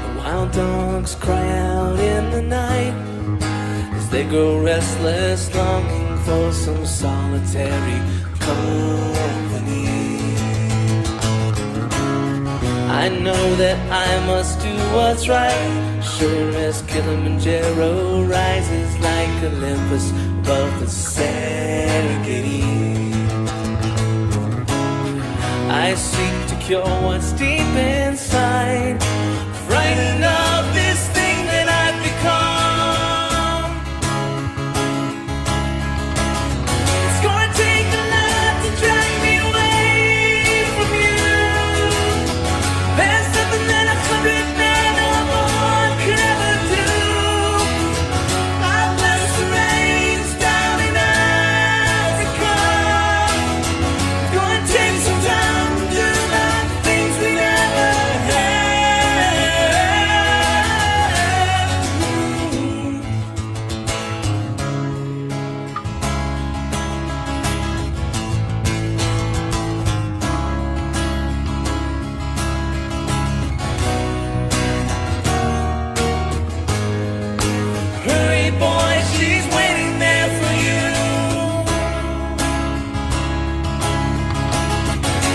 Speaker 14: The wild dogs cry out in the night as they grow restless, longing
Speaker 6: for some solitary company. I know that I must do what's right, sure as Kilimanjaro rises like Olympus above the Serengeti. I seek to cure what's deep inside, frightened of this thing that I've become. It's gonna take a lot to drag me away from you. There's nothing that 100 men or more could ever do. I've blessed the rains down in Africa. It's gonna take some time to do the things we never had. Hurry, boy, she's waiting there for you.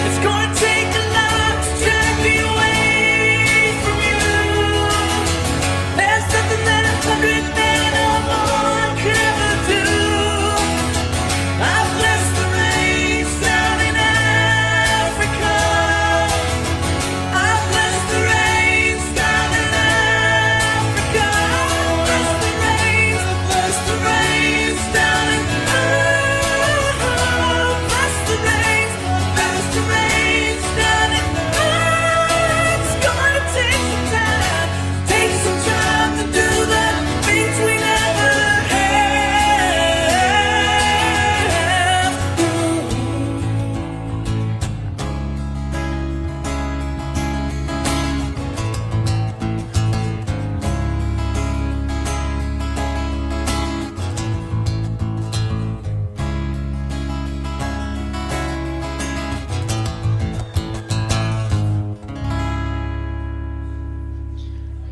Speaker 6: It's gonna take a lot to drag me away from you. There's nothing that 100 men or more could ever do. I've blessed the rains down in Africa. I've blessed the rains down in Africa. Bless the rains down in Africa. Bless the rains down in Africa. It's gonna take some time to do the things we never have.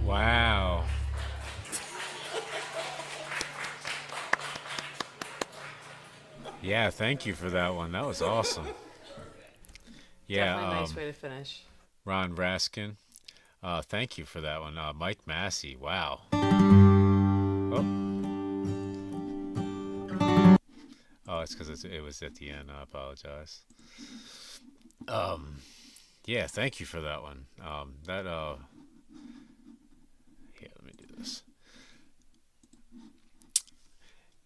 Speaker 1: Wow. Yeah, thank you for that one. That was awesome. Yeah,
Speaker 2: Definitely a nice way to finish.
Speaker 1: Ron Raskin. Thank you for that one. Mike Massie. Wow. Oh, it's because it was at the end. I apologize. Yeah, thank you for that one. Here, let me do this.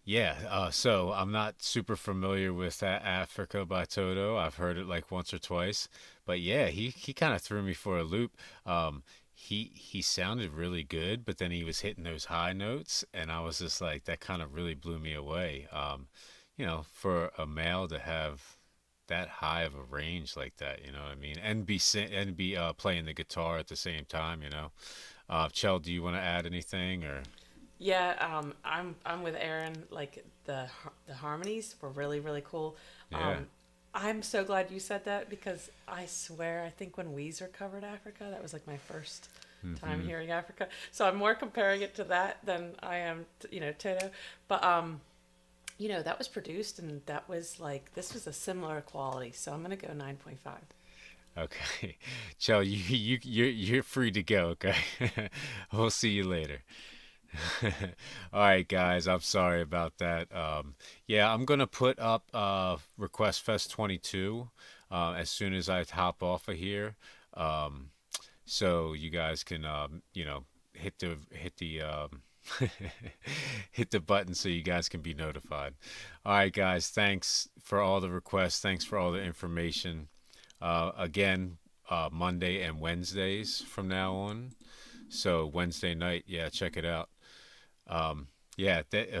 Speaker 1: Yeah, so I'm not super familiar with that Africa by Toto. I've heard it like once or twice, but yeah, he kind of threw me for a loop. He sounded really good, but then he was hitting those high notes, and I was just like, that kind of really blew me away. For a male to have that high of a range like that, you know what I mean, and be playing the guitar at the same time, you know. Chell, do you want to add anything or?
Speaker 2: Yeah, I'm with Aaron. Like the harmonies were really, really cool.
Speaker 1: Yeah.
Speaker 2: I'm so glad you said that because I swear I think when Weezer covered Africa, that was like my first time hearing Africa. So I'm more comparing it to that than I am, Toto. But that was produced and that was like this was a similar quality. So I'm gonna go 9.5.
Speaker 1: Okay, Chell, you're free to go. Okay, we'll see you later. All right, guys, I'm sorry about that. Yeah, I'm gonna put up Request Fest 22 as soon as I hop off of here, so you guys can hit the hit the button so you guys can be notified. All right, guys, thanks for all the requests. Thanks for all the information. Again, Monday and Wednesdays from now on. So Wednesday night, yeah, check it out.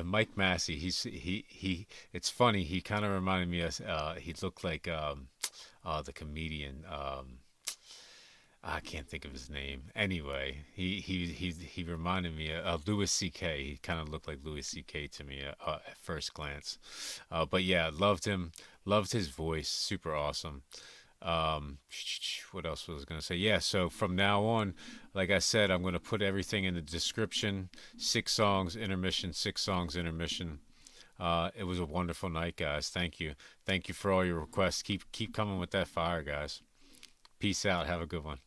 Speaker 1: Mike Massie. He. It's funny. He kind of reminded me of. He looked like the comedian. I can't think of his name. Anyway, he reminded me of Louis C.K. He kind of looked like Louis C.K. to me at first glance. But yeah, loved him. Loved his voice. Super awesome. What else was I going to say? Yeah, so from now on, like I said, I'm going to put everything in the description. 6 songs, intermission, 6 songs, intermission. It was a wonderful night, guys. Thank you for all your requests. Keep coming with that fire, guys. Peace out. Have a good one.